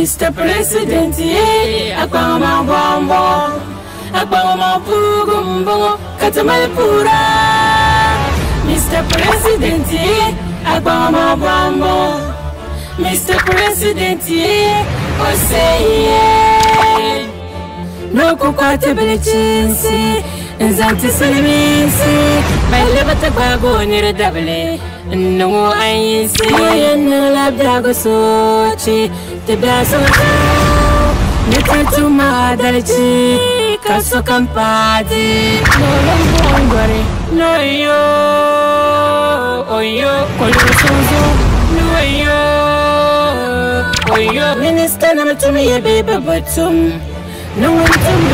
Mr. President, Akbama Bombo, Akbama Pugumbo, Katamalpura. Mr. President, Akbama Bombo, Mr. President, Osei, no compatibility, Zanti Salimisi, my liberty bago near the double. No, I see no labdago sochi, the basso. Little to my delichi, Casso Campati, no worry, no yo, oh yo, no yo, Minister number to me a baby, but no one to me.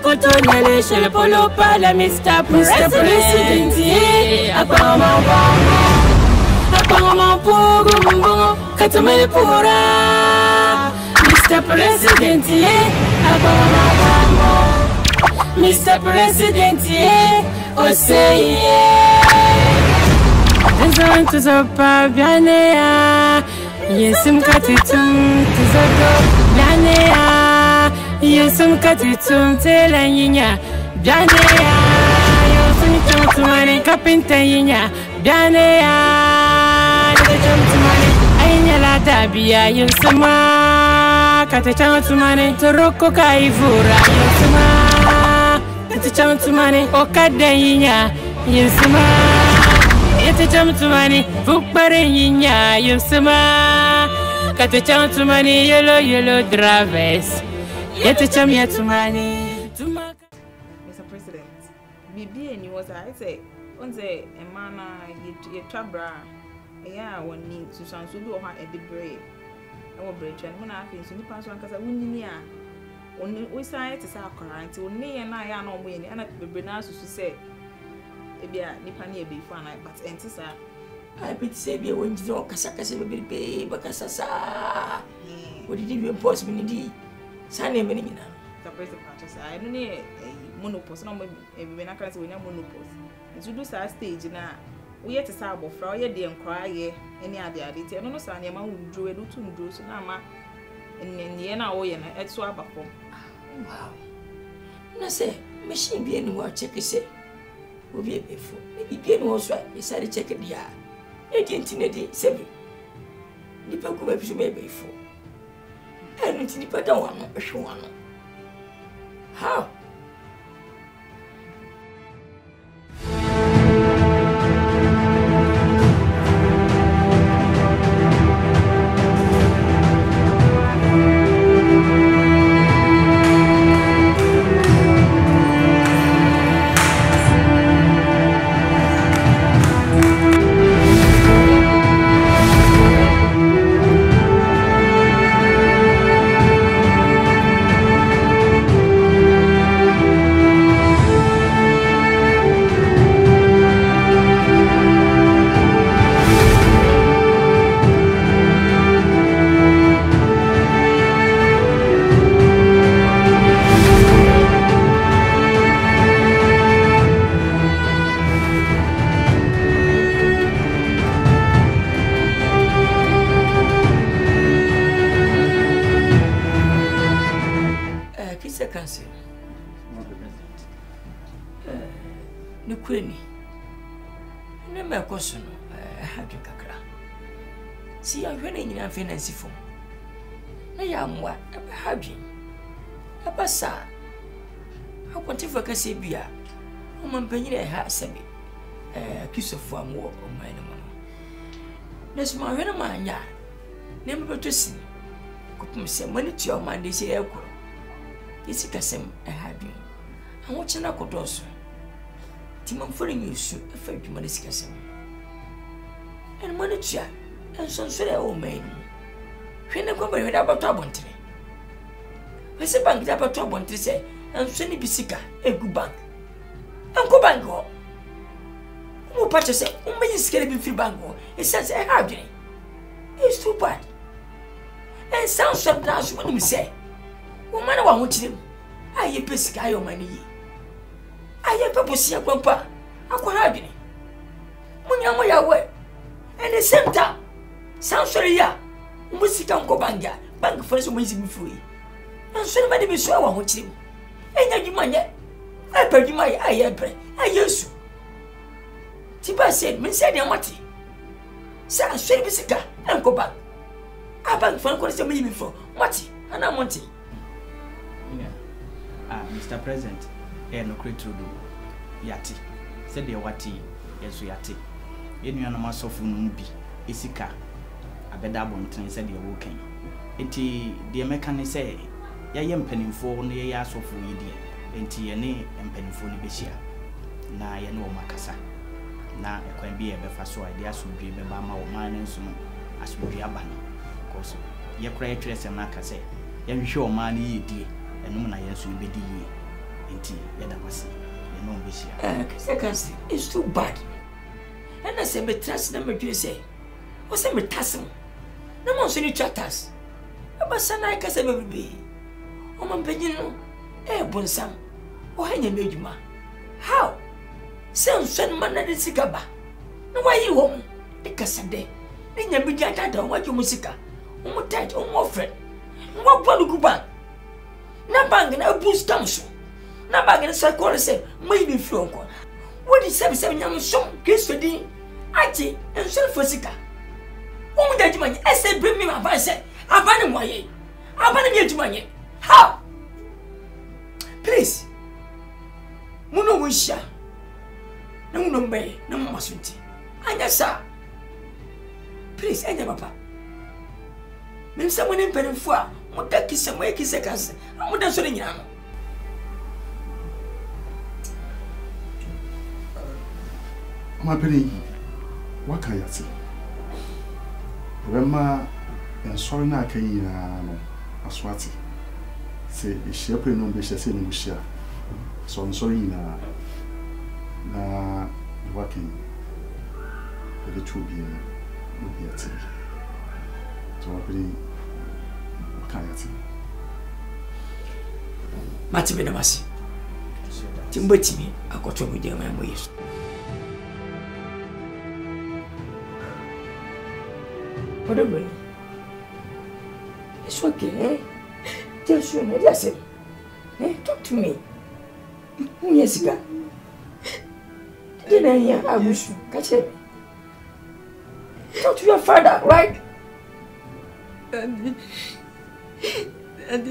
Cotonale polo pala Mr. President, Akbama Pugumbo, Katamalpura. Mr. President, Akbama Mr. President, Osei. Zan to the Pabianea, yes, I'm cutting to the Bianea. Yesum katitum telanya Bianea Yosum tumane kapinta yinya Bianea tumane ainya la tabia yusuma katachang tumane toroko kaivura yusuma katachang tumane okada yinya yusuma yatachang tumane fukpare yinya yusuma katachang tumane yellow drivers. Mr. President, Bibi and you was I say, on the Emana, you tabra, one need to sound so do her at the break. Our bridge and when I think so, you pass one because I wouldn't near. Only we say it is our current, only and I are not winning, and I be nice to say, Ebia, Nipania be fun, but enter, sir. I bet Sabia when you talk Casacas will be Bacasa. What did you impose me? Sunday meaning, the president, I don't need a monopose, no, when I can't win a monopose. And to do such stage now, we had to sabo for your dear and cry, any other idea. I don't know, Sunday, my who drew a little drew, so now, and then the end, I at swap. Wow. No, say, machine being what check is say, will be before. Maybe being was right, decided to check it the yard. 18 the Paco may be before. I don't think I don't want to show one. How? See, I'm running in fancy form. I am what a having a bassa. I want to focus a beer. I'm penny a hat semi a kiss of farm walk on my mama. There's my man, ya. Never to see. Could send money to your man, they say, Elko. It's a cassim a having. I'm watching a codoso. Timon following you soon, a fair human discussing. And money chair. And so say, oh, man. When I come with about trouble, I say, bank about trouble to say, and send be sicker, a good bank. Uncle Bango. Who patches say, oh, may you scare me free bango? It says, I have it. It's too bad. And sounds sometimes when we say, oh, man, I want him. I hear Pesca on my knee. I hear people see a grandpa. I could have it. When you're way. And the same time. Sounds sorry, ya. Musika nko banga bank for so musi bi free anso na be so awa ho kirim enya dwuma nye apadwuma ya ayepre ayesu tiba said me said ya mati sa so bi sika nko bank abank for ko so musi bi free mati ana monti Mr. President no create yati said the wati yeso yati yenu na masofu no bi esika abeda bonten said the woken enti de mekane say ye mpanimfo no ye asofo yidi enti ye ne mpanimfo no behia na ye no makasa na ekwan bi ye befa so ide asodwe be ba ma wo man nso no asodwe aba no because ye kra ye twese na akase ye hwe o man ye die enum na ye nso be di ye enti ye da kwase ye no behia second it's too bad and I say me trust na me dwe say o say me tasem na mo so ni chatas abasa na ikase me bibi o man pagin no bonsam o hanya me adwuma how sen man na de sika ba na wayi wo mu ikase de ni nya bi jata da wa ju musika o mu tat o mu friend wo gwa lu kuban na bang na boost am so na bang na say ko say mai bi fro ko wo di se nyam so kristo din aji enso fosika o mu da juma ni ese bring me my say abani moye abani mi adwuma nye how please muno wusha na muno mbe na masunti anya sa please anya papa mem se mo ne mpanimfo a mo da kisa mo ekise kanse mo da so ne nyina no ma pere what can you say Rema and sorry na kan yi na no aswati se ehia pre no be hye no hia so sorry na working the two be no be at so really kan ya ti mati be na masi timbati mi akoto mu je ma mo yesu whatever. It's okay. Just you know, that's it. Talk to me. Jessica. Didn't I hear? I wish you catch it. Talk to your father, right? Daddy,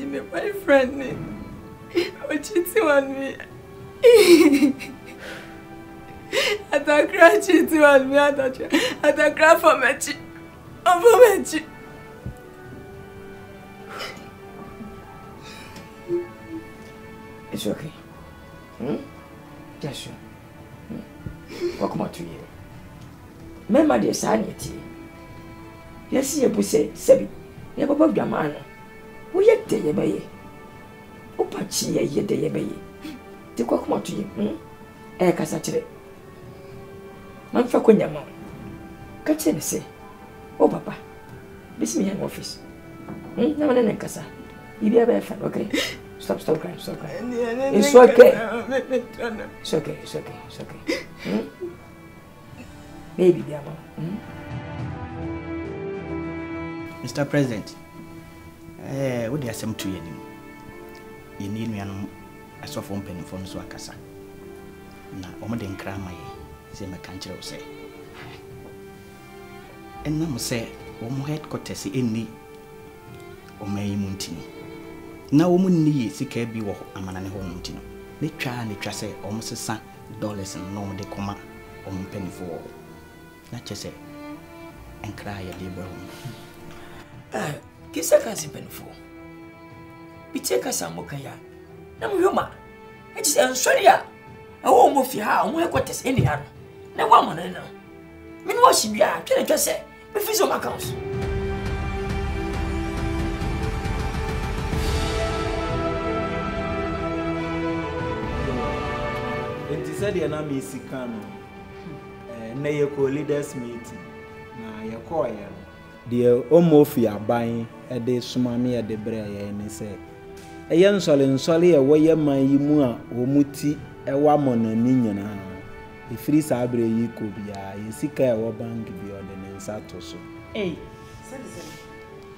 my boyfriend, was cheating on me. Atakra cheating on me. Atakra for me. It's okay. Yes, sir. Welcome to you. Remember the sanity. Yes, you say, Sebi. You have above your man. We yet day a bay. Opachi, ye day a bay. Take welcome to you. Casatre. Man for Quenya. Catch him say. Oh, Papa, this is my office. No one in Casa. You be a bear fan, okay? Stop crying, stop crying. It's okay. It's okay. Maybe, dear mom. Mr. President, what do you say to you? You need me a soft penny for so Casa. Now, I'm going to cry my say my country will say. And now say, headquarters any or may muntino. Now, woman needs a care be walk a man and a home muntino. They try and they say almost $1 and no de comma on penny for all. Not just say and cry a labor home. Kiss a cousin penny for. Be take us some mokaya. No, Yuma. It's sorry. I won't move your house, headquarters any other. No woman, I know. Meanwhile, she be out, can I just say? Refuse on accounts. It is said, "Yana Missy Cano, Nayako leaders meeting. Now, your coil. The Omofia buying a day sumami at the Brea, and he said, a young solly a way my Yimua, Omuti, a woman, and Nina. The free sabre you could be a sick or bank be on the Sato. Hey, citizen.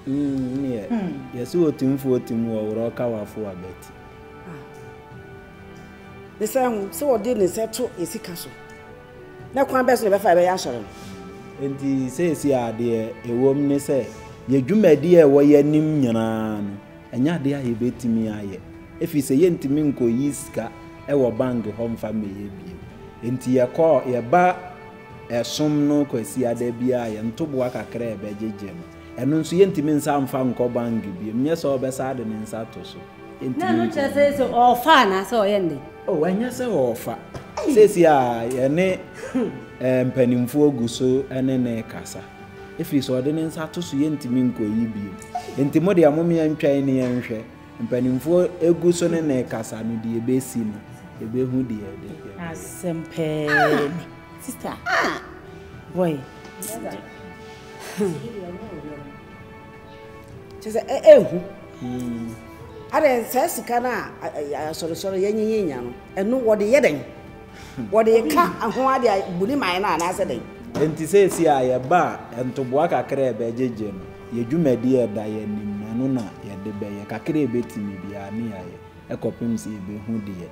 Yeah. Yes, what team for team or rock our for a bet. The same, so what didn't settle is a castle. Now, come best never find answer. And he says, yeah, dear, a woman say, ye do my dear, why ye nim yanan, and ya dear, he bet me. I if he say, yen to minko yiska, ever bang home family. Into your call, your bar, a sum no quasia de bia, and to work a crab, a jim. And no yen to mean some fan co bang give you, yes, or beside and in Satoso. No, just say so, or fun, I saw ending. Oh, and yes, offer. Says ya, ne penimfo guso ene ne kasa. If you saw the answer to Suyenti Minko yibi. Intimodia mommy and China and she, and penimfo eguso ne kasa no de basin, a be who dear. Simple. Sister. Boy. She said, I didn't say, Sikana, sorry, yen, and know what the yedding. What they can't and who are they bully my man as a day. And to say, see, I bar and to walk a crab a jejim. Ye do my dear Diane, Nanuna, ye de bay, a cacre betty me be near a copim see be who dear.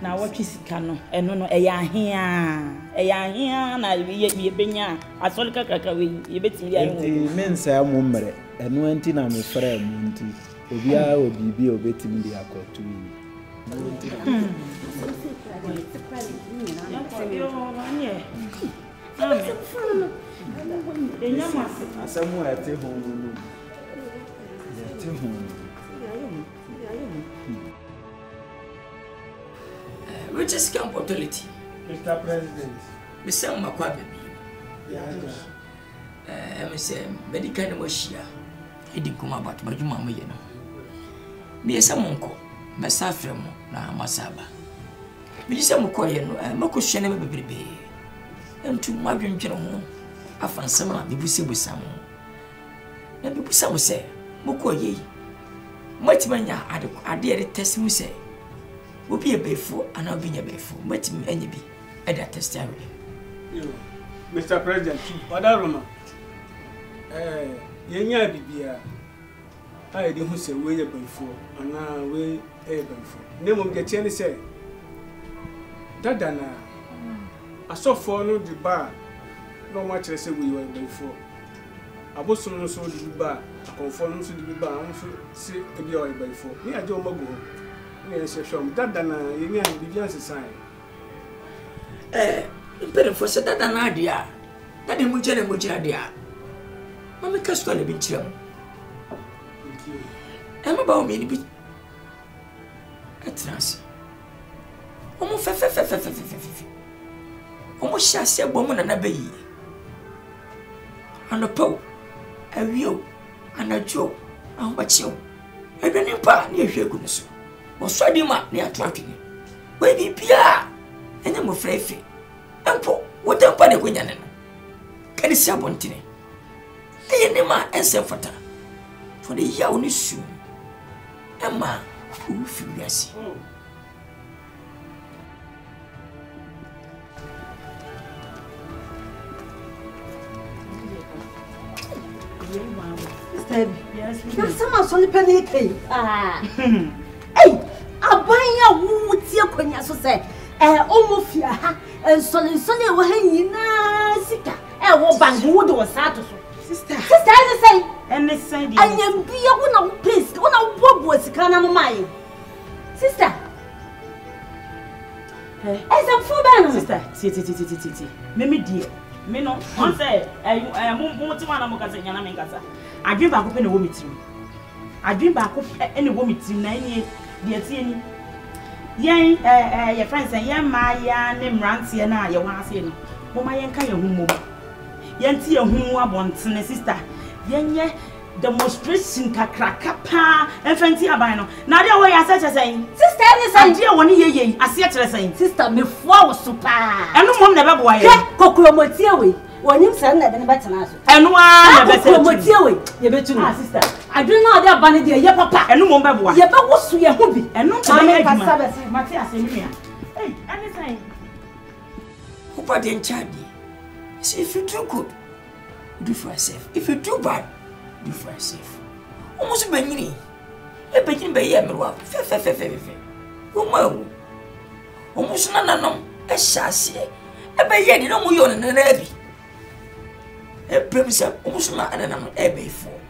Now what is cano? And no, a young here, and I be a benya. I saw the cacawe, you bet me. Men say I'm mummer, and went in I'm a friend, Monty. Obia will be obeying the accord to me. Somewhere at home. Which is compatibility. Mr. President. Mr. Makwabi. I'm saying, medical moshia. He didn't come about my mamma, you know. Me as a monko, Massafremo, na Masaba. Me is a mokoyan, and Moko Shannon baby. And to my dream general, I found some of the bussy with some. And people some say, Moko ye. Much mania, I dare test me say. Will be a bayful, and I'll be a bayful. Much me any be at that testimony. Mr. President, what are Roma? Yenya Bibia. I didn't say way a bayful, and now way a bayful. Name of the Cheney say. Dadana. I saw for no the bar. No much I say we were before. I was so the bar, a conformance to the bar, and see a boy before. Me, I don't go. Yes, Dadana, you mean the Bianca sign. Better for said that an idea. That in Mujadia. Mamma Castle be chill. I'm about me to be at Nancy. Almost almost shall say a woman and a baby. And a poe, a wheel, and a joke, and what you. I don't know part near your goodness. Or swaddling up near tracking. Where be Pia? And I'm afraid. And po, what a panic when you're can you see a bontine? I am Emma and Selfata for the young issue. Emma, who furious. Yes, someone's only penny. Hey, I'll buy a wood here when you say, almost and Sonny were hanging Sika. I will bang wood or Saturday. Sister, and the same, I am be a one of place, one of what was Canama mine. Sister, as a full sister, Mimi dear. Me no, one say, I am Motiman and Mocasa. I dream back up in a woman team. I dream back up any woman team 9 years, dear Tierney. Yang, your friends and young Maya named Rancy and I, your one saying, Oh, my young kind of woman. Yanti a whom I want, sister. Yang, demonstration cracker, and fancy abino. Now, the way I said, saying, Sister, I dear 1 year, I see it saying, Sister, me flower super. And no one never boy, Cocomotiawe. When you send that, then better answer. And one better, you bet to sister. I do not have bunny dear, your papa, and no one baby. Your papa was to your hobby, and not to make a Matthias in here. Hey, anything. Who put in charge? See, if you do good, do for yourself. If you do bad, do for yourself. Almost beginning. A beginning by Yamua, fe. Woman, almost none, a chassis, a baby, no more than an abbey. A purpose almost not an abbey for.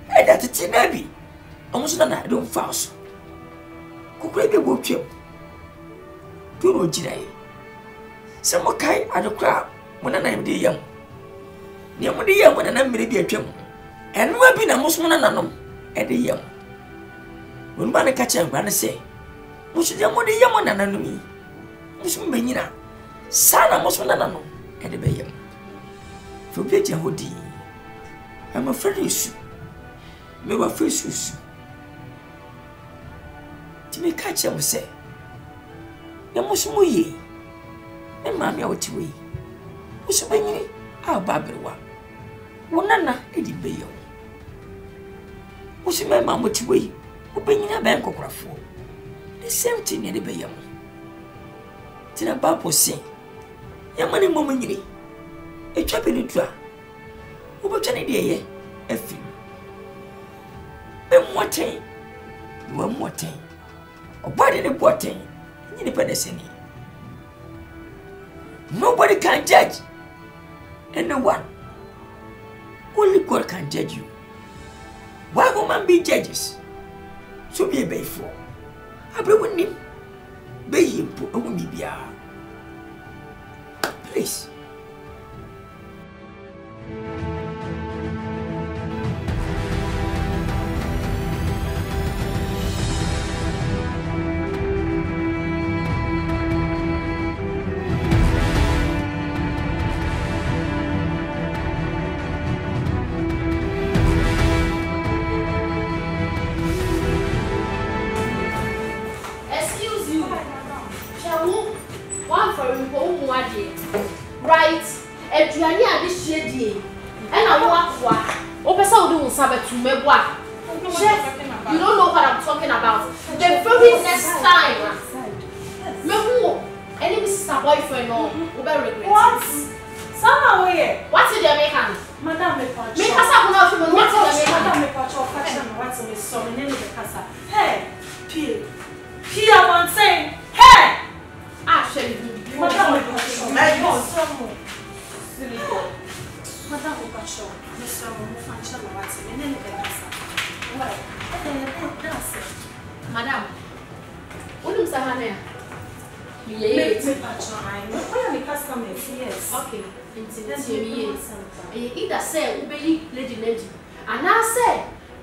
And that's a tin abbey. Almost none, I don't fast. Cook baby will kill. Do no today. Some more kind at the crowd when I am the young. Near the young when I am maybe a chum. And we've been almost one another at the young. When Banner catch and Granny say, Mush the young one and me. Mush Benina, son almost one another at the bay. For Betty Hoodie, I'm afraid you should. Maybe a first use. To me catch him say, you must move ye. And mammy out to we. Mush Benny, our Babylon. One Eddie Bayo. Mush my mamma to we. Open in a bank of Raffo. The same thing at the Bayam. Tina Bapo say, young money momentarily. A chap in the trap. Over 20 days, a few. Then what time? One more time. A body in the bottom, independence. Nobody can judge. And no one. Only God can judge you. Why woman be judges? So be a bay for. I be with him. Bay him put a woman be. Please. Right, and you are this shady, and I walk. Oh, Pesa will do Sabbath to me. Chef, you don't know what I'm talking about. The very next time, me any Mr. Boyfriend or regret. What? Somewhere. What's the American? Madame, me patch. Me casa kuna from what's the American? Madame, me patch. What's the sorry? Nene me casa. Hey, P. I'm saying, hey. Actually, Madame, me patch. Silly boy. Madame, me patch. Miss Ramon, me patch. What's the nene me casa? Why? Madam, what do you say? Yes. Me customers, yes. Okay. Either say obey lady, and I say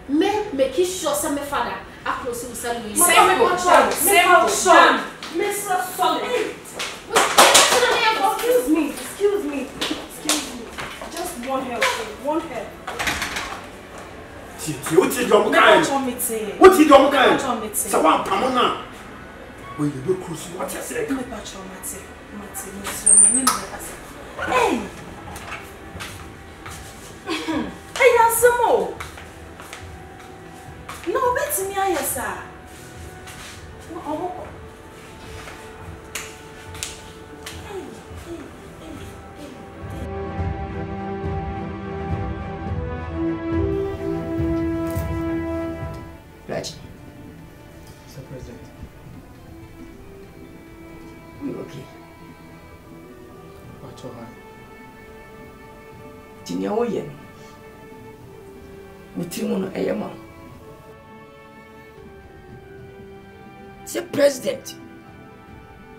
make sure some father across himself. Mr. Solid. Excuse me. Just one help. What is your kind? What is your kind? Someone Pamona. When you look close, what you say? Hey! Hey, Yansimo! No, bet me, I sir. Raji. Mr. President. We okay. What's your hand? Tinya oyen. Mutimuno eyama. The president.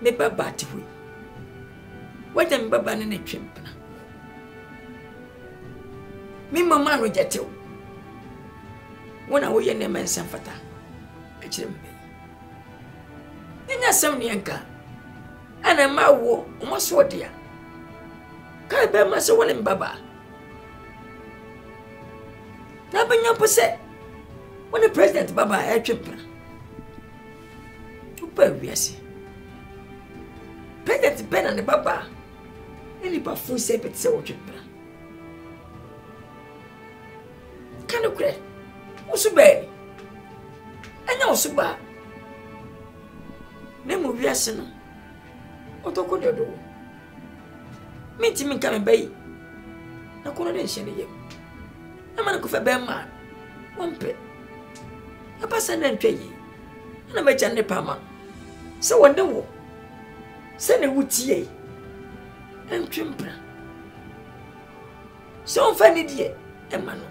Me baba tiwi. What am baba ne twempna. Me mama reject you. Wona wo ye ne mensa fata. E kire mbe. Nya sam ne nka. Ana ma wo mo so dia. Kai be ma se wole mbaba. Na benya pose. Wona president baba e twempna. Upa wiase. President Ben and baba. Any ba fu se pete se wo twempna. Kanu kure. Usube. Anya usuba. Nemu wiase no. Otoko dodo. Menti min kame bayi. Na kono den hye ne yem. Na man ko fa be ma wompe aba sa na ntwa yi na ma gya ne pa ma se wonde wo se ne wutie entwempra so fa ni die e ma no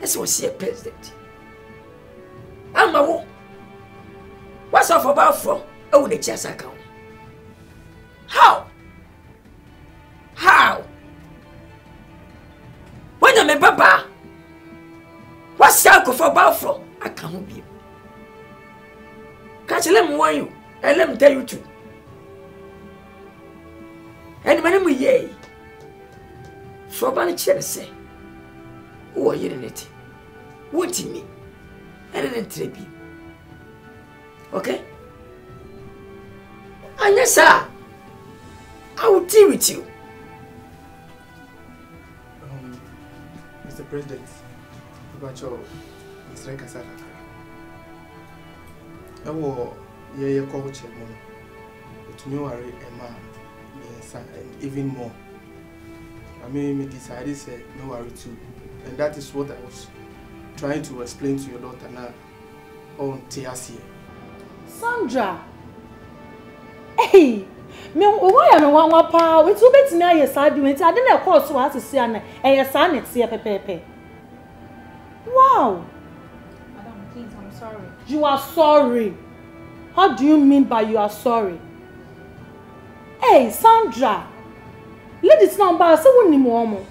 ese wo se president ama wo what's off about from oh the chess account how when you me baba what's up for about from I can't be catch them want you and let me tell you too and my name is ye so bad say who are you in it wanting me and then trip you okay and yes sir I will deal with you. Mr. President, Bacho, Mr. Kasaka. I will hear coach but you are Emma, yes, and even more. I mean, me decided say no worry too, and that is what I was trying to explain to your daughter now on TRC. Sandra, hey. Me why am one pa we too bet me aye sa bi I didn't call so as to see an eh sa net see pepepe. Wow. Madam, please, I'm sorry. You are sorry. How do you mean by you are sorry? Hey, Sandra. Ladies number say wonni mo omo.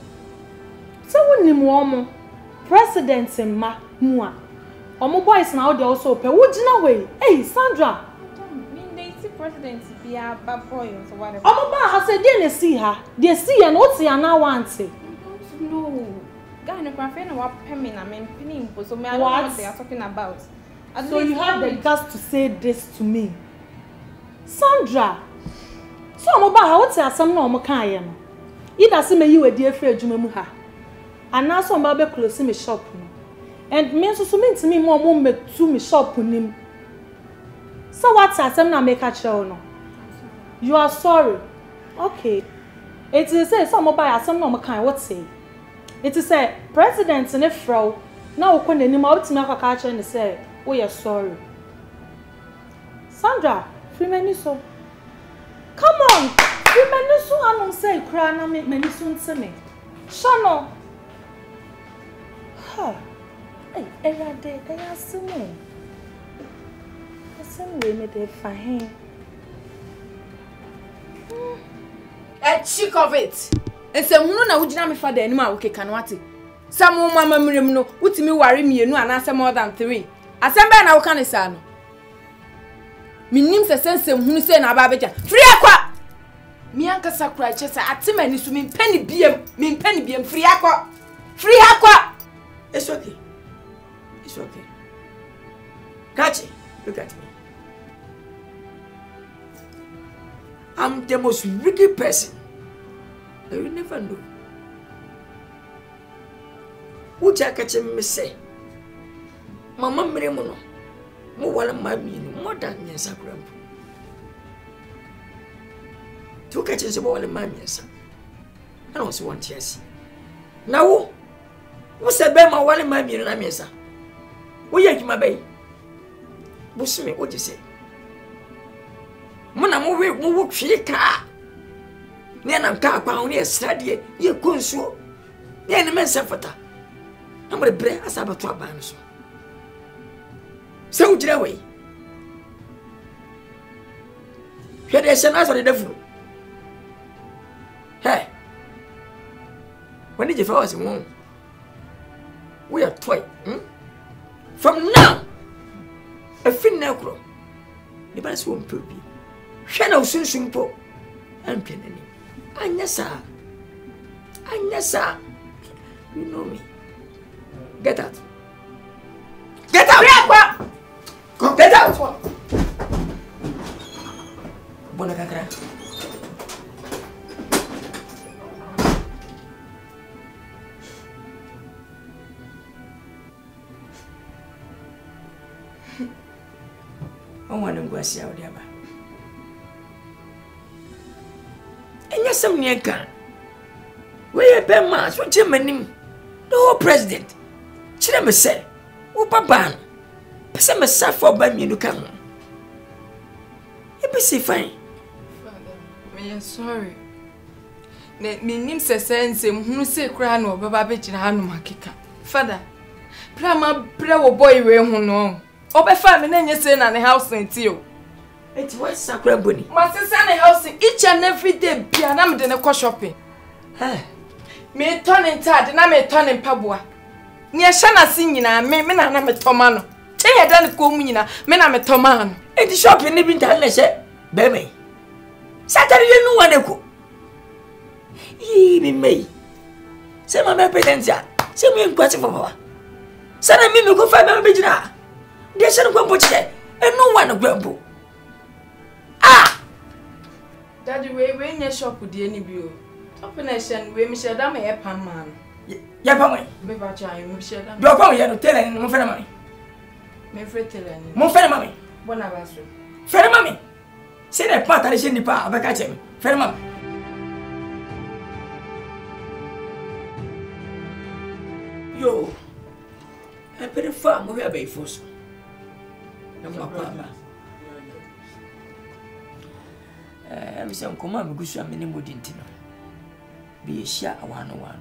Say wonni mo omo. President ma mua. Omo boys now they also pay. Wo gina way. Hey, Sandra. President be a bad boy or whatever. Mama has said they see her. They see and what they now want to. No. Guy no can find what payment I mean pinning so me I don't know what they are talking about. So you have the guts to say this to me. Sandra. So Mama how say asem na omo kan ye no. Either say me you we dey free adwuma mu ha. Ana so Mama be close me shop no. And me so me me mo me to me shop nim. So what's asem na make a show no? You are sorry. Okay. It is say some buy asem na kind what say? It is say president ne fro na wo kwani nim out me akaka ache ne say we are sorry. Sandra, free many so. Come on. Free many so anu say kra na me many so nteme. Shano. Ha. Hey, erade, asemo. We made a fine. Sick of it. And some no na ujina me father anymore okay kanwati. Some mama mrem no utimi worry me no anase more than 3. Asemba na wo kan say no. Minim se sense hunu say na ba beja. Free akwa. Mi anka sakura chesa atima ni so mi mpani biem free akwa. Free akwa. It's okay. It's okay. Catch it. Look at me. I'm the most wicked person. You never know. Who catch me say? Mama Mremono. More while my mean more than yes, I grump. Two catches of all in my yes. I also want yes. Now, what's a bema while in my mean? I'm yes. We are my bay. Busumi, what you say? Mona mo wo twe ka ne na nka kwa ho ne sradie ye konsuo ne ne mensa fata amre bre asaba to aban so se ujira we hwede se na so de dafuru hey when did you fall as one we are toy from now a fin na kro ni ba so mpobi Shana usunsun po ampenani anyasa you know me get out get out bona kakra I want to go see how they are. And yes, some near can. We are Bema, so Germany. No president. Chire me say, wo papa. Pese me safo ba mi no ka ho. E be say fine. Father, me sorry. Me nim se sense hunu se kra na obaba be gina hanu makeka. Father, prama pre wo boy we hu no. Obefa me na nye say na ne house nti o. Eti what sakra boni? Ma se na house each and every day bia na me de ne ko shopping. Me turning tad na me turning paboa. Ni ehya na sin nyina me na me toma no. Che ye dan ko mu nyina me na me toma no. Eti shopping ni bi ntan na she be me. Saturday nu wane ko. Yi me. Se ma me presentia. Se me nkwati fofa. Sana mi me ko fa me be gina. De se no kwampo che. Enu wane kwampo. Daddy, we nye shop di any bio. Operation we me share da me pan man. Ya pa me. Be ba cha me share da. Do pa me ya no tell ni mo fe na mami. Me fe tell ni. Mo fe na mami. Bona ba so. Fe na mami. Se na pa ta le she ni pa abeka che me. Fe na mami. Yo. E per fa mo ya be foso. Na mo pa ba. I'm saying, come on, because I'm in the didn't know. Be a share a one.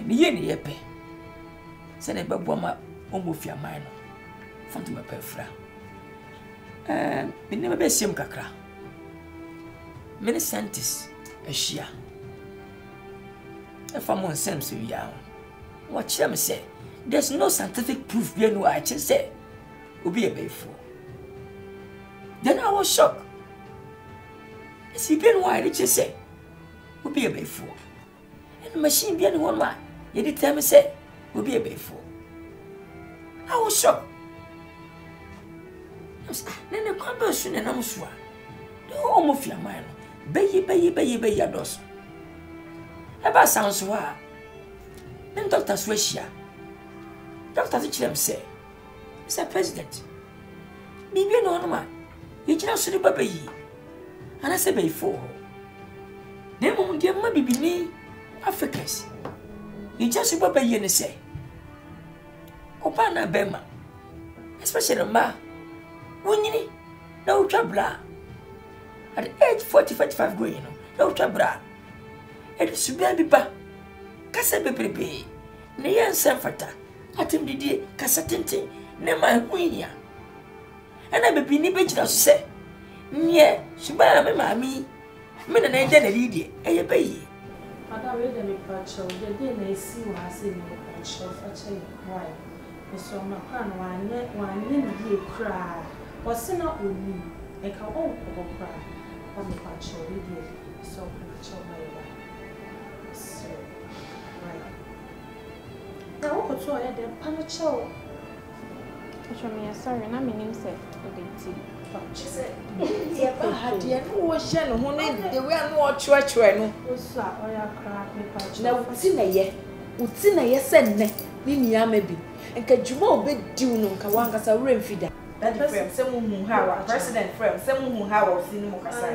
Ni yepe. Send a baboma almost your minor. From to my perfra. We never be same kakra. Many scientists a share. If I'm on sense of young, what them say, there's no scientific proof being what I just say. Will be a bayful. Then I was shocked. Si bien why did you say? Will be a bayful. And the machine being one man, you did tell me say, will be a bayful. I was shocked. Then the conversion and I'm sure. The home of your mind, bay your dos. About sounds so hard. Then Dr. Sweshia. Dr. Teacher say, Mr. President, be bien on man. You just should be. And I said before, then when dear Mabby be Africans, you just remember you say, Opana Bema, especially a ma, when you no trouble at age 45 going, no trouble. It is baby ba, Cassa baby, Nayan Sanfata, at him the day, Cassatente, Nema Winia, and I be nibbage say. Yeah, she buy me, mammy. Me and I did a lady, a baby. Father, read them a patch, the day they see what I say in the patch of a child. Why? Mr. McCann, one need cry. Was it not with me? I can all cry. On the patch of idiot, so much of my life. So, right. Now, what to I had a panacho? Sorry, I'm in himself. She said, "Yeah, but had you no share who need the way I know church no." Now, Utina, yes, and Ninia maybe, and Kajumo be due no Kawangas a rain feeder. That person, someone who have president friend, someone who have seen Mokasa.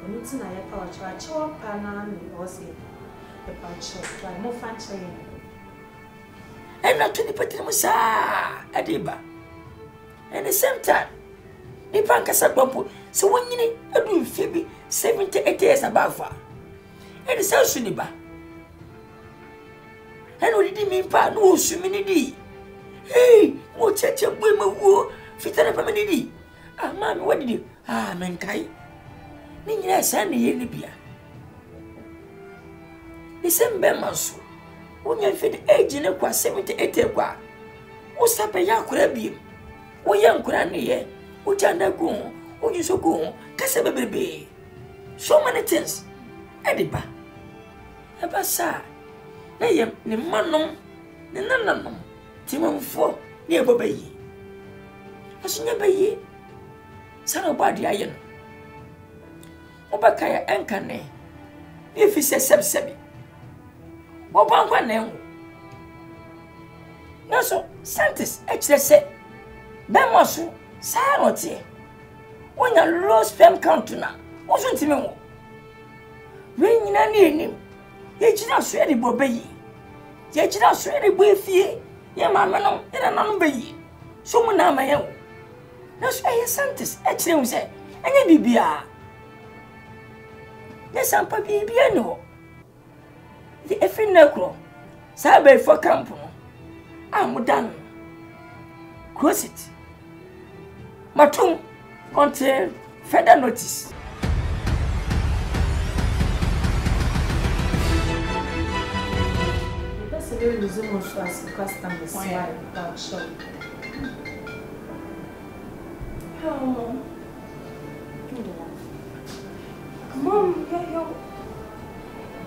And it's not a power church or Panani or say a bunch of try no fancy. And not to the Patimusa, Adiba. At the same time, the Pancas are bumble, so when you need a new Phoebe 78 years above her. And the South Suniba. And what did he mean by no swimming? Hey, what such a women who fit on a family? Ah, mammy, what did you? Ah, mankind. Nina Sandy in Libya. The same Bemasu. When you feed age in a 78 years, what's up a young crabby? O young granny, o janda go, o you so go, Cassaba baby. So many things. Ediba. Abasa. Nayam, the manum, the nanum, Timon 4, near Bobby. As never ye. Son of body iron. Obakaya ankane. If he says 7. Obanka name. No, so, Santis, actually said. Bemosu, Sarote. When you low sperm count now, wasn't him. When you are near him, Yejina so ene bo bayi. Yejina so ene bo efie. Ye ma me no, ye na no bayi. So mu na ma ye wo. Na so ye santis e kire wo se enye bibia. Ne sampa bibia no. Ye efi na kro. Sa be for camp no. Amudan. Close it. Matum until further notice. That's a very reasonable to ask the customers why without showing. Oh, Mom, yo.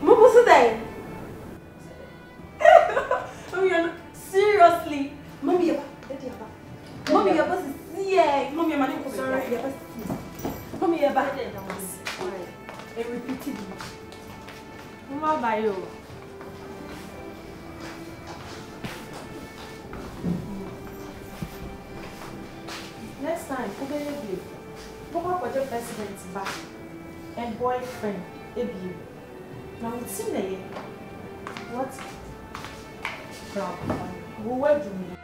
Mom, what's today? Mommy, seriously. Mommy, Mommy, your boss is here. Mommy, my name is sorry. Your boss is here. Mommy, your boss is here. And repeated. Mama, by you. Next time, obey you. Papa, what your president's back and boyfriend, you. Now, it's in there. What? Problem. Who will do me?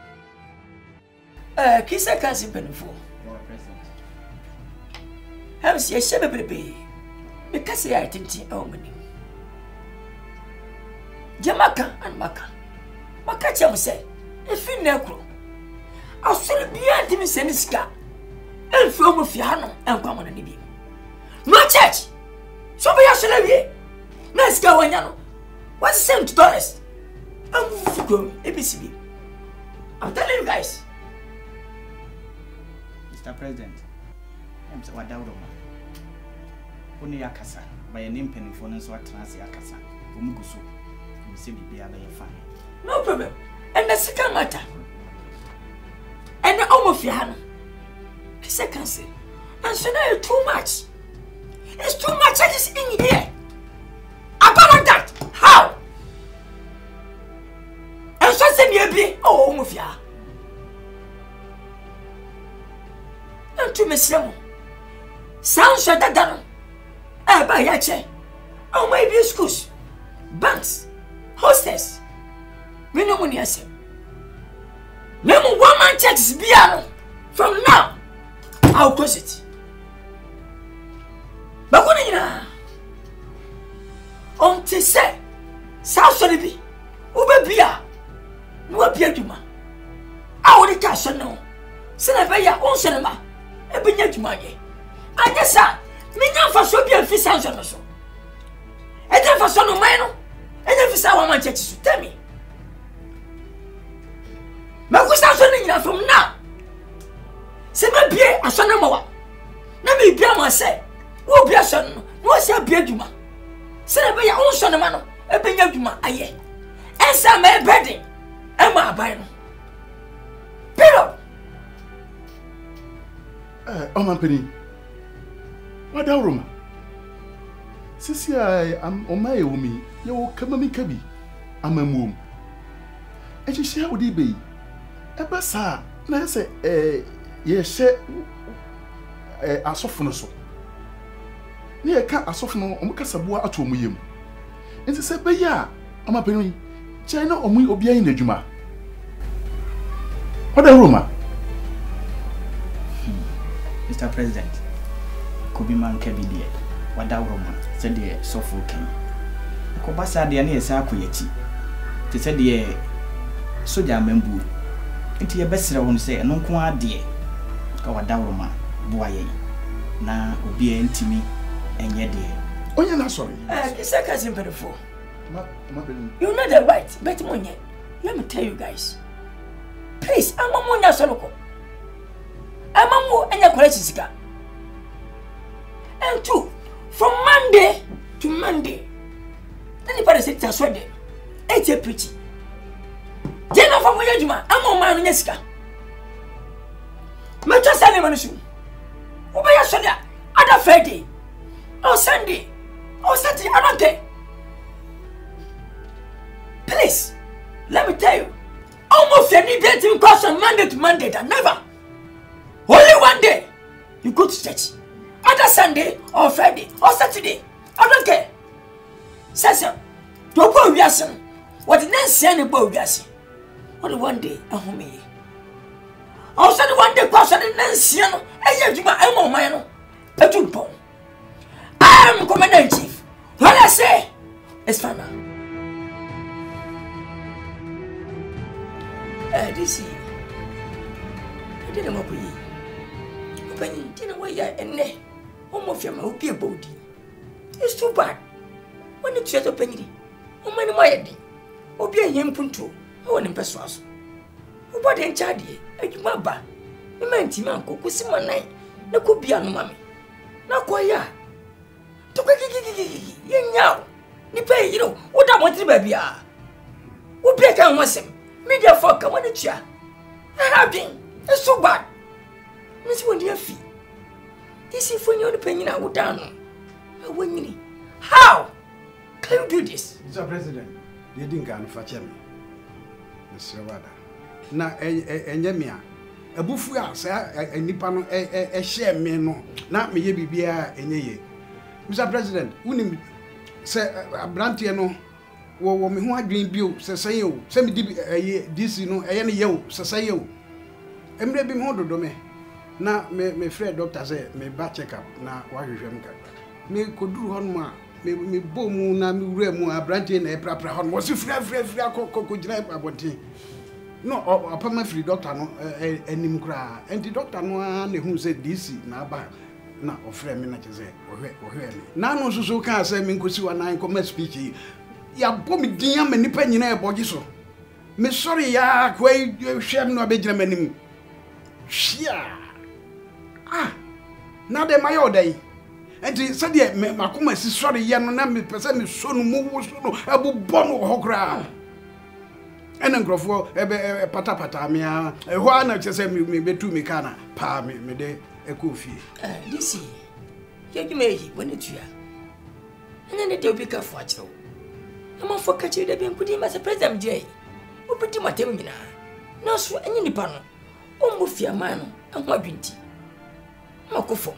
Kisa kasi penfo. Have see a shebe baby. Because I think omni. Jamaka and Maka. Maka cham say, if you necro. I'll still be anti Miss Seniska. And film of Fiano and common and be. No church. So be a celebrity. Let's go on yano. What's sent to Doris? I'm going ABCB. I'm telling you guys. Mr. President, I'm so Wadauro. Only Yakasa, by a name penny for Nancy Yakasa, Umugusu, you see the other fine. No problem. And the second matter. And the Omofiano. The second say. And so now too much. It's too much that is in here. About that. How? And so send you be oh Omofia. And to Miss Lemon. Sound shut that down. By Yache. Oh, maybe schools, banks, hostess. We know when you say. Lemon 1 man checks piano. From now, I'll close it. But when you on to say, South Solibi, Ube Bia, no Pia Duma. I would cash no. Send a ya own cinema, a binyet money. I guess, sir, me now for so be a fish on so. And then for son of mine, and then for some man churches to tell me. But we start sending from now. Say, my beer, a son of more. Let me be myself. Who be a son, no, say a beer Duma. Send a your own son of man, a binyet Duma, aye. And some may bedding, and my bino. Period. Oh, my penny. What are you? Sisi am on my woman, you come me kabi. I'm a mum. And she share with be. Eba sa, na say ye share asofo so. Na ye ka asofo no omo kasa boa ato omo yem. Nti se be ya, ama penu. China omo obi ayin adwuma. What are you? Mr. President, Kobe man kabi there. Wadauro man said the sofu king. Kobasa de na esa akoyati. Te said the soja membu. Nti ye besere won say eno nko ade. Ka wadauro man boaye. Na obi entimi enye de. Onye na sorry. Kisa kasi mpedofo. You know the right, but monye. Let me tell you guys. Please, amamunya soloko. Amamu enya kwalechi sika. And two, from Monday to Monday, anybody say it's a 8 preaching. Jenna from Wayajuma, I'm on my Neska. Metro Sunday Manusu. Obaya Sonia, other Friday, or Sunday, or Saturday, I don't care. Please, let me tell you, almost any day to cross on Monday to Monday, than never. Only one day, you go to church. Other Sunday or Friday or Saturday, I don't care. Session, To go wiase. What the next say ne go wiase. What one day ahome. Also the one day pass the next say no. Eye adwuma e mo man no. Etumpo. I am commander in chief. What I say is final. This is. I didn't know you. Open dinner way and ne. Almost your mouth be a body. It's too bad. When it's yet open, oh, my dear. Oh, be a young punto. I want him persuasive. Oh, but then, Charlie, a mabba. The man, Timanco, could see my night. No could be on mammy. Now, quiet. To get now. The pay, you know, what I want to baby are. What break I want him? Media folk, I want to chair. I have been. It's so bad. Miss one dear fee. This is when you're the penny I would down. I win. How can you do this? Mr. President, you didn't go for me. Mr. Wada. Now, Enjamia, a buffua, sir, a nippano, a share me no, not me, be a ye. Mr. President, wouldn't say a brantiano. Wo me ho adwen bio sese yo se me di this no eye ne yo sese yo emre bi me ho dodo me na me frɛ doctor say me ba check up na wa hwehwem ka me koduru hon ma me bomu na me wura mu abrante na e prapra hon wo se frɛ ko gina abonten no opama free doctor no anim kra enti doctor no na hu say this na ba na ofrɛ me na che say ohwe me na no so ka say me nkosi wa nan ko ma speech yi ya bomi dinya me nipa nyina e bogi so me sorry ya kwai hwem no abegyina manim hia na de mayo dai enti se de makoma si sorry ye no na me pese me so no mu wo so no abobɔ no ho kra ena nkrofo patapata me ho ana che se me betu me kana pa me de ekofi this ye gimeyi bonetua ena ne de obi ka fo akiro I'm for catching the being as a president, Jay. Who pretty much tell me now? No, so any nippano. Oh, Mufia man, and what binti. Mokofo.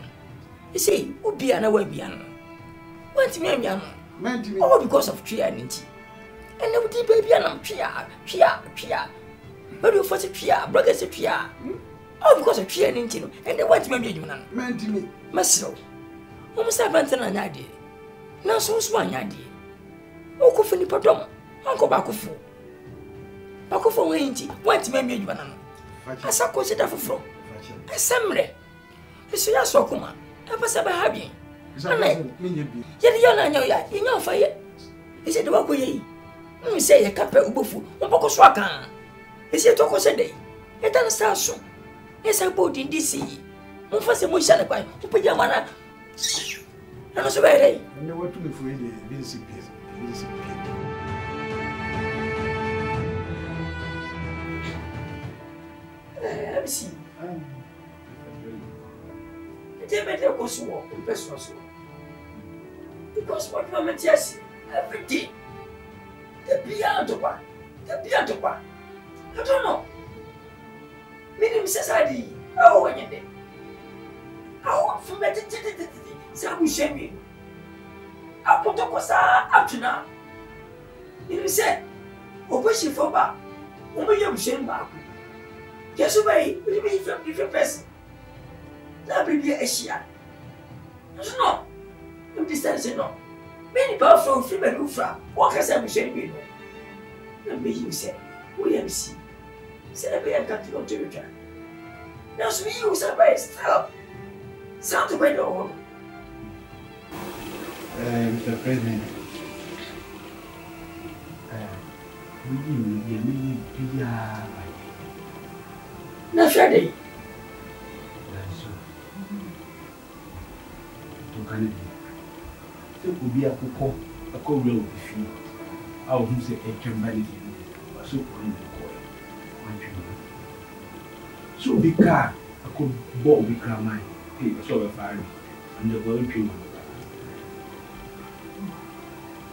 You say, who be an away piano? Want me, young? All because of trianity. And there would be baby and chia. But you for the chia, brothers a chia. All because of trianity, and they want me, man to me. Maslow. Almost have an idea. Now, so one idea. Oko funi potom anko bakofo wenti want me me adwana no asa consider foforo asemre biso ya sokoma apasa ba habi ana ye yo na nya ya nya ofa ye ise de wako ye mi se ye kape ubofu mboko so aka ise to ko se de eta sa so esa bodi ndisi mo fa se mo sha na kwa upeja mana na so ba re ne watu me fu ye binsi pie MC. They made a course walk in personal. Because what moment, yes, every day. The Piatopa. I don't know. Meaning, Mrs. Adi. Oh, when you're there. I want to meditate. So we shame you. I put up to now. You said, oh, push you for back. Oh, you shame back. Guess away, will be different person. That will be a share. No, you decide no. Many powerful female who from what has I shame you? And me, you say, we MC. Said I can't go to your time. Now, so you surprise. Sound away the home. Mr. President, we need to na Friday. To can it be a cook, a cold will be free. I will say a tremendous so in the coil. So be car, a could ball be crammed, so a fire, and the world dream.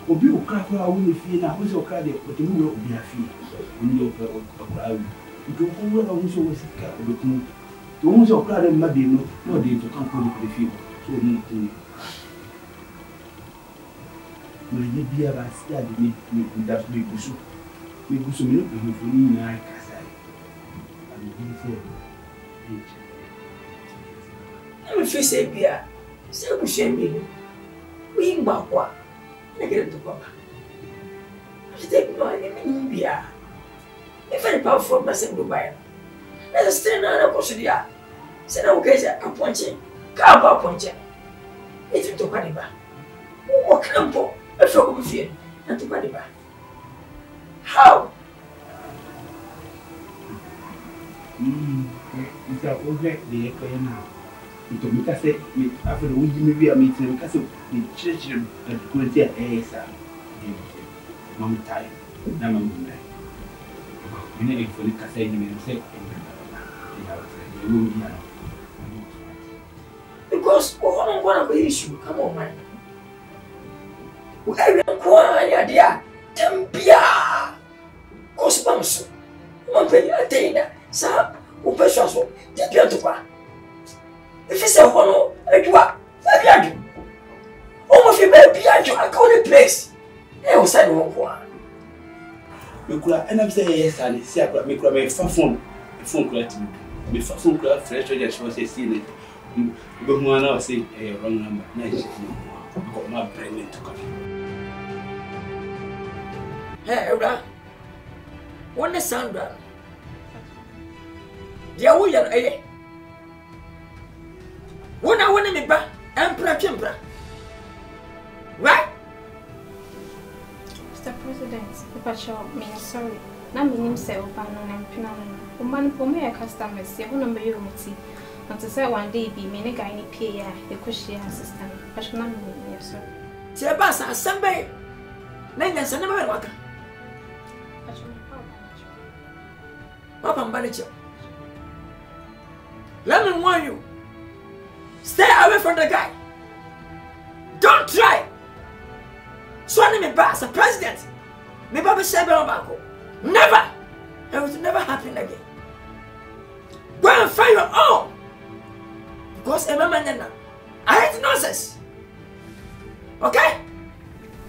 Obi o kra kwa wo fie na wo se o kra de o temu wo obi afie ni o kra wo to ko wo na wo so wo sika o betu to wo se o kra de ma de no no de to kan ko de fie so ni ti Mwenye bia basi ya ni ndafu bigusu. Bigusu mino kuhifuni na kasai. Alibisi. I'm free say bia. Say ku shemi. We ngwa. Na get to papa. I take no any bia. If any powerful person do buy. Let's stay na ko shidia. Say na okay say aponche. Ka ba aponche. It to kwaniba. Wo kampo. I feel good fear. And to Padiba. How? It's a object the echo now. It will make us say, after the week, maybe I meet them because of the church and go there. Mom time. Now, I'm there. When I fully cast in say, because one issue, come on, man. Wewe kwa ya dia tambia kosbanso mpe atenda sa upeswa so dia to kwa ifise hono adwa abiadu o mo fi ba biadu akone place e o sa do kwa mekura ena bise yes ani si akura mekura me fa phone kura ti me fa phone kura fresh charger so say see it be hu ana o say wrong number na e ko ma bring it to come. Hey, Ebra. One Sandra. Dear William, eh? One I want me back, Emperor Kimbra. Right? Mr. President, if I shall mean sorry. Now, my name is Elbano and Pinano. Woman for me, a customer, say, who number you will see. Not to say one day be many guy in PA, the cushy assistant. I shall not mean, yes, sir. Sebasa, somebody. Then there's another worker. Papa Mbanicho. Let me warn you. Stay away from the guy. Don't try. Swanning me back as a president. Me Baba Shebe. Never. It will never happen again. Go and find your own. Because I hate nonsense. Okay?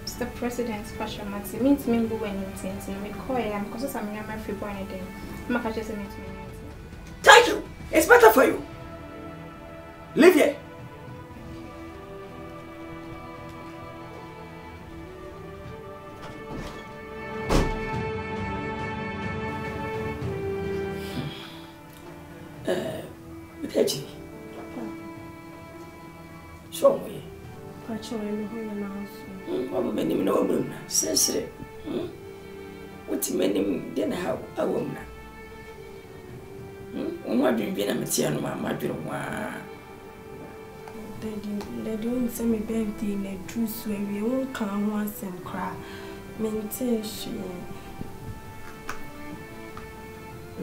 Mr. President, Pastor Maxi, means me go anything. Me call him because I'm not my free born again. Thank you. It's better for you. Live here. Bitechi. Show me. Pacho, I'm going to Mama, many no woman. Sensei. What many then have a woman. What do you mean? I'm a teen, my dream. They don't send me birthday in a true sway. We won't come once and cry. Maintain she.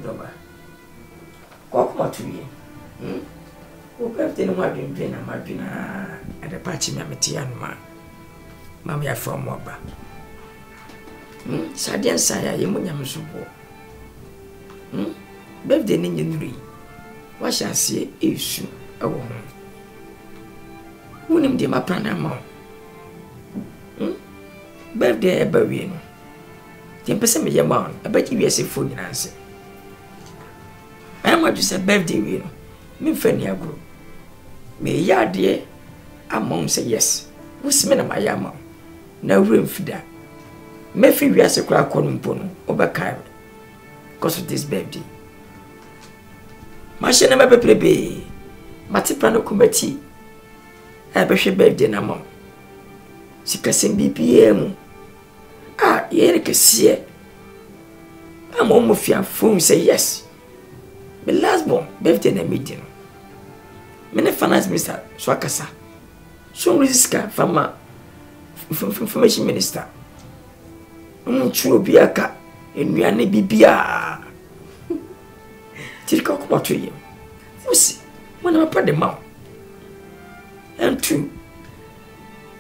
Doba. What to me? Who birthday no more dream? I'm a dinner at the party, Mamma Tianma. Mamma from Wabba. Sadian Saya, you munyam subo. Birthday ninja. What shall I say? Issue. Oh, Wunim de Mapana Mom. Birthday a baby. The person me amount, I bet you are a food in answer. I am what you say birthday win. Me friend ya group. Me ya dear. A mom say yes. Who's men of my yama? No room for that. Me feel we are a crack on Pono over Cairo. Because of this birthday. Masha never play. Matipano committee. I bet your birthday na mom. She can sing BPM. Ah, you can see it. I'm almost your phone say yes. My last born birthday na meeting. Many finance minister Swakasa. So Riska from information minister. True biaka in Riani Bibia. Till come to you. You see, when I put the mouth. And two,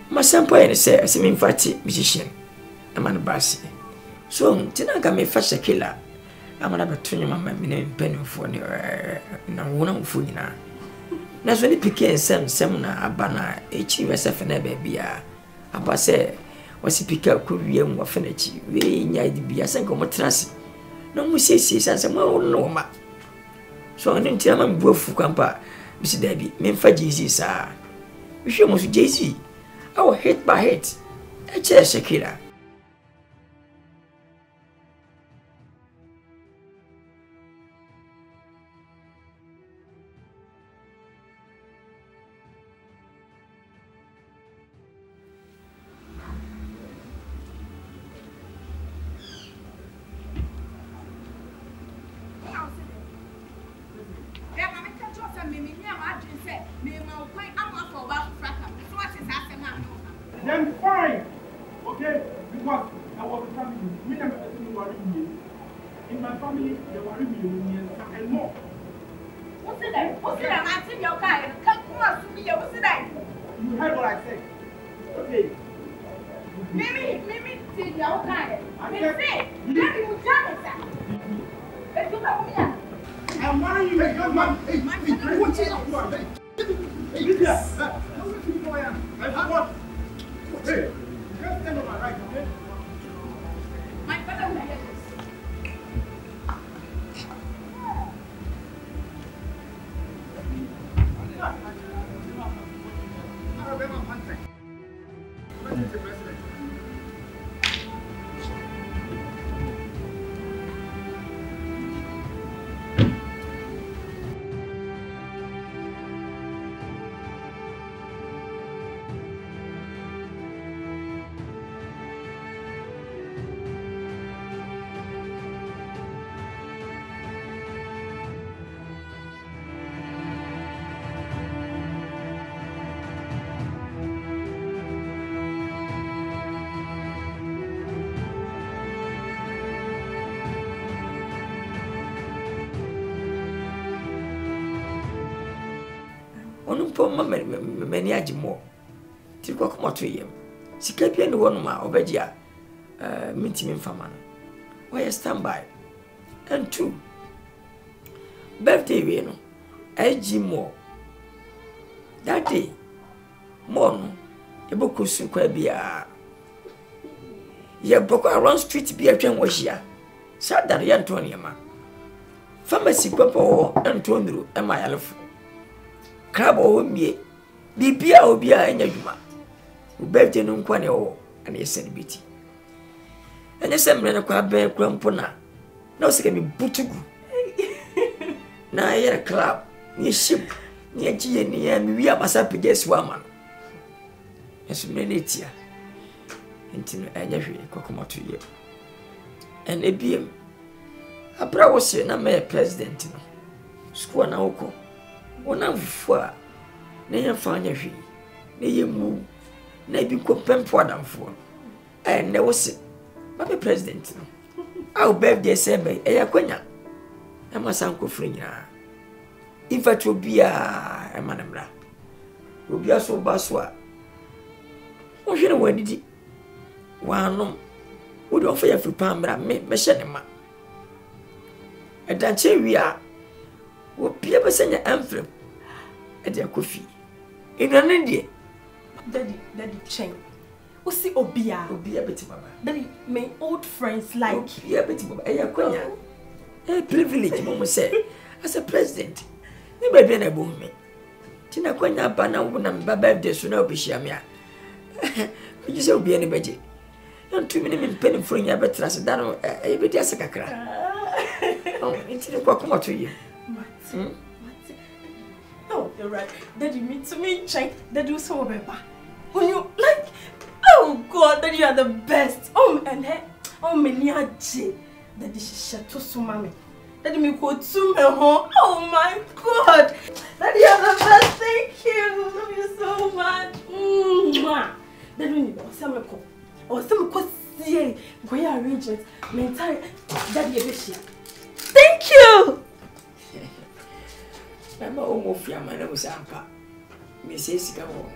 my sample and say as an invited musician. I'm an bassy. So, Tinaka may fetch a killer. I'm gonna turn your mamma in penny for no one food now. That's when it became some seminar, a banner, a chief as a baby. I say, wasi pika ko wiem wa fenachi we nya di bia san ko motrase no mu sesi sanse mo no ma so ane ntia ma mbuafu kwampa bisi dabi memfa Jay-Z sa hwe mo so Jay-Z awo hit by hit eche Shakira Then fine, okay, because I was a family. Me and my person worry me. In my family, they worry me and more. What's it like? What's it like? I'm your guy. Come on, to me. What's it like? You heard what I said. Okay. Mimi, see your guy. I say, let me tell you. Let's go back here. I'm worrying you. Hey, young man. Hey, what's it like? Hey, Lydia. How is it going on? I have what? Hey, just stand on my right, okay? My brother will hear this. Onumpo many ajimo. Tiko come to him. Sikapi and one ma obedia mintimim famano. Why standby? And 2 birthday we no ajimo. That day mono eboko sunkwa bia ye boko around street bia twen wahia sadar ya Antonia ma pharmacy papo Antonio e ma yalefo crab o mie bibia obia anya dwuma o birthday no nkwa ne o ana celebrity ene semre ne kwa ben krampo na o se mi butugu na ye club ni ship ni ajiye ni ya mi wi amasa pges wa ma Yesu menetia entino anya hwe kokomato ye en ebiem abra wo se na me president no school na woko wona mfo a na ye fa anya hwe na ye mu na bi ko pempo adamfo ne wo se ba be president no aw birthday se be e yakonya e masanko frinya infatu bia e manamra obia so baswa o hwere wadidi wanom wo do fa ya fripa mra me hye ne ma edanche wi a wo bia besenya amfrem e de kofi inane die daddy chen o si obia beti baba daddy my old friends like obia beti baba e yakonya privilege mo say as a president ni ba bia na bo me tina kwanya ba na wo na baba birthday so na obihia me a you say obi any beje don't too many pen for nya betra se da no e be dia se kakra oh intini kwa kuma to you oh you're right daddy me to me check daddy do so beba when you like oh god daddy you are the best and oh many aje daddy she to so mama daddy me go to me home oh my god daddy you are the best thank you love you so much Daddy, you know, some see where arrangements, mental. Daddy, thank you. I'm almost your man was ampa. Mrs. Gabo.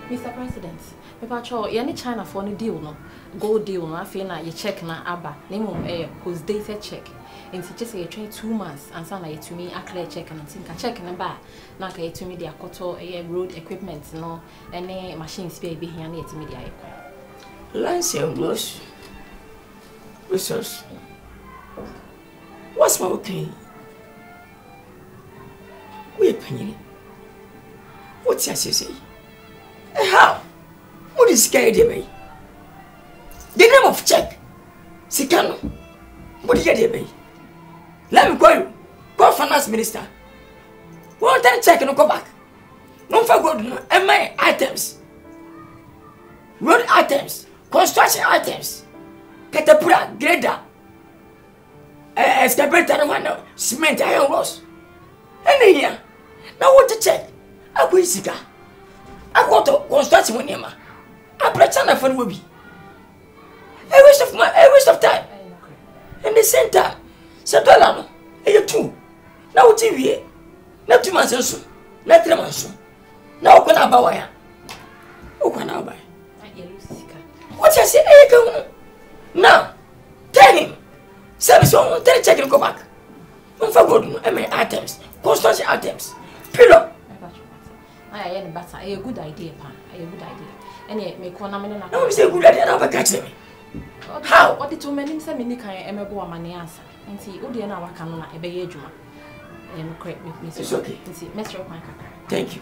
Mr. President, Papa Cho, any China for any deal no. Gold deal no. I feel na you check na aba. Name post dated check. And just say you try 2 months and sound like to me a clear check and think a check and ba. Now can to me the akoto road equipment no any machines be here near to me the Lance and Blush. Resource. What's my opinion? We opinion. What's your say? How? What is scared of me? The name of check. Sikano. What did you do? Let me call you. Call finance minister. One time check and go back. No for good no MI items. Road items. Construction items. Caterpillar, grader. Excavator one cement iron rods. And here. Now what to check? I go Sika. I go to construction with Nema. I pretend I will be. A waste of time. In the center. $1 and 2. Now TV. Now 2 months soon. Now 3 months soon. Now open up our open up. What you say? Now tell him. Service on tell check and go back. Don't forget MI items, construction items. Pillow. I am better. A good idea, pa. A good idea. And make one minute. No, it's a good idea. Never catch me. How? What the 2 men say me can emego amani answer. And see, Udi and I can not obey you. Correct me. It's okay. See, Mr. Thank you.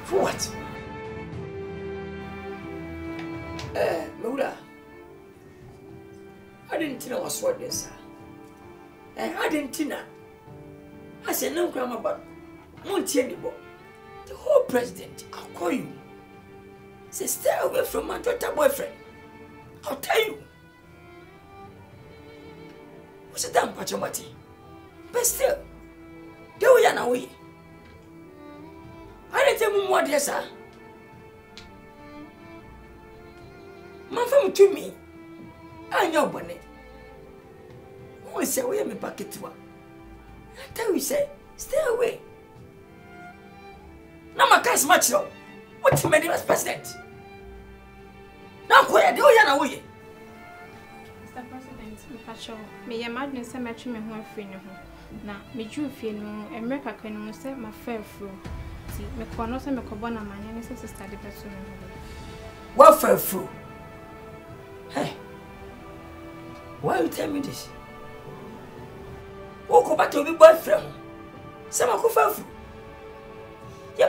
For what? Maura, I didn't know I was what this. I didn't know. I said, no, Grandma, but won't tell me what. The whole president, I'll call you. Say, stay away from my daughter boyfriend. I'll tell you. What's it done, Pachamati? But still, there we are now. I didn't tell you what, yes, sir. My family to me. I know, Bonnet. Who say, we have a packet to her? I tell you, say, stay away. Now, my car's much low. What's the matter as president? Now, where do you know? Mr. President, Pacho, me imagine some match me who are free. Now, me drew feel no, America can say my fair fruit. See, me corner some cobona man, and sister study person. What fair fruit? Hey, why you tell me this? Who go back to be boyfriend? Some of fair fruit. You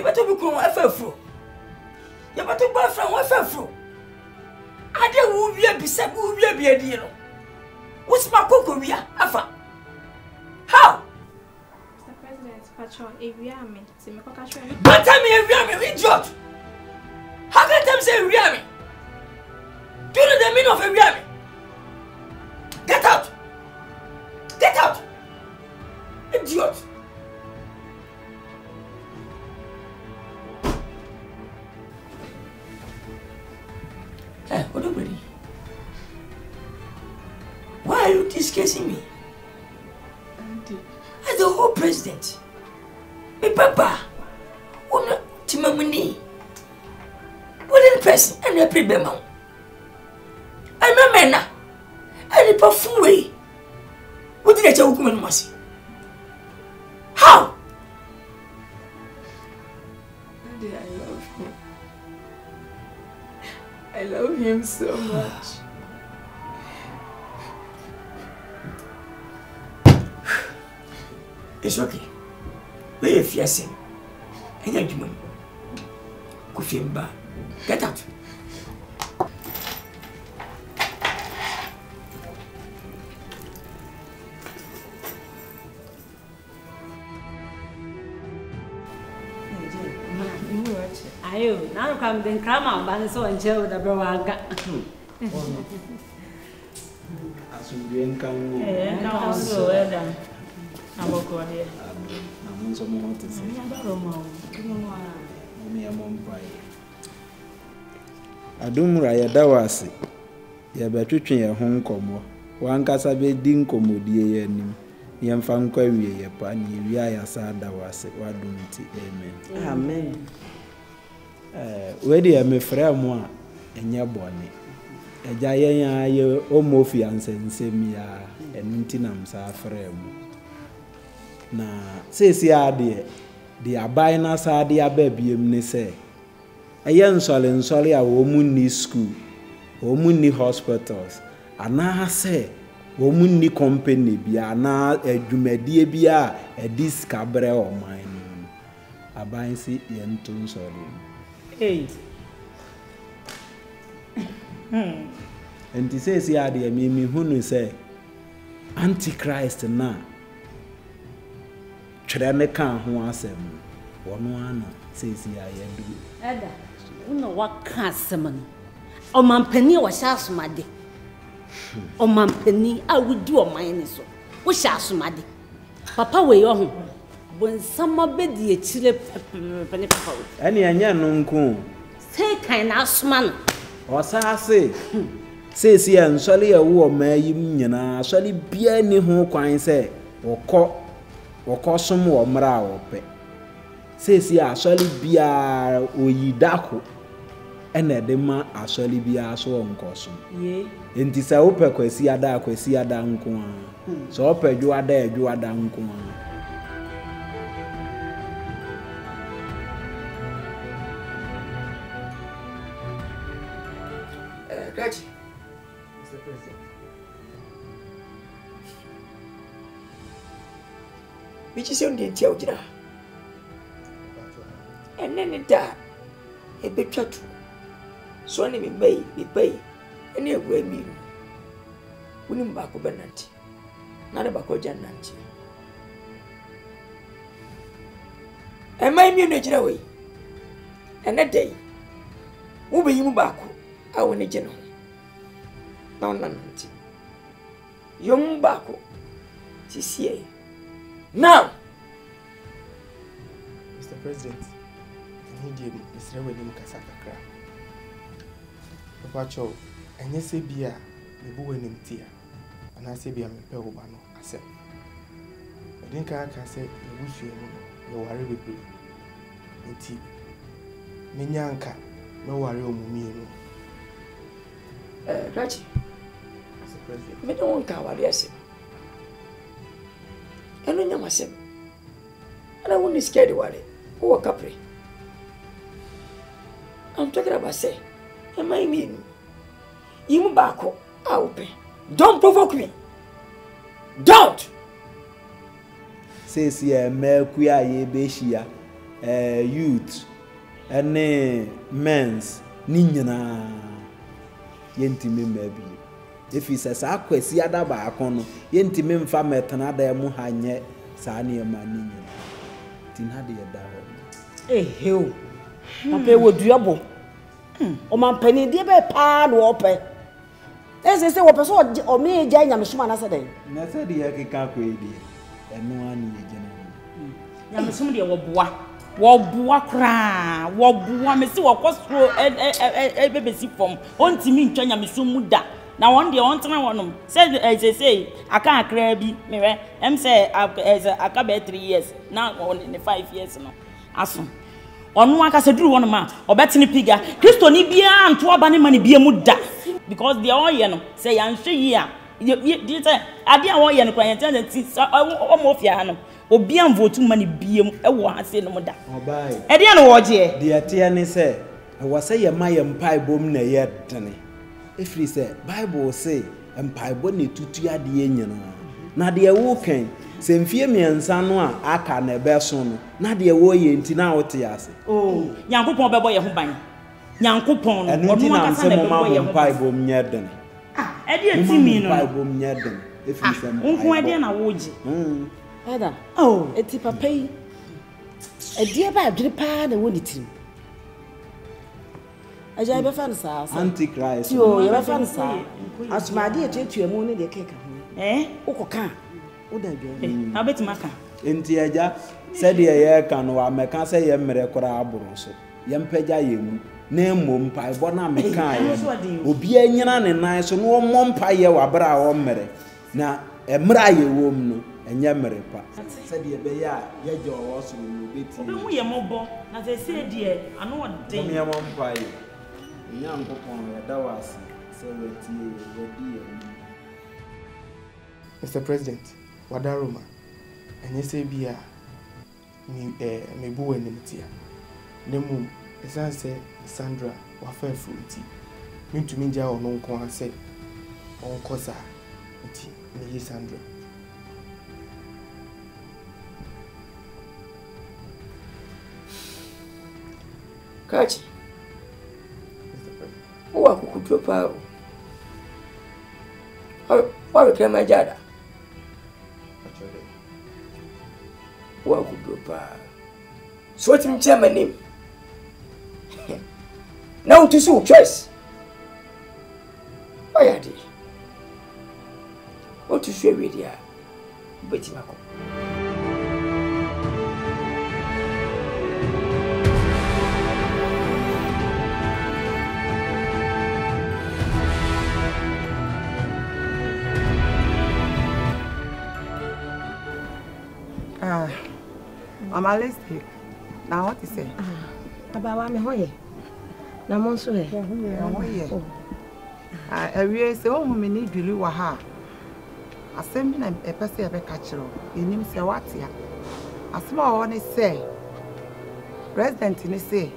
better be grown a fair fruit. You better boyfriend one fair fruit. I don't will be said, will be a deal. What's my cocoa? Afa? How? Mr. President, Pacho, if you are me, see me cock. But tell me if you are me, idiot. How can them say we are me? Do you know the meaning of a we are me? Get out! Get out! Idiot! Hey, what are you? Why are you discussing me? Auntie. As the whole president. My papa. Una Timamuni. What is person and a pre-bema? I'm a man. And a perfume way. What did I tell you, Mercy? How? Daddy, I love him. I love him so much. It's okay. Where if you're saying, and then you could feel bad. Get out. Ayo, now come the crama, but so and jail the Brawaga. As we come, also, Adam. I will go here. I'm so more to say. Adumra ya dawase ya betwetwe ya ho nkomo wankasa be di nkomodie ya nim yɛmfa nkɔ awie yɛ pa ne yɛwie a yɛasa da wase wadom nti amen amen wede mefrɛ mu a ɛnyɛ bɔne agya yɛn a yɛ ɔmmɔ fi ansɛnsɛm yi a ɛno nti nam saa frɛ mu na seesi adeɛ de aban no saa de aba biem ne sɛ ɛyɛ nsɔre a wɔn mu nni school wɔn mu nni hospitals anaasɛ wɔn mu nni company bi anaa adwumadie bi a ɛde sika brɛ ɔman no aban si yɛnto nsɔre mu nti seesi adeɛ mehunu sɛ antichrist na twerɛ me ka ho asɛm wɔno ana seesi a yɛdu ɛda wona waka asɛm no ɔmampani a wɔhyɛ asomade ɔmampani a wodi ɔman ne so wohyɛ asomade papa wei ɔho bonsama bɛdi akyire pɛpɛpɛne papa wo ɛne ɛnyɛ no nko sɛ kan na asoma no ɔsaase seesi a nsɔre a ɛwɔ ɔman yi nyinaa asɔre biara ni ho kwan sɛ wɔkɔ som wɔ mmerɛ a wɔpɛ seesi a asɔre biara oyi dako ɛna ɛde ma asɔre biara so wɔ nkɔsom nti sɛ wopɛ kwasi ada nko a sɛ wopɛ adwoada nko a Gachi. Mr. President. Bichi se ndi ntia ogira. Enne ne da ebetwa to. So ne me bai. Ene egwa mi. Woni mba ko benanti. Na ne ba ko jannanti. Emai mi no gira we. Enne dai. Wo be yimu ba ko a woni gina. Na nananti. Yom ba ko. Sisie. Now, Mr. President, I need Mr. William Kasakakra. Papa Chow, and yes, be a Buenim Tia, and I say be a Mepelbano, I said. I think I can say, you wish you worry with me. Indeed, Minyanka, no worry on me. Rachi, Mr. President, me don't want to I don't know myself. And I won't be scared of it. Oh, Capri. I'm talking about say, am I mean? You back out. Don't provoke me. Don't! Says ye Mercuria ye Beshia, youth, and men's Nina Yentime maybe. If he says, I quest the other by a corner, Yentimin Famet another Muhanye, Sani and Manini. Tinadi a down. Eh, hill. Papa would double. O man penny, dear pad whopper. As they say, what person or me, Jane, I'm sure I said. Never the Yaki Kakwe, and no one Yam somebody will bois. Wobua kra, wobua me see what was through a baby from. On to me, China Missumuda. Now one day, one time, one said, as they say, I can't crabby, me, say, as a cabin 3 years, now on in the 5 years. No, awesome. On one can do one man, or better than pigger, Christo Nibia and two abandoned money be a muda because the oil say, I'm sure here. You say, I didn't want you to cry and tell the almost Yano. Obian vote money be a one say no more. Obai. Edian watch here. The Atiani said, I was say a Mayan pie boom ne yet, Tony. If he said, Bible say, and pie bonny to tia the union. Now the awoken, same fear me and Sanwa, I can a person, not the away in Tinao. Oh, young coupon boy, young coupon, and not in some pie boom yet. Ah, Eddie, see pie boom yet. If he said, Uncle Edian, I would. Ada. Oh, eti papa yi. Edi aba adwere pa na woni tim. Aja be fa no sa. Antichrist. Yo, ye be fa no sa. Asumade etuetua mu ne de keka ho. Ukoka. Uda dwo. Abetima ka. Enti aja said ye kan wa meka say ye mere kora aboro so. Ye mpagya ye mu. Na mmom pa bo na meka ye. Obi anyina ne nan so no mmom pa ye wa bra wo mere. Na emra ye wom no. ɛnyɛ mmerepa sɛdeɛ ɛbɛyɛ a yɛgye ɔwɔ so no obɛtie Obi hu ye mobɔ na sɛ sɛ deɛ ano ɔden. Momia mpae Nyankopɔn yɛda wo ase sɛ watie wadi yɛn. Mr. President, Wadaroma, and you say be a me boo and tia. Nemu, as I say, Sandra, wafer fruity. Mean to me, Joe, no con say, on Cosa, me, Sandra. Kachi, what could you power? What came my jada? What could you power? So what's in German name? Now to sue choice. Why are they? What to share with you? Betty Mako. Mama, let's take. Now what is it? About me, hoye. Na monso he. Hoye. Every say, oh, me need you waha. Assembly and a person of a catcher. You name say what ya? A small one is say. President in say,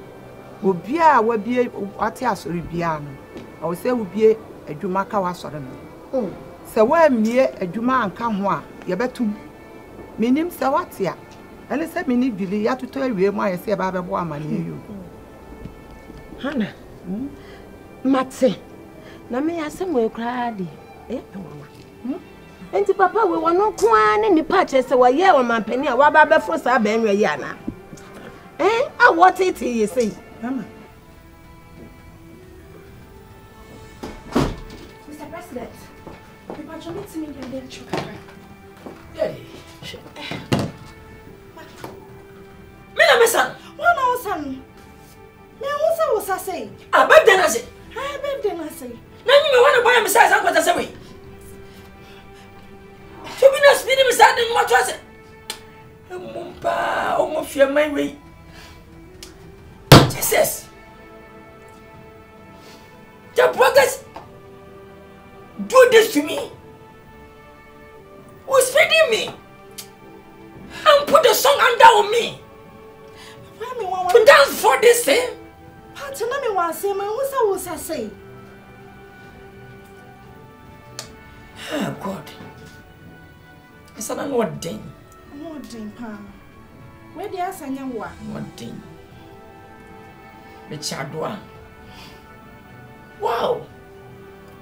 would be a will be what ya so biano. I will say, would be a Jumaka was on them. So when me a Juma and come one, you better. Me name say what ya? And they said, me need Billy, you have to tell you why I say about a woman near you. Hannah, Matse, na me asem cry, eh, mama. Enti papa we were no kwan ni patches say we ye o man pani a wa ba be fo sa ben we ya na. Eh, I what it you say? Mama. Mr. President, the patron meets me in the church. Daddy. Mina mesan. Wana osan. Me wonsa say. Ah, babe den ase. Ah, babe den ase. Na nyi me wana boy me say san kwata say we. To be na speed me say den mo twase. Mumpa, o mo fie my way. Jesus. The brothers do this to me. Who's feeding me? And put the song under on me. To dance for this thing? Partner me want say, man, what's I say? Ah, God. I said, I'm not ding. I'm not ding, pa. Where the ass and what? Not ding. The Chadwa. Wow.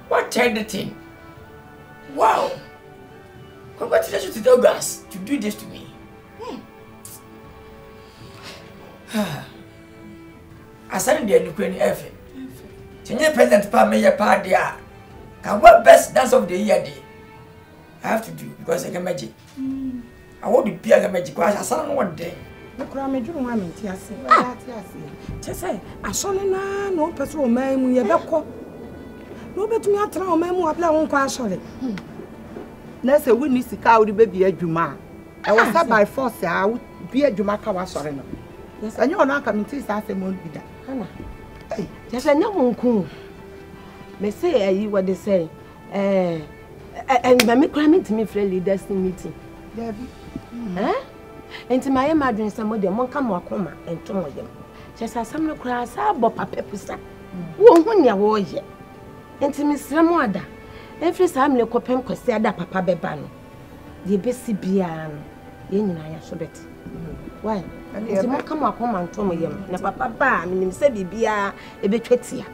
What kind of thing? Wow. Congratulations to Douglas to do this to me. I said the Ukrainian effort. Senior President Pamela Padia. Can what best dance of the year day? I have to do because I can magic. I want to be a magic because I saw one day. The crime is doing one in Tiasi. Say, I saw no person, man, we have a no better me at all, man, who apply on quite sorry. Nurse, we need to cow the baby a Juma. I was up by force, I would be a Jumaka was sorry. Yes, and you're not coming to say, won't be that. Hannah, just a young cool. May say, you what they say. And by me cramming to me for leaders meeting. Eh? And to my imagine some of them won't come or come and turn with them. Just as some cries, I bought a pepper. Won't win your war yet. And to Miss Ramoda, every time you copy Cosia Papa Bebano. The best Bian, Yen I should bet. Why? And you come or come and turn with them. Na Papa, I mean, say Bia, a bit twetia.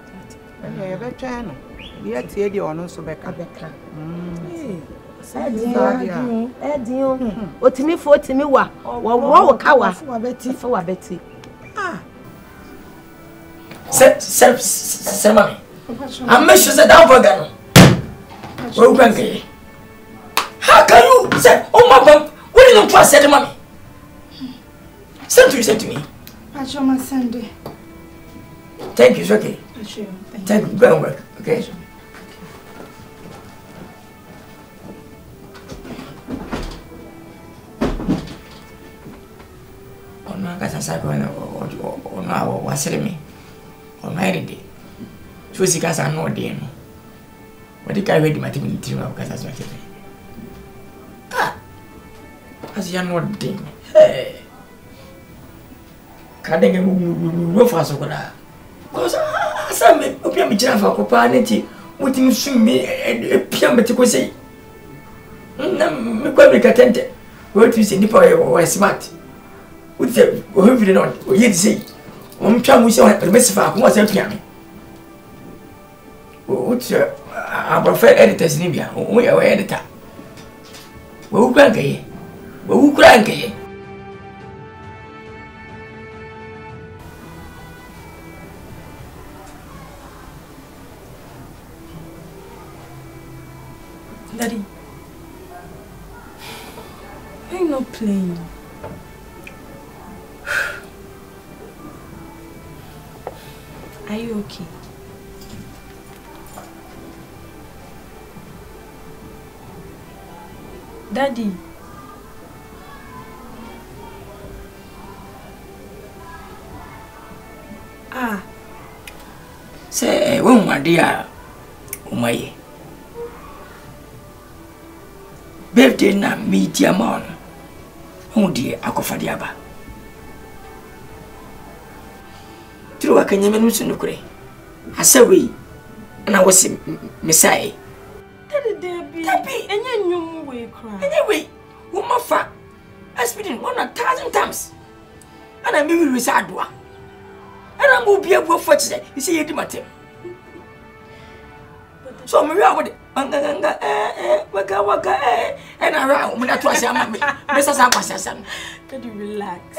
And you have a channel. We are tear the honor so back. Eddie, what to me for to me, what? Wow, cow, for Betty. Ah. Say, mommy. I'm not sure that I'm going. How can you say, oh, my bump? What did you trust? Said, mommy. Send to me. I show my Sunday. Thank you, it's okay. Thank you, go and work, okay? asa ko na o wasere me o married day so sika sa no dey no what the guy ready my team in the team because that's what I as you know dey hey kadenge mu fa so kola cause asa me opia me jira fa ko pa neti wotimi sum me pia me te ko sei na me kwa me katente what you say nipa we smart what say o hwiri no o yedi sei o mpia mu sei o me sifa ko o say pia me o say I prefer editors in India. We are editor. Who crank ye? Who crank ye? Daddy, I'm not playing. Are you okay? Daddy. Say, when my dear, my birthday na meet your man. Oh dear, Akofadiaba. Through a Kenyaman Sunukre. I said we, and I was Messiah. Debbie, and you knew we cry. Anyway, woman fa, I speak 1,000 times. And I maybe reside one. And I will be able to fetch it. You see, you do my team. So, Maria would waka, and around when I was Mr. Sampson. Daddy, relax.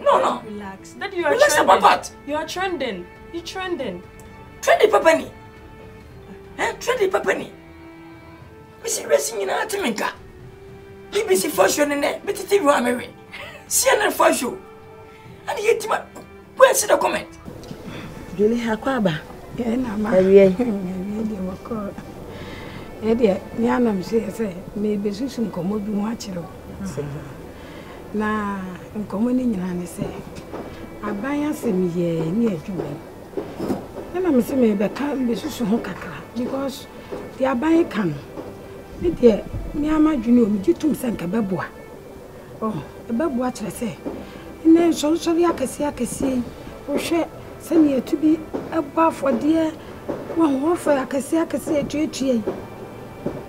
No. Relax. Daddy, you are relax trending. About you are trending. You're trending. Trendy Papani. Trendy Papani. Missy racing in Atiminka. BBC for sure in there, but it's Ramary. CNN for sure. And yet, where's the comment? Julie Hakwaba. Nianam say, maybe Susan come up and watch it. Na nkomoni nyina say, aban asem ye ni adwuma. Na me say me be kan be Susan ho kakra because the aban kan me de me amadwene o me gitum se nka beboa. Oh, e beboa kire say. Ina so akasi wo hwe se ne atubi eba afode wo fa akasi etuetue.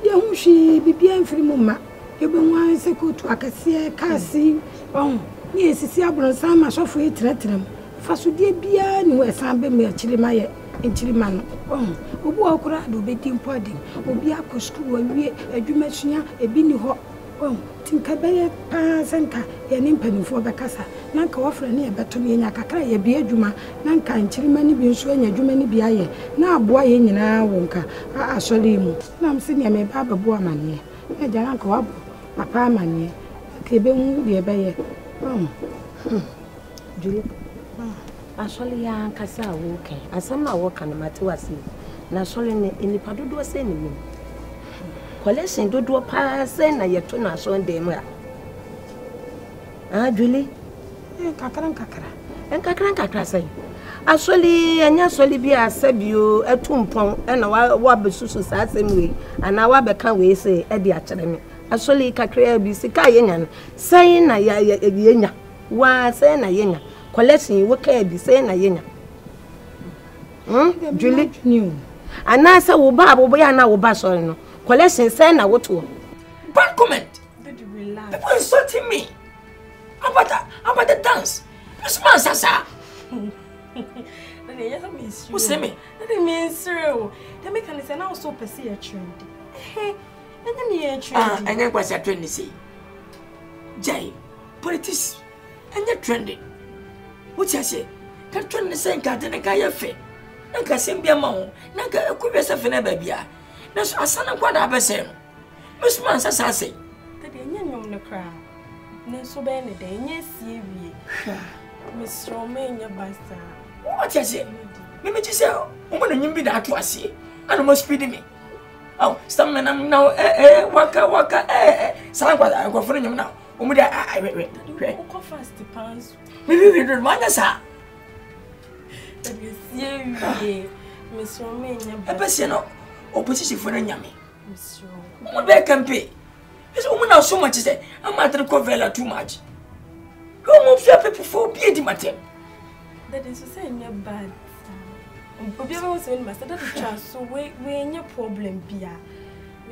Ye hu hwi bibia mfiri mu ma. Ye be wan se kotu akasi kasi. Oh, ni esisi abronsan ma sofo etretrem. Fasodie bia ni we san be me akire ma ye nchirima no. Oh, obu okura do be dim podin. Obi akọ school awie adwuma sua ebi ni ho. Oh, tinka be pa senka ye ni mpanifo be kasa. Na nka wofra ne ye beto me nya kakra ye bi adwuma. Na nka nchirima ni bi nso anya adwuma ni bi aye. Na aboa ye nyina wo nka asole mu. Na mse ne me ba babo amane. E jara nka wabo papa amane. Ka ebe hu bi ebe ye. Julie. Asole ya nkasa wo kan. Asam na wo kan mate wase. Na sole ne enipa dodo se ne nim. Collection dodo pa se na yeto na so ndem a. Julie. Kakra say. Asole anya sole bi asabio etumpon e na wa besusu sa asem we ana wa be kan we say e de a kire me. Asole kakra bi sika yenya no. Say na yenya. Wa say na yenya. Collection wo ka bi say na yenya. Julie new. Ana say wo ba abo ya na wo ba so no. Collection say na wo to. Bad comment. Daddy, relax. People insulting me. About the dance. This man sasa. Daddy, yes, I miss you. Who say me? Daddy, miss you. They make an say now so pursue a trend. Hey, and then you trend. And then what's a trend say? Jay, politics. And you're trending. What you say? Can trend the same cat and a guy of faith. Nanka Simbia Mount, Nanka a quiver of an ababia. That's a son of what I say. Miss Man Sasa say. Daddy, and you're on the crowd. No so bad a day, yes, you Miss Romania Basta. What you say? Maybe you say, when you be that was see, and must feed me. Oh, some men I'm now, waka, some what I go for him now. I wait. Go fast the pants. Maybe don't want us. That is you, Miss Romania. A person opposition for a yummy. What they can pay. This woman now so much is that I'm at the Covella too much. Go move your people for beauty, Martin. That is to say, you're bad. Obi was saying, Master, that is just so we ain't your problem, Pia.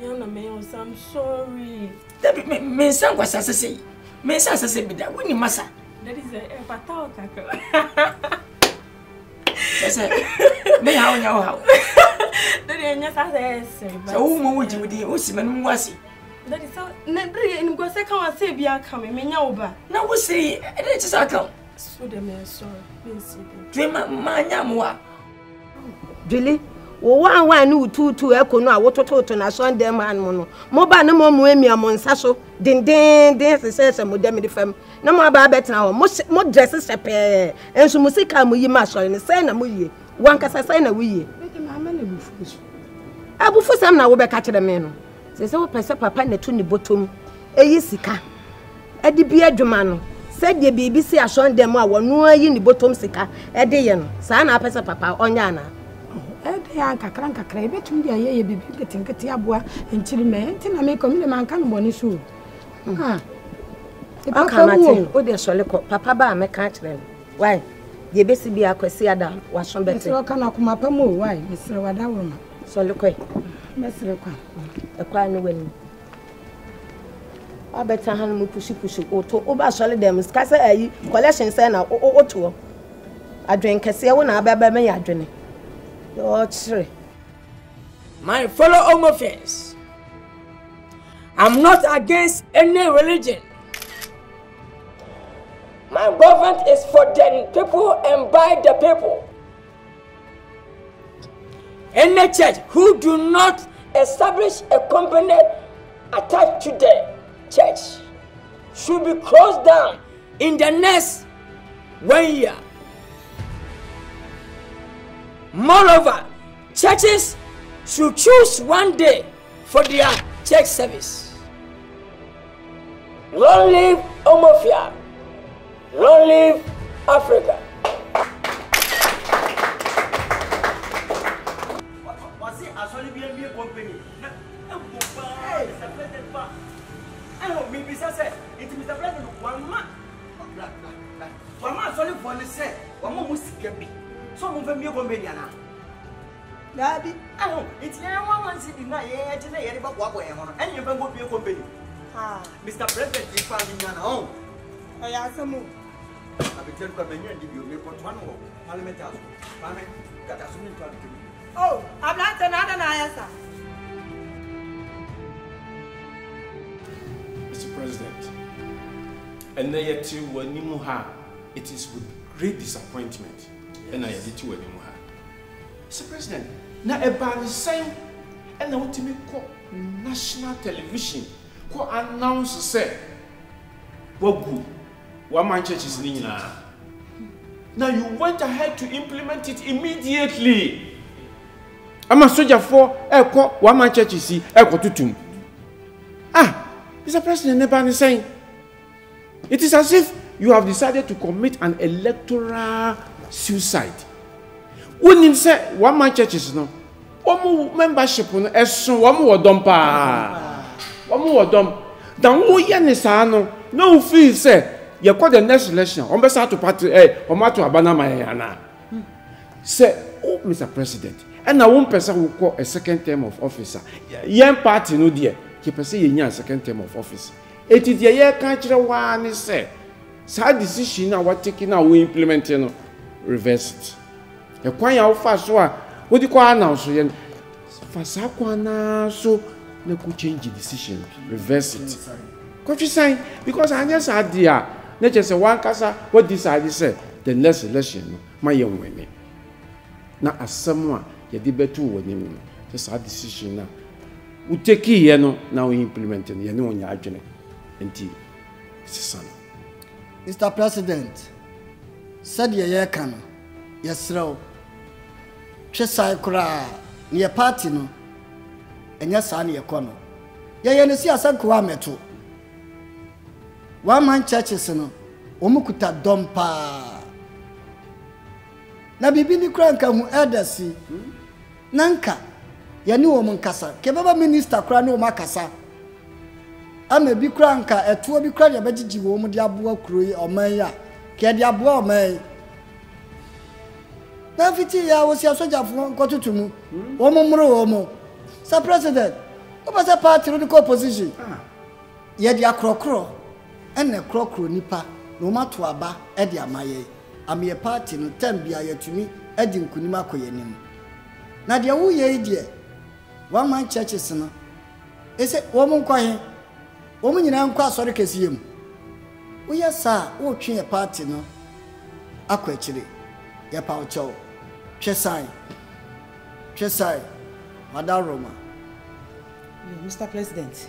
I'm sorry. That means some was as I say. Miss as I say, but that winning massa. That is a fatal cackle. May how know how. That is just as I say. So, who would you with the Ossiman was he? That is all. Nebri and go second and say, be a coming, me over. Now, we say, it is a come. So, the man, sorry. Dream my yamwa. Julie, one who two echo no, what to na son dem man mono. Moba no more me among sasso, din, says a modem fem. No more about better now, more dresses a pair, and so musica mu yimasho in the same a muye. One cassa sign a wee. I will for some now over catch the men. Says all Pesa Papa and the tuni bottom. A yisika. At the beer Jumano. Said ye BBC a son dem one no in the bottom sika. A day, Sana Pesa Papa on Yana. Yanka cranka cray, bet me a baby getting Katiabua and Chilme, till I make a man can bonny soon. Ah, oh, dear Solico, Papa Ba, me catch them. Why? Ye best be a quasiada was some better. So can I come up a move? Why, Mr. Wadawum? Solico, Mr. A quine win. I better hand me pushy or to over solid them, Scassa a collection center or two. I drink a sea when I bear me a drink. My fellow Homophils, I'm not against any religion. My government is for the people and by the people. Any church who do not establish a company attached to the church should be closed down in the next 1 year. Moreover, churches should choose one day for their church service. Long live Homophia. Long live Africa. So move me go be na. Gabi, it's now one city na ye today e ba kwa kwa e hono. Enye ba go be company. Ah, Mr. President is found na home. Oh ya samu. Abi tell ko be nyan di bi o me ko to no parliament house. Parliament kata sumi to abi. Oh, abla tana na ya sa. Mr. President, and yet you were nimuha. It is with great disappointment. And I did you anymore. Mr. President, now a band saying, and I want to make national television, announce say, what good, what my church is in now. Now you went ahead to implement it immediately. I'm a soldier for what my church is see, tutum. Ah, Mr. President, never saying, it is as if you have decided to commit an electoral suicide. When you say one man churches no, one membership no, one more dumpa, one more dump. Then who yanisano no feel say you call the next election. On besa to party to abana mayana. Say, oh Mr. President, and now one person will call a second term of office. Young party no dear, you person you a second term of office. It is the year country one say. Sad decision now what taking now we implementing reverse it. The kwan ya ofa so a what do you call now so yen fasa kwana so na could change the decision reverse it. Country sign because I just had there na just one kasa what decide say the next election my young women na asɛm a ye de betu woni mu just a decision na we take here no now we implement it ye no nya adwene enti sisan. Mr. President, said ye can, yes, row. Chesai cry, near party no, and yes, I near corner. Ye see a son Kuameto. One man churches no, omukuta dompa na bibi ni kura nka hu elders nanka yani wo nkasa ke baba minister kura no makasa ama bi kura nka etuo bi kura ya bagigi wo mu de aboa kuro yi oman ya ke de aboa oman na fiti ya wo si asoja fu nkotutu mu wo mu mro wo mu sa president o ba sa party no ko opposition ye de akrokro ene krokro nipa no mato aba e de amaye amye party no tambia yatumi edi nkunim akoyenim na de wo ye de one man churches no ese wo mu nkwahe wo mu nyina nkwa asore kesiyem wo ya sa wo twe party no akwachire ya pa ocho Chesai Madam Roma. Mr. President,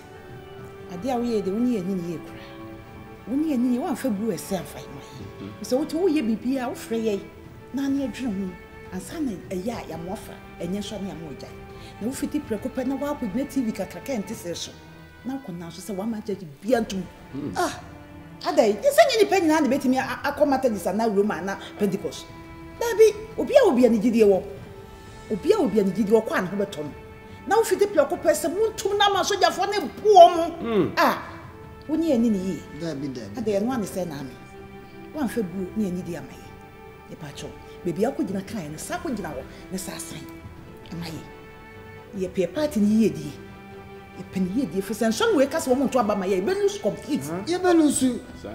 adia we de woni ani ye kura. Woni ani wan fa bru ese afa yi. So what wo ye bibia wo frɛ ye na ne adwene ho ansa na eya ya mofa enye so ne amoja. Na wo fiti preko pe na wa akogna TV kakraka ente se so. Na ko na so se wa ma jaji bia ntum. Adai, yesanyi ni penyi na de betimi akomata disa na Roma na Pentecost. Dabi obia ni gidie wo obia ni gidie wo kwa na ho beto no na wo fiti pleko pese muntum na ma soja fo ne buo mu woni ani ni yi dabi ade no ane se na me wan fa bu ni ani di amaye e pa cho bebi akogina kan ne sa akogina wo ne sa asan amaye ye pe party ni ye di e pe ni ye di fe senson we kase wo munto aba maye be lose complete ye be lose sa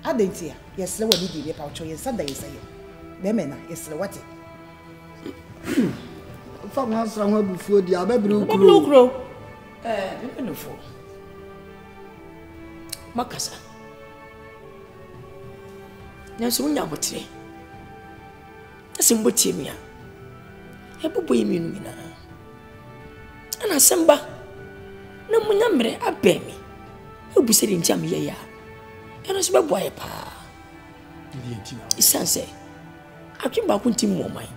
ade ntia ye sele wo ni di e pa cho ye sa da ye sa ye Bemena yesle wati. Fa ma sra ho abufuo di ababiri ukro. Bemena fo. Makasa. Nyanso unya botre. Asimbo tiemia. Ebubo yemi nu mina. Ana semba. Na munya mre abemi. Ebuseri ntiam ye ya. Eno so bebo aye pa. Ndi entina. Isanse. Akin ba kun tim mo mai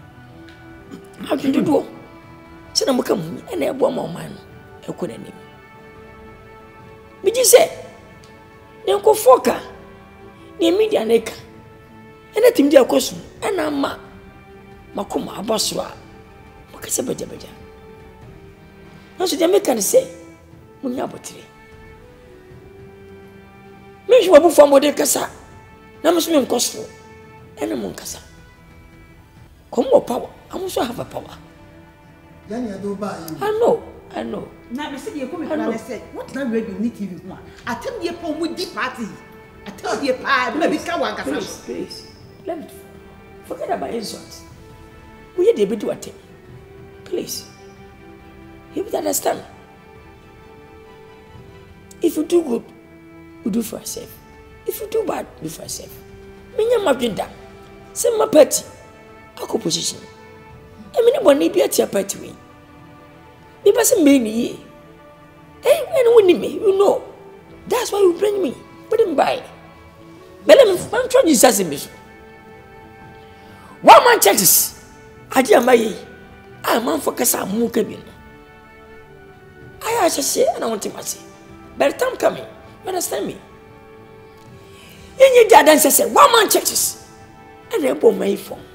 akin dodo se na muka mu ena ebo ma man e ko nanim mi ji se ne ko foka ne media neka ena tim dia kosu ena ma makoma abasura maka se beja no so dia meka ne se munya botire me jwa bu famo de kasa na musu me nkoso ena mun kasa come more power. I also have a power. Then you do buy you. I know. Now, Mr. Yakomi, I said, what now you need TV one? I tell you, Paul with the party. I tell you, maybe Kawaka. Please. Let me forget about insults. We did do a thing. Please. You would understand. If you do good, we do for ourselves. If you do bad, do for ourselves. Minya mabinda. Send my party. Opposition. I mean, one be at your party. It wasn't me. And winning me, you know. That's why you bring me. Put him by. But I'm trying to say this. One man churches. I dear my I'm on for Casa Mukabin. I just say, and I want to say. By the time coming, understand me. In your dad said, one man churches. And they bought my phone.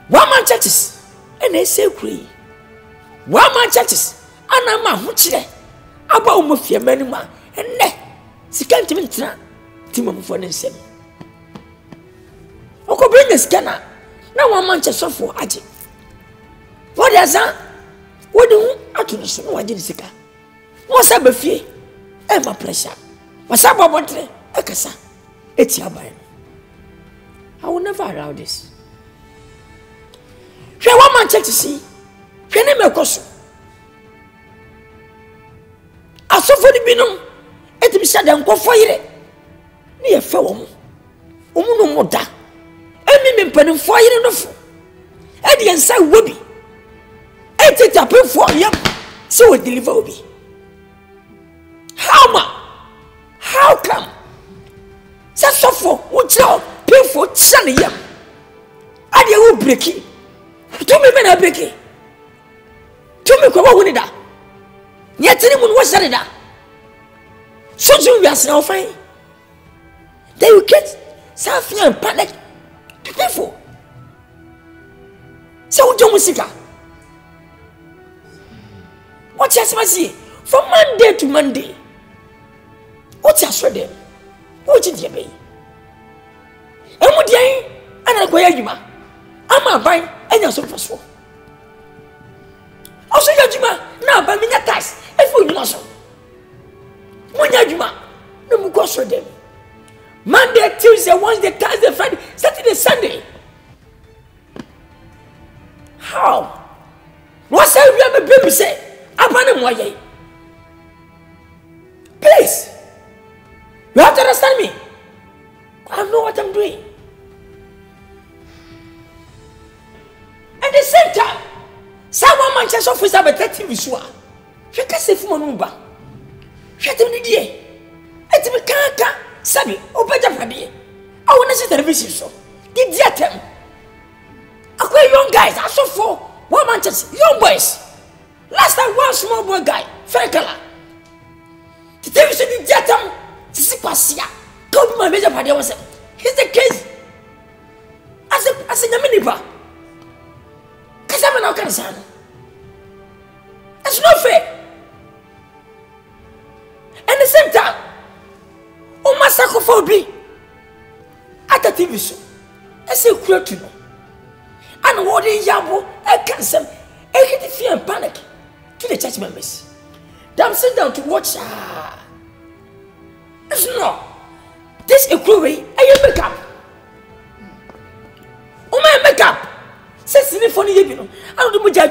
One man churches and they say free. One man churches and I'm a huchre about Mufia Menuma and ne. She can't even try Timon for the same. Oko bring a scanner. Now one man church for Aji. What is that? What do you actually know? I didn't say. What's up with you? And my pleasure. What's up about it? Akasa. It's your mind. I will never allow this. She one man check to see. She name a cost. I saw for the binum. Et be said and go for it. Near Fawum. No more da. And me penning for you enough. And the answer will be. And it up for you. So it deliver will be. How ma? How come? Such a for what you pay for sunny yam. And you will break it. To me, men are breaking. To me, come on, Winida. Yet, anyone was that. So, you are so fine. Then you get something and panic to pay for. So what do you want? What you say? From Monday to Monday. What you say them? What you do? And what you? And I go here, Juma. I'm a buy and you're so first. Also, Juma. Now, by me, tax. If you know so. When you Juma, no more go them. Monday, Tuesday, Wednesday, Thursday, Friday, Saturday, Sunday. How? What's that you have a baby say? Please. You have to understand me. I know what I'm doing. At the same time, someone Manchester officer have a detective visual. You can say for Manumba. Shut him the day. It's me can't. Sabi, obeja padi. I want to see television show. Did you them? Akwe young guys, I saw for 1 Manchester, young boys. Last time one small boy guy, fair color. The television did you them? Sisi pasia. Go be my major padi was here's the case. As a Yaminipa. Kasama na kansan. It's not fair. At the same time, o massacre at the TV show. I say queer to know. And what is Yabo, I can't say, I get the fear and panic to the church members. Them sit down to watch. It's not. This equally, I make up. Oh, my makeup. Says in the funny, you know, I don't do much. I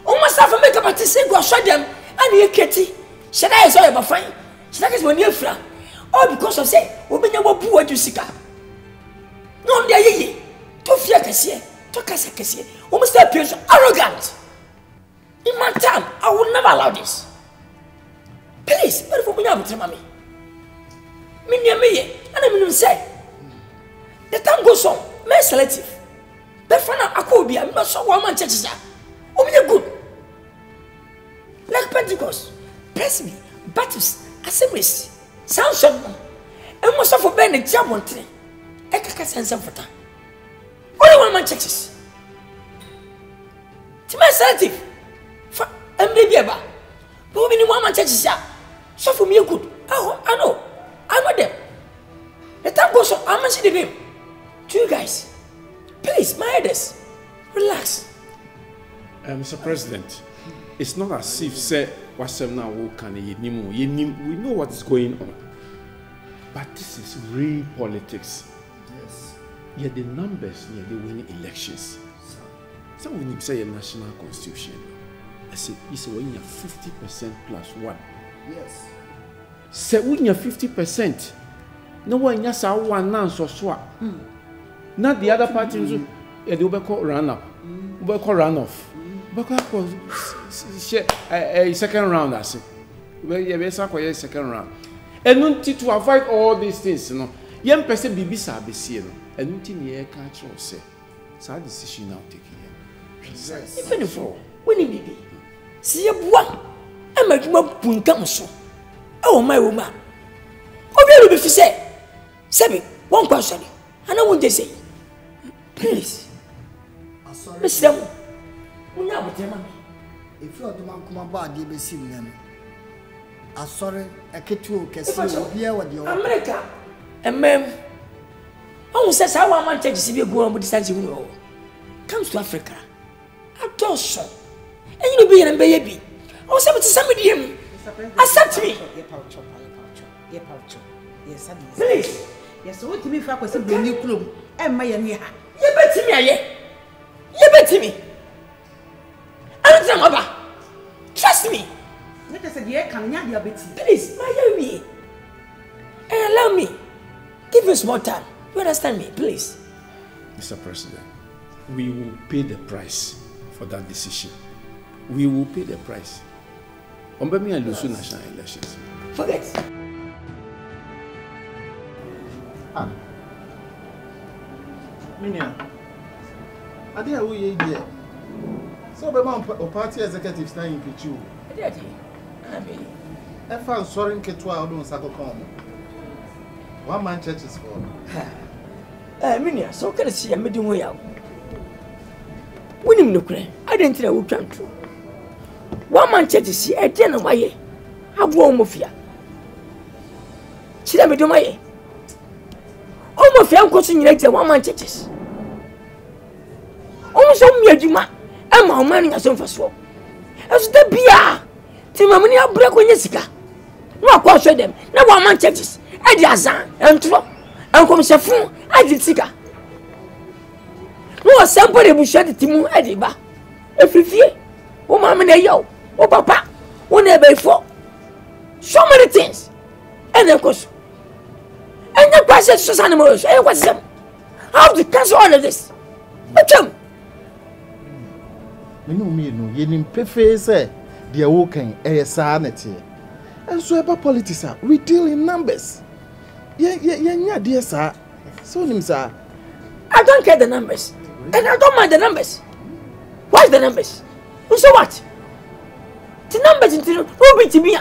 almost have a makeup artist say, go show them. And you Katie, should I saw you fine? Should I get one year from? All because of say, women are poor to seek up. No, they are ye. To fear Cassia, to Cassia, almost appears arrogant. In my time, I would never allow this. Please, but for me, I'm to mommy. Me, and I mean, say, the time goes on, very selective. But for now, I could be a so one man churches. Oh, me good. Like Pentecost, press me, Baptist, Assemblies, sound shot, and most of a band and jam one train. I can't send some for that. Only 1 man churches. To my selective, and maybe about, but we need 1 man churches. So for me, good. I know them. The time goes on, I'm mentioning the name. To you guys, please, my elders, relax. Mr. President, it's not as if say what's now we know what is going on. But this is real politics. Yes. Yeah, the numbers near the winning elections. Some when you say a national constitution, I say it's when you're 50% plus 1. Yes. Say when you're 50%. No one yes I one now so swap. Not the other party they will call run up. We call run off. A second round, I say. Well, you a second round. And to avoid all these things, you know, young person be beside be seen, and nothing here can't say. So, our decision now taking here. Even if when it be, see a boy, I make my punta so. Oh, my woman. Oh, really, if you say, Sabi, one question, and I want to say, please, Mr. If you are the man come about the BC, I'm sorry, I can't do here with your America. And ma'am, I says how one man takes to be a go on with the comes to Africa. I told so. And you'll be a baby. I was able to somebody him. Accept me. Yes, please. Yes, what to me for a new club. And my near. You bet me, you bet me. Trust me. Let us say, can you be please, my baby. And allow me. Give us more time. You understand me, please? Mr. President, we will pay the price for that decision. We will pay the price. On me and lose national elections. Forget. Minia, I didn't know you here. So, the party executives now impeach you. Efa sorry nketu a odun sakoko omo. One man churches for. Minia, so can see a meeting way out. Winning no cray, I didn't tell you can true. One man churches see a ten of my year. Have one mafia. See them do my year. Oh, my fiam coaching later one man churches. Almost some year, Jima, and my money as on for swap. As the beer, Timamania break when Jessica. No, question them, no one man churches. Edi azan entro enkom sefu adi tika no sample de busha de timu edi ba efifie o mama na yo o papa o na be for so many things and then course and the question so animals and what's them how to cancel all of this acham me no yenim pefe say de wo kan sa na tie and so about politics we deal in numbers. Yeah, dear sir. So him sir. I don't care the numbers. And I don't mind the numbers. What's the numbers? So what? The numbers into who be to me?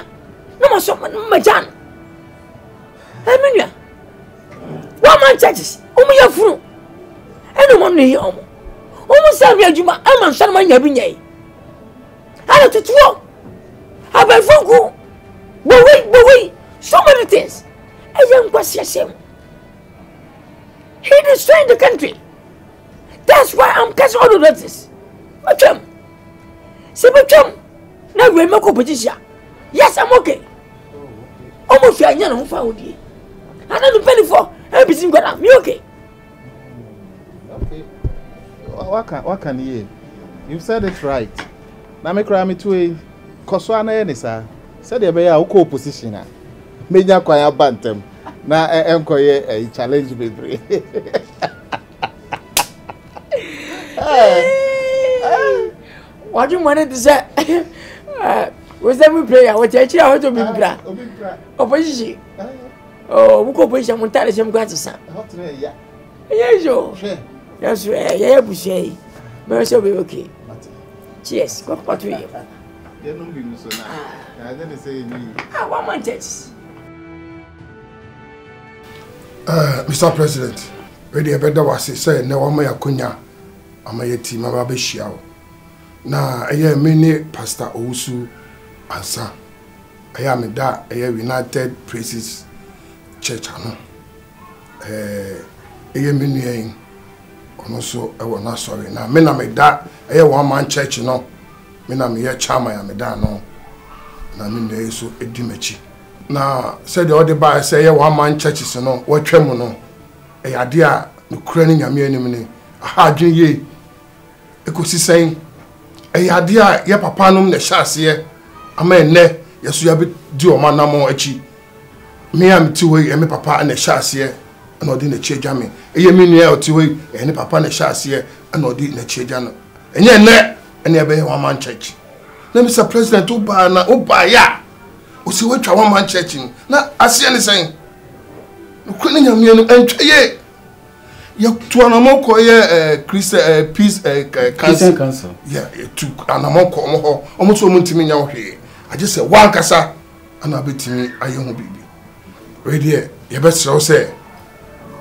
No more so my John. I mean, one man churches. Oh, my fool. And no one here. Almost Samuel Juma. I'm on Shanman Yabinay. I don't to throw. Have a phone. But wait. So many things. A young question. He destroyed the country. That's why I'm catching all of this. Macam. See, Macam. Now we're not competition. Yes, I'm okay. Almost a young found you. I don't penny for everything got up. You okay? Okay. What can you? You've said it right. Now me cry me to a Koswana Enisa. Said you be a opposition. Menya kwaya bantem na enkoye a challenge bebre what you wanted to say was every player what I hear how to be opposition oh we go opposition montare sem gwa tsa yes yo yes yeah bushey me so be okay cheers go part we you no be so na I didn't say me one man church. Mr. President, ready better was say na wa ya konya amayeti mama be hia na eye mini Pastor Owusu ansa eye me da eye United Praises Church ano eye mini yen ono so e wona sorry na me na me da eye one man church no me na me ye chama ya me da no na me na so edimachi na said the other by say one man churches no watwam no e ade a no kura ni nyame anim ni aha adwen ye ekosisen e ade a ye papa nom na hyase ama enne yeso ya bi di o manam achi me am ti we me papa na hyase na odi na chiegya me e ye menu ya oti we e ne papa na hyase na odi na chiegya no enye enne ene e be one man church na Mr. President oba ya osi we twa one man church na ase ne sen ko ne nyame no entwaye ya tu anamoko ye peace council yeah tu anamoko omo so omo ntimi nya hwe aje se wan kasa ana betimi aye ho bibi we dey ye be sero se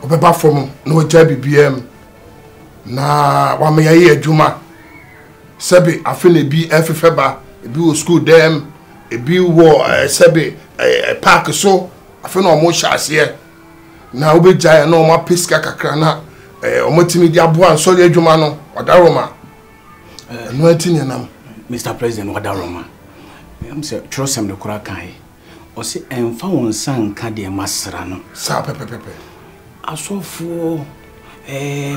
obeba fom na oja BBM na wa me ye adwuma sebe afene bi efefeba ebi wo school dem ebi wo sebe park so afene omo hyase na obeja na omo piska kakra na omo timi di aboa nsori adwuma no odaroma no antini nam Mr. President wadaroma am say trosem de kura kan o se emfa won san ka de masra no sa pepepepe asofo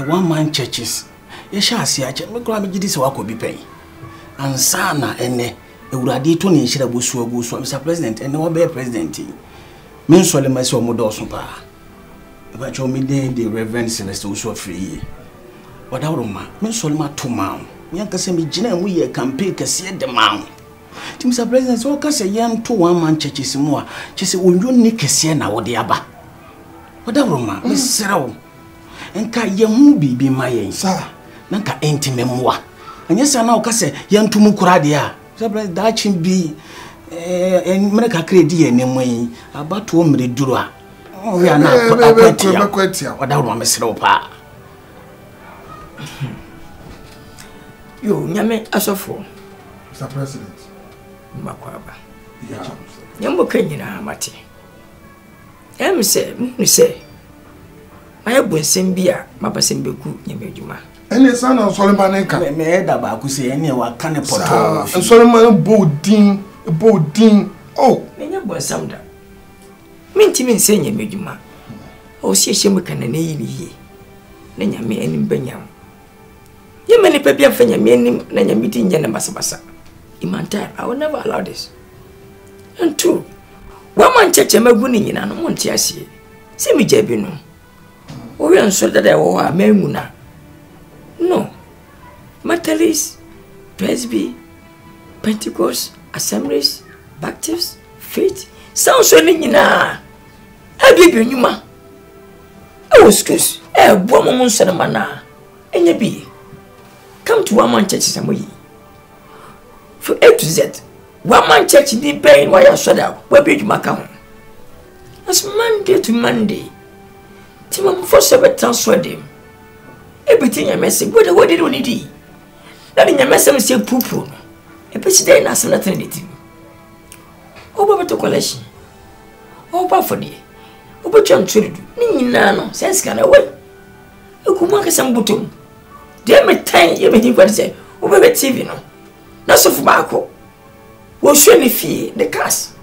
one man churches ye hyase ache me kura me gidi se wakobi pen ansa na ene ewurade to ne nhira bosu Mr. President ene wo be president me nsole mase o modoso pa ba cho me the Reverend Celeste Uso free wadaroma me nsole ma to ma yanka se me gina mu ye campaign kase de ma Mr. President so ka se yan to one man churches mu a chese onyo ni kase na wo de aba wadaroma me serew enka ye hu bibi ma yen sa nanka entime muwa anya sa na o ka se yan to mu kura de a Mr. President da chin bi mene kakra di enem yi abato mre duru a o ya na akwatia oda wo mesere wo pa yo nyame asofo Mr. President makwaba yeah nyambo kanyina mate em se my bonsem bia mabasem beku nyame adwuma ene sana Solomon nka me da ba ku se ene wa kan poto Solomon bodin oh menya bonsam da mintimi nse nyame adwuma o siehye mekana na yi ni na nyame anim banyam yemene pa bia fa nyame anim na nyame ti nya na basabasa imanta I will never allow this. And two, one man cheche magu ni nyina no monte asie se mi jabi no o we nso dada wo ha memuna no Methodist, Presby, Pentecost, Assemblies, Baptist, Faith sound so ni nyina abi nyuma e wo schools e bo mo nso na mana enya bi come to one man church samoyi for A to Z. One man church ni paying why you shut up. Where be you account? That's Monday to Monday. Timam for 7 transfer them. Everything I message. What did you need? That in your message say poo. A person there na nothing anything. Over to collection. Over for the. Over to trade. Ni no sense can away. You come mark some button. There me time you be what say. Over the TV no. Na so for back. Wo hwe ne fie the cars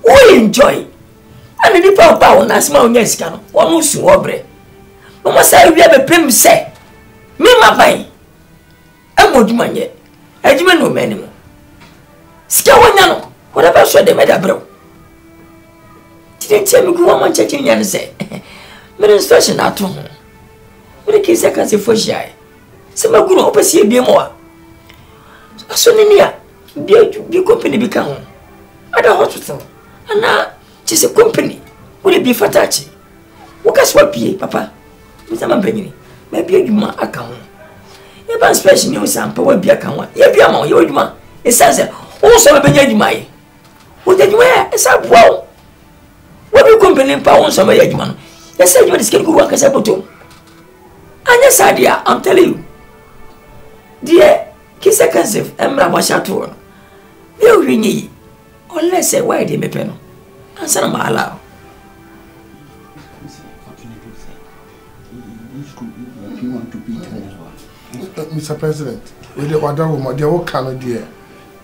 we enjoy and the papa won asma onya sika no won su obre mama say wi be pem say me mabai amoduma nye adwuma no mani mo sika wonya no wona ba so de meda bro tidin temi ku mama chechi nya ne say me instruction ato ho me ke se ka se fo jai se maguru opese ebie mo a aso ne nia be company be can other hospital and just a company will be fatachi what swap papa Mr. Mampany maybe you ma account e ban special news and power be account ye be amount you ma e says also be nya juma yi o de juma e sa bo what be company pa won so ma ya juma no e say you dey go work as a bottom anya sadia I'm telling you dear kisa kansef emra mo shato you wini unless say why they me pay no answer na mala Mr. President we dey order wo dey wo kan dey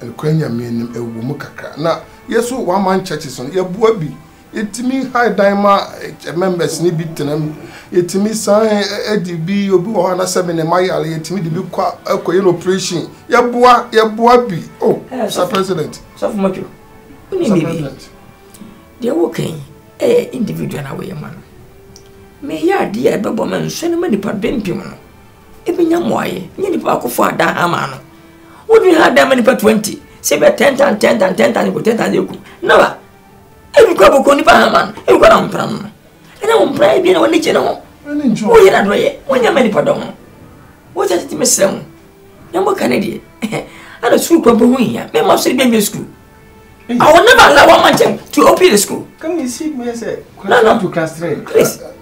and kwanya me nim ewu mu kakra na yeso one man churches on ye bua bi etimi high dima members ni bi tenam etimi san edibi obi wo na 7 ne mayale etimi de bi kwa akoye no operation ye bua bi oh Mr. President so for macho uni bibi dey wo kan individual na we man me ya dia bebo man so ne mani pa bempim no ebinya moaye nyini pa akofo ada ama no wodi ha da mani pa 20 se be 10 ku na ba ebi kwa boko ni pa ama ebi kwa na mpra no ena mpra ebi na woni che no o yira do ye wonya mani pa dom wo ja ti mesem nyambo kanedi ana school kwa bo hunya me ma so be be school I will never allow one man to open the school. Come you see me say no to class 3.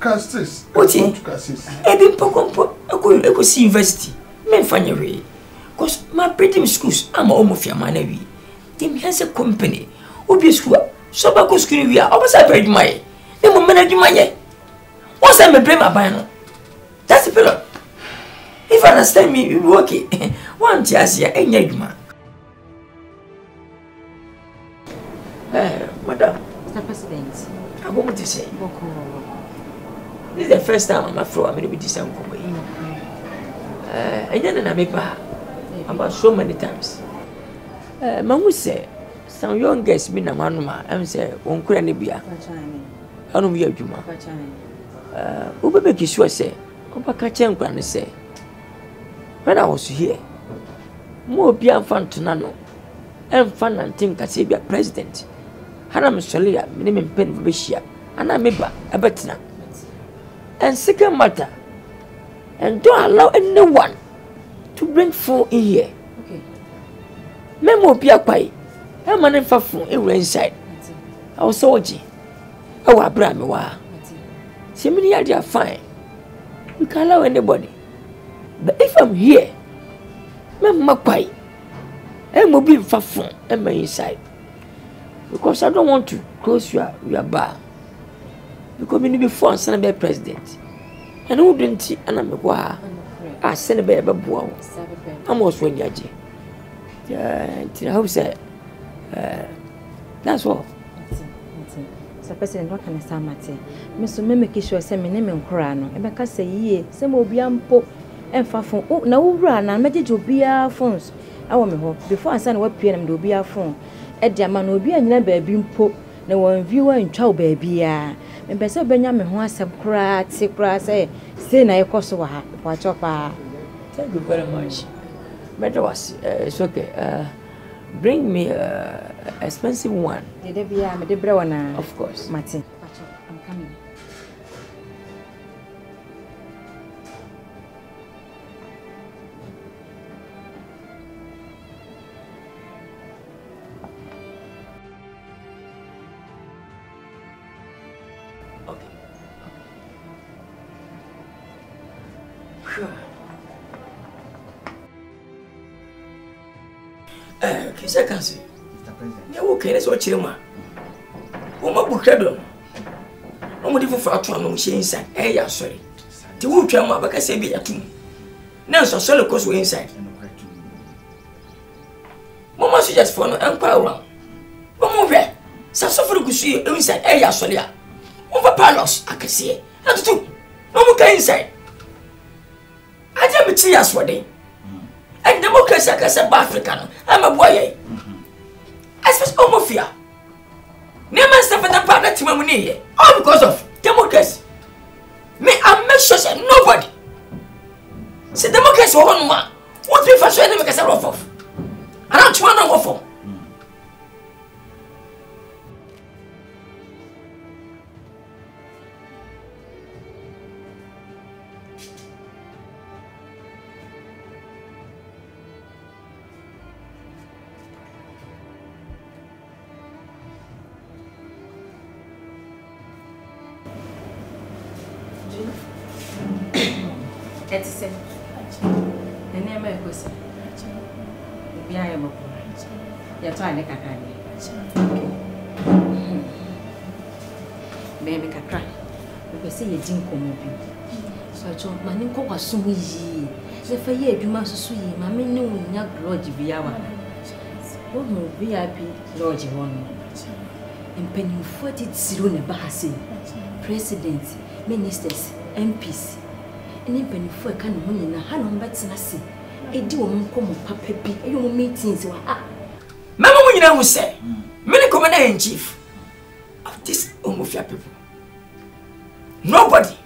Class 6. What is? Ebi poko eko see university. Men fanya we. Cause my pretty schools am almo fia mana wi. Dem has a company. Obi school. So ba ko school wi a obasa pay my. Dem mo manage my ye. Once I me blame aban no. That's the pillar. If you understand me, you okay. One just ya enya adwuma. Madam, Mr. President, I want to say, this is the first time I'm afraid I'm going to be disappointed. I didn't know about so many times. Mamu say, some young guests been a manuma and say, "Won't cry any beer." I don't hear Juma. Ube Kiswa say, Oba Kachem can say, when I was here, more beer fun to nano, and fun and think I say be a president. Hana Solia, minimum pen Bishia, and I'm a better. And second matter, and don't allow anyone to bring food in here. Okay. Memo be a pie, I'm an infant inside. I was soldier. Oh, I brought me. See me, they are fine. You can't allow anybody. But if I'm here, I'm quiet. I'm be infant and my inside. Because I don't want to close your bar. Because we need to be forced to be president. And who didn't see and I'm a I send a baby. I'm also in Yaji. I hope so. That's all. So, President, what can I say, Mate? Mr. Mimiki show send me name and Corano. And because say ye, some will be ampo and far from no run and made you be our phones. I want me hope before I send what PM to be our phone. At the man will be a never being po, no one viewer in chow baby. And Bessa Benjamin who has some crat, sick grass, say, I cost a watch up. Thank you very much. Better was it's okay. Bring me expensive one. Did it be a Medebra? Of course, Martin. I'm coming. Kisa kansi. Ya woke so chirema. O ma bukado. O mo di fufu atu anu hye inside. Ya sorry. Ti wo twa ma baka se bi atum. Na so so le koso inside. Mama so just for no empower. Mama hwe. Sa so for kusu inside. Ya sorry a. O va palos akase. Atutu. No mo ka inside. Aja mi ti aswode. And democracy as a African, I'm a boy. As for homofia. Never step in the partner to my money. All because of democracy. May I make sure that nobody. Say democracy one man. What we for sure make us rough off. I don't want to go for. Etise. Ene ma ekosi. Bia ya mo. Ya to ane kakra ni. Baby kakra. We say ye din komo bi. So cho mani nko kwaso mu yi. Se fa ye adwuma susu yi, ma me ne wonya lodge bia wa. Wo mo VIP lodge won. Empenifo ti zero ne ba hase. President, ministers, MPs. Any penifo ka no nyina ha no mbetena se edi wo nkomo papa bi eyo mo meetings wa mama mo nyina hu se me ne commander in chief of this Omofia people. Nobody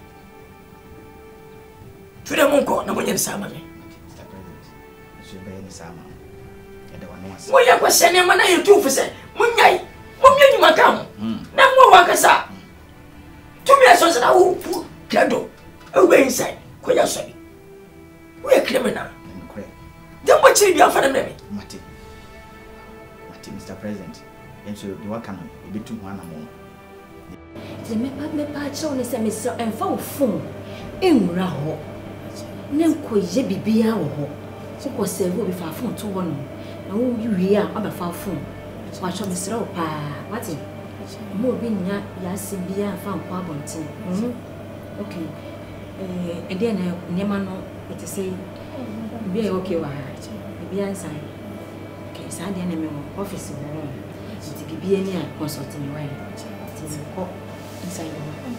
to the monko na mo nyina sama me Mr. President so be ni sama e de wano asa mo ya kwase ne ma na yetu fu se mo nyai mo mye nyuma ka ho na mo wa kasa to me so se na wo pu kredo away inside. Koya sorry. We are criminal. Then what will be after me? Mati, Mr. President. And so you work on a bit too one more. The me patch on is a Mr. and phone. In Raho. Nemko ye bibia ho. So was a will be far phone to one. No, you hear about far phone. Watch on Mr. Opa. What's it? More being Yassibia found Quabontin. Okay. And then Nemano, it is say, be okay, be inside. Okay, Sunday enemy office in the room. To be any consulting way. It is a inside the room.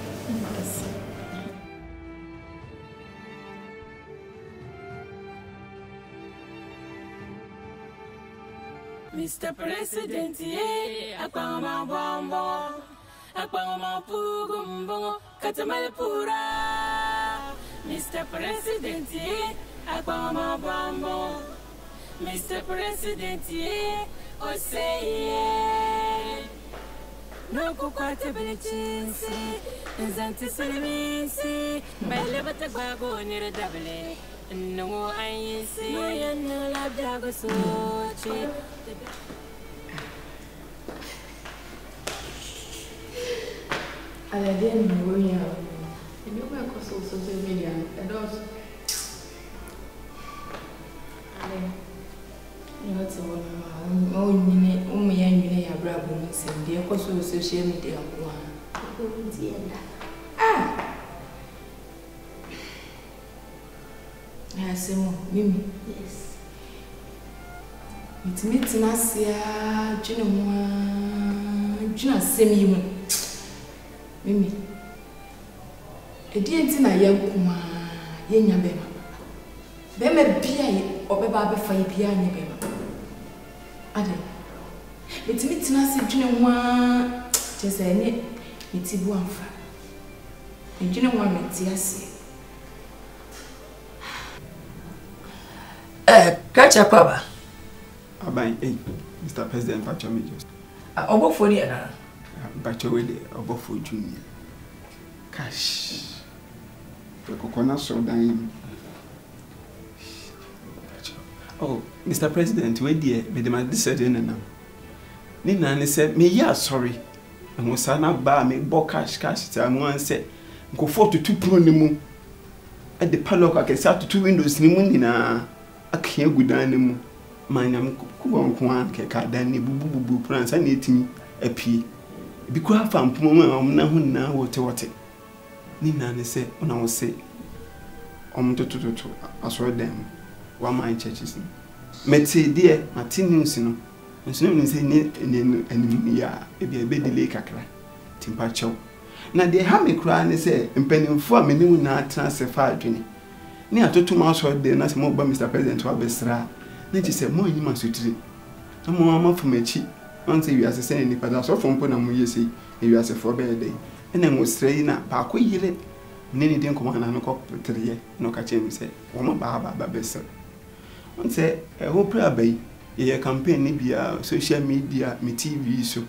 Mr. President, yeah, Akama Bombo, Akama Pugumbo, Katamalpura. Mr. President, Akama Bombo, Mr. President, or say, no coquatability, and Zantisalisi, my Levata Bago near a double. No, I see, no, love Dago so cheap. I didn't know you. And you were also social media. And also, you know, so only you have problems and they are also social media. Yes, Mimi. Yes. It's meeting us here, Juna semi you. Mimi. A dear thing I am, Yenya Bema. Bema Pia or Baba Fire Piano Bema. Adam. It's meeting us in Juna, just a net, it's a buanfa. And Juna one met yes. Catch a papa. Abai, Mr. President, Pacho me just. Obo for the other. Pacho with the Obo for Junior. Cash. The coconut soda. Oh, Mr. President, wait dear, but the man decided now. Nina said, me, yeah, sorry. And was not bar me, bo cash. I'm one said, go 4 to 2 pro moon. At the padlock, I can start to 2 windows in the moon in a. I can't go down the moon. My name Kuan Kekadani Bubu Prince and 18 a pea. Because I found Puma now what. Nina said, when I was say, to I saw them. One my churches. Met say, dear, Martinus, and soon say, yeah, maybe a baby lake acra. Timpacho. Now they have me cry and say, and penny for me, no, not transfer 5 guinea. Near to 2 months or day, not more by Mr. President to Abesra. Then she said, more in my suit. No more from a cheap. Once you are saying, but I saw from Ponam, you see, you are a 4-day day. And then was straying up, Parkway Yellet. Nenny didn't come on and look up to the year, no catching, say, Woman Baba Babessa. One say, a whole prayer bay, a campaign, maybe social media, me TV, so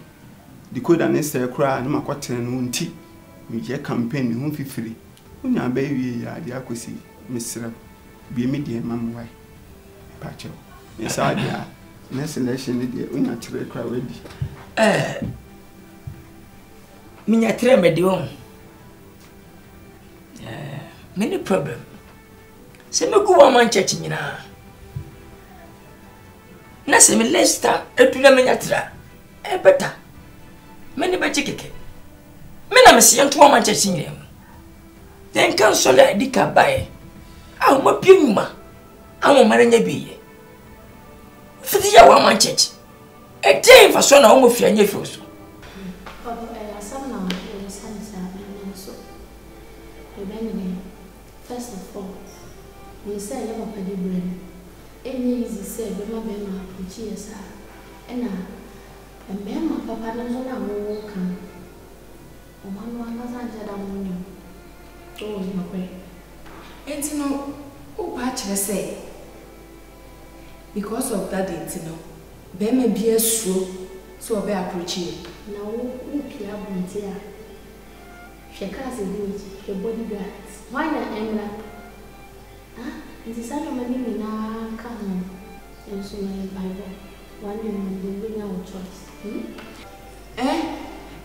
the code and Esther cry, no matter what, and tea. Me a campaign, whom free. When your baby, the accuracy. Mr. Be a medium, Mamma. Pacho. Yes, I dear. Next election, we naturally cry ready. Miniature medium. Many problem. Say, me go on church in na. Na se me Leicester, e tu na miniature. E better. Many better keke. Me na me se yanto on church in na. Then cancel the dika buy. I'm a puma. I'm a marine bee. For the hour, my church. A day for son of your nephews. First of all, you say you have a penny brain. Any easy said, the mamma, which is her. And now, a man, papa, no one come. One was under the moon. Oh, my way. And no, oh, patch, I say. Because of that, it's no. There may be a slow, so I bear approaching. Now, who care about here? She can't see your bodyguards. Why not, Emma? Ah, it is not a man in our come. And so, my Bible. One woman will bring our choice. Eh?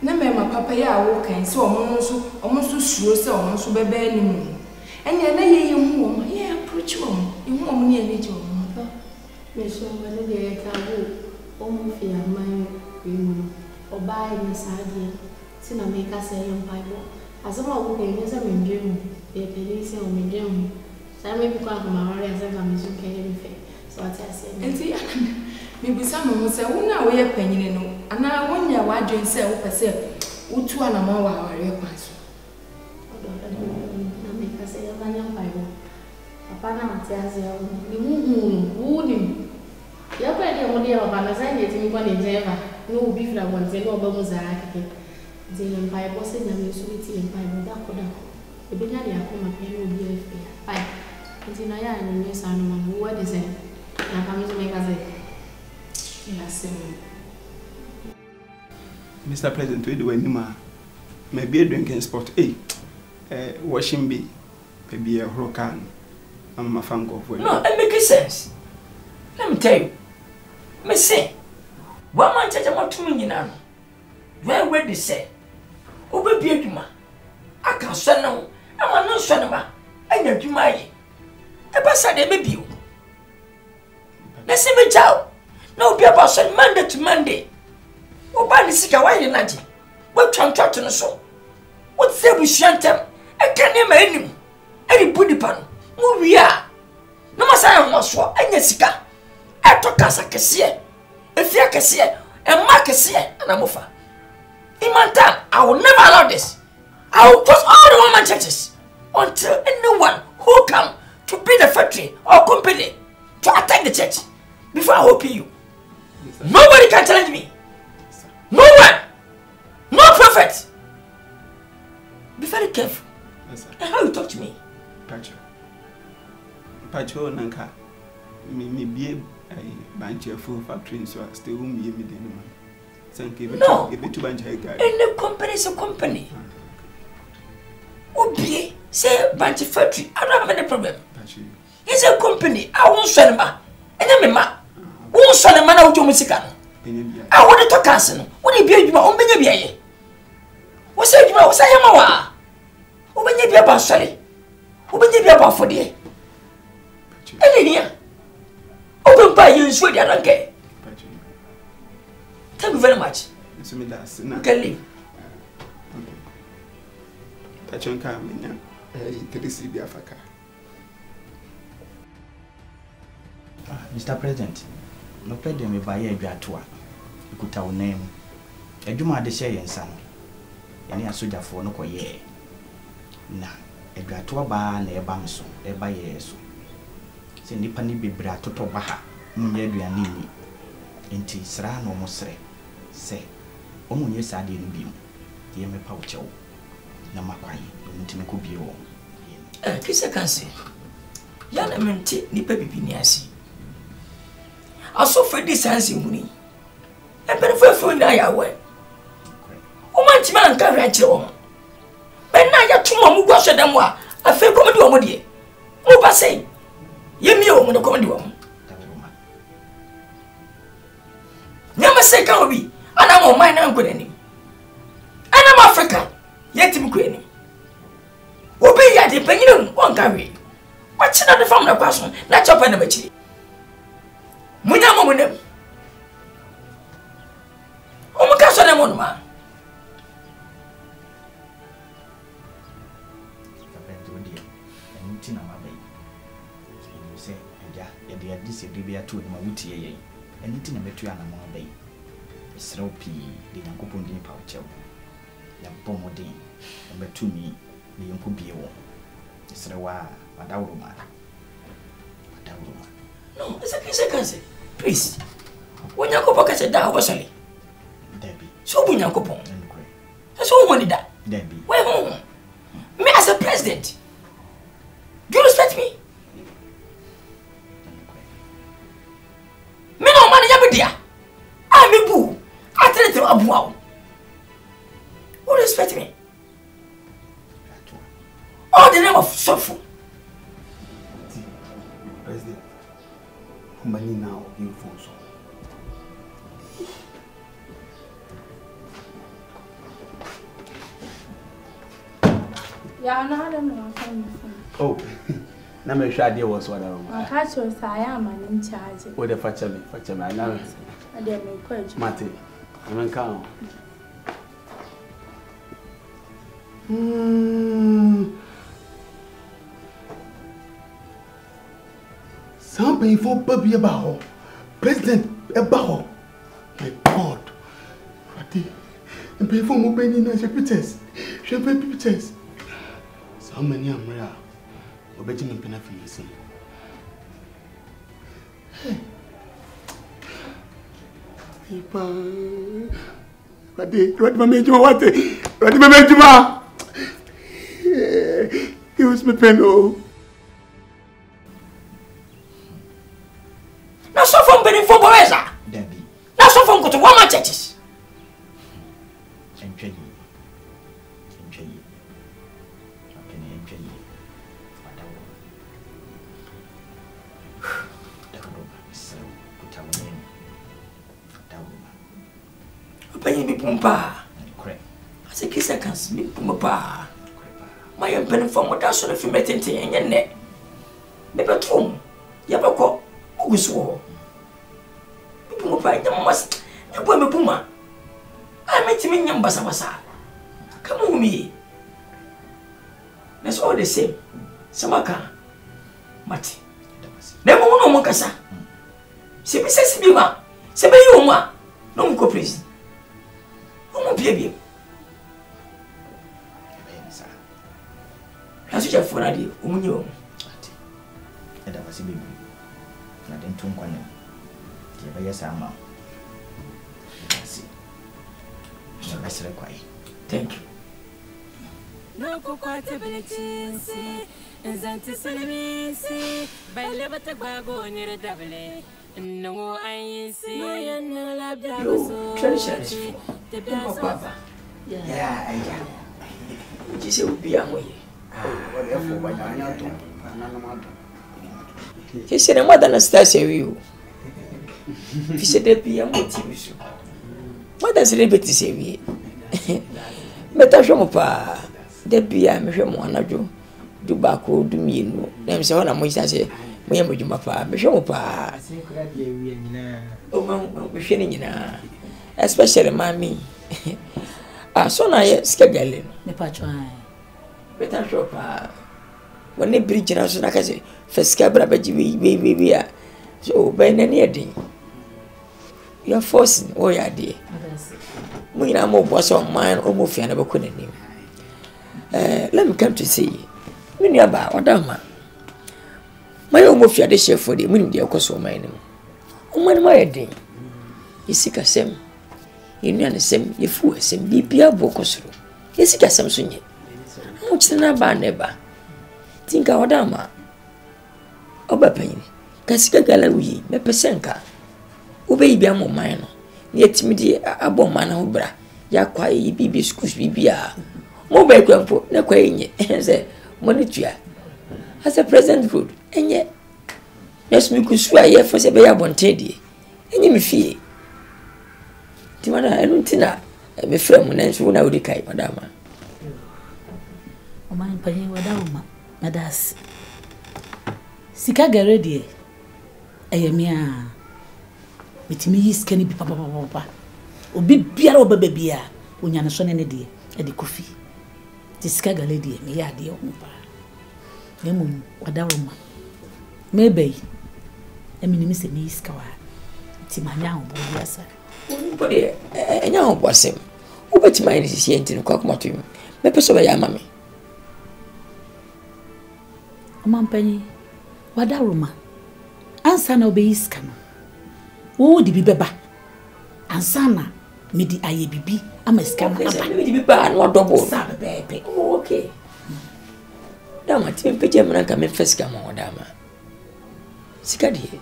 No, my papa, ya walk and so almost sure, so almost be any. And you lay in home, yeah, approach home. You want me a little. Miss Woman, the taboo, almost fear my room, or buy Miss Idea. Sinna make us say in Bible. As a woman, yes, I'm in June, the police or in June. So I may be quite from our as if I'm so anything. So I say, and see, maybe someone will say, oh, now we are penny, and I wonder why you say, oh, per se, who 2 and a more our request. Make us say, a young Bible. Papa, Matthias, who knew? Your idea only of an assignment to me one in Java. No beef that one, say, no, bones are active. The Bible said, I'm a sweetie and Bible, that could have. The big idea come up here will be a fair. Fine. It's in a year and a son, what is it? I'm coming to make us a. Yes, Mr. President, we do any maybe a drinking spot, washing be, maybe a hurricane. I'm a fan of it. No, it makes sense. Let me tell you. Me say, one man charge about 2 million. Where they say? Obebi adwuma. Aka so no. Ama no so no ma. Anya adwuma yi. Eba sa de be bio. Na se me jaw. Na obi aba so Monday to Monday. Oba ni sika wa ye naji. Wa twantwa to no so. What say we shantem? I can't name any. Any body pan. Mu wi a. No masaya ho so. Anya sika. E to kasa kese. Efia kese. E ma kese na mofa. In my time, I will never allow this. I will close all the woman churches until anyone who come to be the factory or company to attack the church before I open you. Yes, nobody can challenge me. Yes, no one. No prophet. Be very careful. Yes, and how you talk to me. Pacho Nanka. Me be a bunch of full factory, so I still won't be a no, any company is a company. Obi say bunch factory. I don't have any problem. It's a company. I won't sell ma. And then ma won't sell a man out to Musican. I want to cancel. What if you are on Benny? What's it? What's I am a woman? You be about Sally. Woman, you be about for the open by you in Sweden. I don't care. Thank you very much. You can leave. Mr. President, no problem me buy a Jatua. You could tell name. A Juma de Shay and son. Any a soldier for no ye. Na, a Jatua bar near Bamso, a by years. Send the penny be brat to Baha, Munyadia Nini. Inti Sra no Mosre. Say, omu nye sadi nbimu. Ye me pa uche o. Na makwayi, ntime ko bi o. Kisa kanse. Ya na mente nipa bibi ni asi. Aso fedi sansi huni. E perfefo na ya we. O man ti man ka ra kire o. Ben na ya tuma mu gwa so dem a, afa ko mede o mo de. Mo ba sei. Ye mi o mo de ko mede o mo. Nyama sei ka obi. Ana mo man na nkodani. Ana mo Africa. Yetim kwani. Obi ya de panyinu won ka we. Wachi na de fam na kwaso na chopa na machi. Munya mo munem. O mo ka so na mo ma. Tina mabai. You say, yeah, they are this be a two in my witty ye. Anything a betu ana mabai. Sropi, the Yankupon din pouch. Ya pomodin, and betu me, the Yankubio. Srawa, Madauruma. No, it's a case. Please. When Yankopo catch a down, was Debbie. So when Yankopo. That's all wanted that. Debbie. Where home? Me as a president. Do you respect me? Me no man yabedia. I'm a boo. I tell you abu wow. Who respect me? Oh, the name of Sofu. President. How many now you phone so? Yeah, I don't know. Oh, now make sure idea was what I want. I catch you, I am in charge. What the fetch me, I know. I didn't make question. Mate, I'm in count. Something for Bobby about President about my God. And pay for more penny in pictures. Champagne pictures. So many am rare. Obejim mpena fi yesi. Ipa. What mamejuma what? What mamejuma? He was my pen. Na so from benin for boeza. Debbie. Na so from go to woman churches. Enjoy. Penny be pumpa. Correct. 60 seconds me pa my pen from what that's on the film tente enye ne me betrom ya beko oguso me pa nyam mas e bo me puma I met him in basa come on me that's all the same samaka mati dem no mo kasa se bi se bi ma se be yo ma no mo ko please no mo bia asu cha fora di umunyo ati eda basi bibi na den tun kwanya ti ba yesa ma asi ya basire kwai thank you no ko kwate belechinsi nzanti selemisi baile batagbago ni redable no ayisi no yana labda so tradition te baba ya jise ubi amoye Kese na mada na Stasia wiu. Fise de pia motivisu. Mada se rebeti se wi. Meta hwe mo pa. De pia me hwe mo anajo. Du ba ko du mienu. Na me se hona mo yisa se mo yem djuma pa. Me hwe mo pa. Se kura de wi nyina. O ma me hwe ni nyina. Especially mami. So na ye skegale no. Me pa chwa. Beta shopa woni bridge na so na ka se feska bra baji we so be na ne edin you are forcing o ya de mu ina mo bo so man o mo fia na be ko nanim let me come to see me ni aba odama my o mo fia de chef for de mu ni de ko so man nim o man ma edin isika sem inu an sem ye fu sem bibia bo ko so isika sem so nye Muchina ba neba. Tinka odama. Oba panyi. Kasika gala uyi me pesenka. Ube ibia mo man no. Ni etimidi abo man ho bra. Ya kwa yi bibi schools bibia. Mo ba kwampo na kwa yenye. Say monitua. As a present road enye. Yes mi kusua ye for se be ya bontedi. Enye mi fie. Timana enu tina me frem na nso na odi kai odama. Oman panyi wadauma madas sika garedi eyemia mitimi yiskani bi papa obi biara obaba bia onya ne so ne de e de kofi ti sika garedi me ya de opa nemu wadauma mebe emini mi se mi iska wa ti manya obo biasa bode enya obo asem obeti mai ni sisi entinu kwa kuma tu me peso ba ya mami Mampanyi wadaruma ansa na obeiska no wo di bibeba ansa na medi aye bibi amaska na aba medi biba no double sa bebe okay dama ti peje mna ka me feska mo dama sika di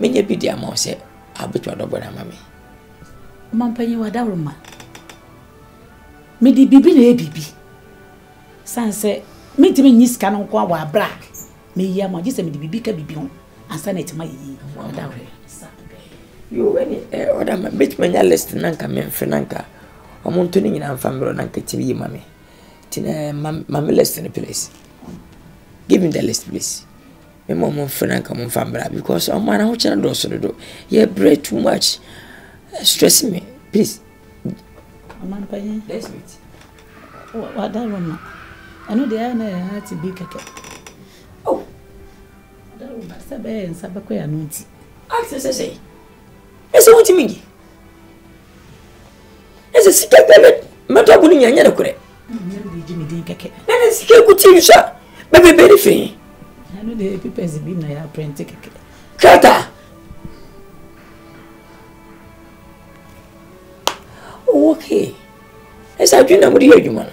menye bi di ama se abeto double na mami mampanyi wadaruma medi bibi na bibi sanse mitimi nyiska no kwa wa bra me ya mo gise me di bibi ka bibi ho ansa na etima yi odawre yo weni oda ma mitimi nya list nanka me mfe nanka omuntu ni nyina mfamro nanka tibi mami tina mami list in place give me the list please me mo mfe nanka mo mfamra because o mana ho chena do so do you break too much stress me please aman paye let's meet wadarwe ma ano de ana ya ti bi keke oh da ru ba sabe en sabe ko ya nunti access say ese wonti mingi ese sika tele mata bu ni nyanya na kure bi ji mi din keke na sika ku ti yusa bebe beri fe ano de pipes bi na ya print keke kata okay esa juna muri yejuma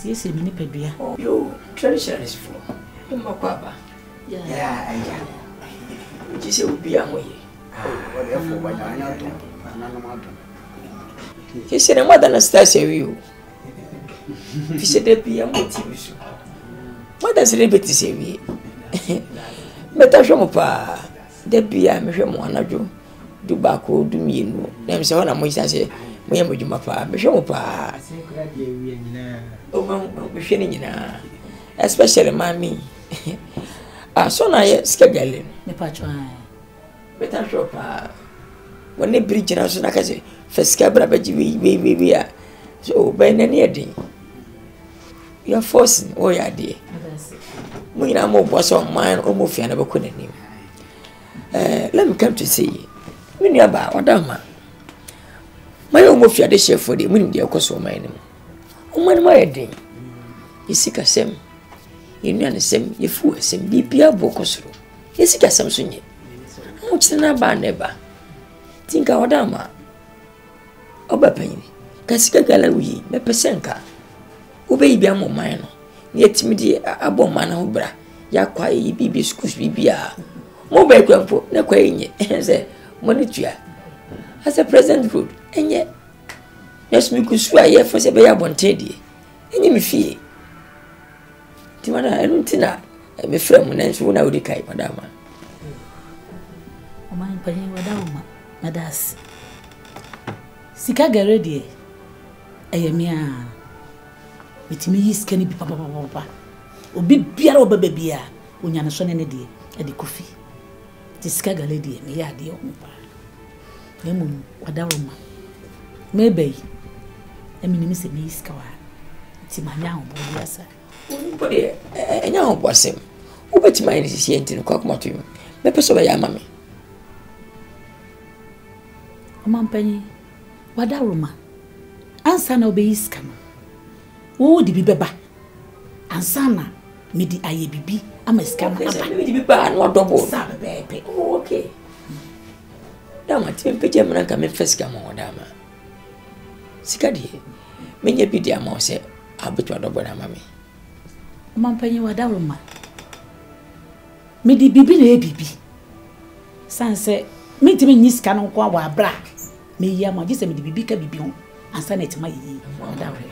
ese mini pedua yo tradition is for mo kwaba ya jise ubi amoye wale afọ banya to na no mado kese na mada na Stasia wiu fise de bia motivisu mada se rebeti se wi meta hwe mo pa de bia me hwe mo anajo du ba ko du mienu na me se hona mo yisa se Moya mujuma pa, me hwe mo pa. Me hwe ni nyina. Especially mami. So na ye skegale. Me pa chwa. Better shop when they bridge na so na ka say first cabra baji we ya. So by na near day. You are forcing oh ya dey. We na mo boss on mine o mo fia na be ko nanim. Let me come to see. Me nua ba odama. My o mo fia de chef for dey, me nim dey koso mine nim. O man ma yedin. Isika sem. Yenu na sem, yefu sem bibia bokosoro. Isika sem so nye. Mo china ba neba. Tinka odama. Oba panyi. Kasika gala wi, me pesenka. Ube ibia mo man no. Ye timidi abo man ho bra. Ya kwa yi bibi schools bibia. Mo ba kwampo na kwa yenye. Say monitua. As a president road, enye. Yes mi kusu aye for se be ya bontedi. Enye mi fie. Timana enuntina me frem na nso na odi kai madama. O man panyi wadawuma. Madas. Sika garedi ayemia. Mitimi yiskani bi papa. Obi biara obebe bia onya ne so ne de e de kofi. Ti sika garedi me ya de o pa. Emu wadawuma. Mebe. Emi ni se me yiska wa. Ti manya ho bo asa. Body enya ho bosem. Ubeti mai ni sisi enti ko akoma to you. Me peso be ya mame. Omanpanyi wadaruma ansa na obeyiska no wo di bibeba ansa na medi aye bibi amaska no aba medi biba no double sa bebe okay dama timpe je mna ka me feska mo dama sikadi menye bidi ama se abetu double na mame omanpanyi wadaruma medi bibi na bibi sanse mitimi nyiska no kwa wa bra me ya mo gise me di bibi ka bibi ho ansa na etima yi wadawre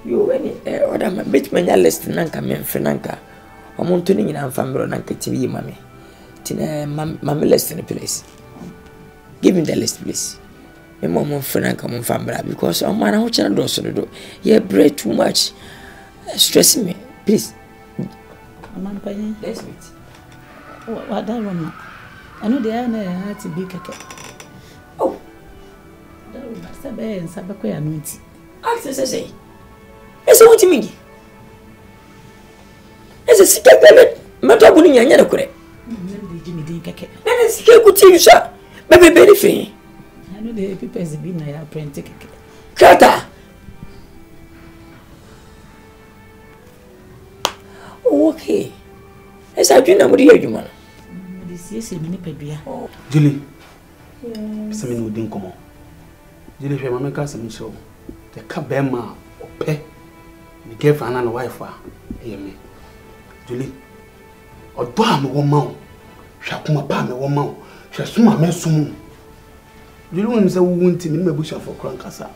yo any oda ma bit manya list nanka me mfe nanka omuntu ni nyina mfa mbro nanka tibi yi mame tina mame list in place give me the list please me mo mfe nanka mo mfa mbra because o man ho chana do so do you break too much stress me please man panye let's meet wadawre ano de ana hati bi keke oh dawo sabe nsabe ko ya nunti access say ese wonti mingi ese sikagale mata buni nyanya na kure nende jimi din keke nene sike kuti yusa bebe beri fe ano de papers bi na ya print keke kata okay esa juna muri yajuma Yes, me ni pedua. Julie. Se me no din komo. Julie hwe mama ka se me show. The ka be ma ope. Ni girlfriend and wife a e me. Julie. Odo a me wo ma o. Hwa kuma pa me wo ma o. Hwa suma me sum. Julie won se wo nti me mabusha for krankasa.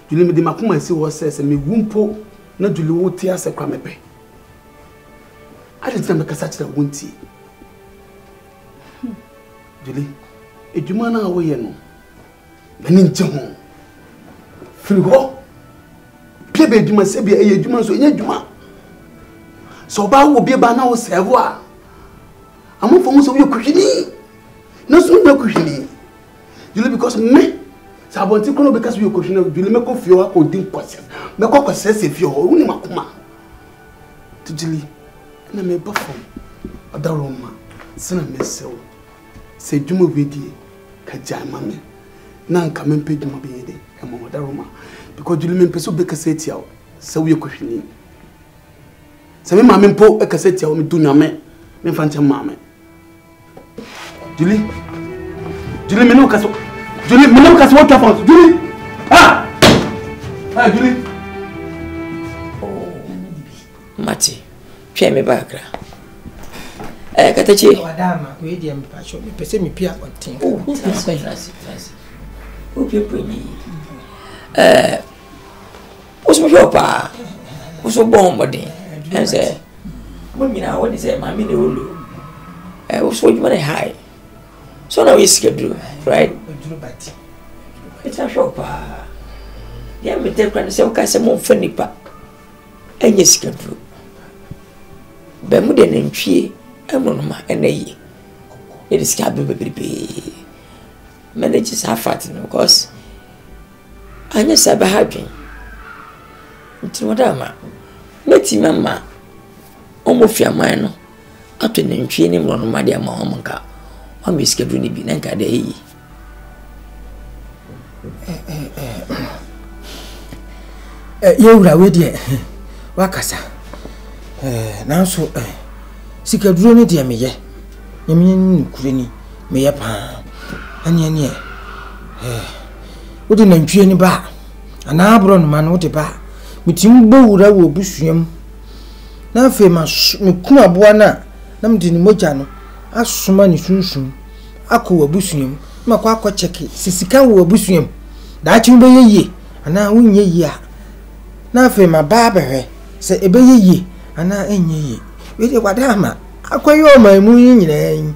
Julie me de makuma si wo se me wumpo na Julie wo ti ase kwa mepe. I didn't make a such a wunty. Julie, a Jumana away, no. The ninja. Frigo. Baby, you must be a Juma, so in Juma. So, Bow will be a banana or savoir. I'm not from your cushiony. No sooner cushiony. Julie, because me. So I want to know because you cushion of Julie make of your coding process. Make up a sense if you're only Makuma. To Julie. Na me bafo adaroma sena mesel se dwuma wedi ka jama me na nka me mpe dwuma be yede e mo adaroma because dwuma me peso be kaseti awo se wo yekohwini se me ma me mpo e kaseti awo me dunya me mfa ma me Julie me no kaso Julie me no kaso what happen Julie Julie Mati Pia me bakra. Katachi. Wadama, we di mpacho. Me pese mi pia ontin. Pia puni. Oso shopa. Oso bomodi. Ense. Mo mina woni say mami ne olu. Oso juma ne high. So now we schedule, right? It's a shop. Yeah, me take one say okay say mo funny pa. Enye sika duro. Be mu de nantwie emonoma enayi. It is cabin baby. Manage is half fat because anya sabe hadwen. Nti wadama. Meti mama. Omo fiaman no. Ato nantwie ni mronoma de ama omonka. Wa me sika duro ni bi nanka de yi. Yewura we de wakasa nanso sikaduro ne de meye nyemye nkure ni meye pa ane wode nantwie ni ba ana abro no ma no wode ba mitim bowura wo busuam na afi ma mekum aboa na mde ni mogya no asoma ni sunsun akọ busuam makọ akọ cheke sisika wo busuam da chi be yeye ana wonye yi a na afi ma ba behwe se ebe yeye ana enye yi we de wadama akoyo ma mu nyina yin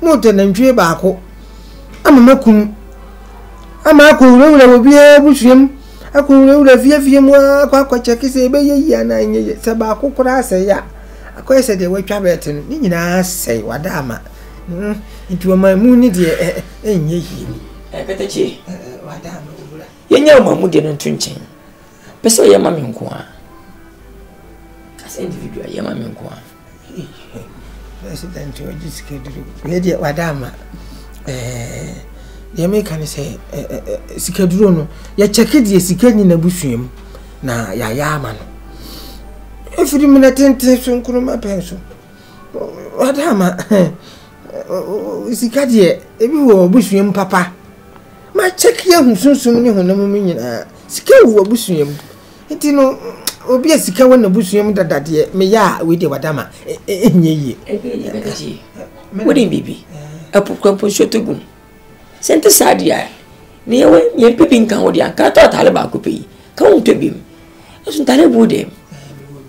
mo te nantwie ba akọ amamakum ama akọ wo bia busuam akọ fie mu akọ cheke se ebe yeye ana enye yi se ba akọ kura se ya akọ se de watwa bete no ni nyina sei wadama nti ma mu ni de enye yi katachi wadama wura yenya ma mu de no tunchen pese ya mami nko a as individual ya mami nko a president o jiskaduru we de wadama ya me kan say sikaduru no ya cheke de sikani na busuam na ya ama no efiri mina tente so nkuruma penso wadama sikadie ebi wo busuam papa ma cheke ya hunsunsun ni honam mu nyina sika wo busuam nti no obi asika wona busuam dadade me ya we de wadama enye yi wodi bibi apukwapo shotogun sente sadia ne yewe ye pipi nkan wodi anka to tale ba ko peyi ka won to bim asun tale bude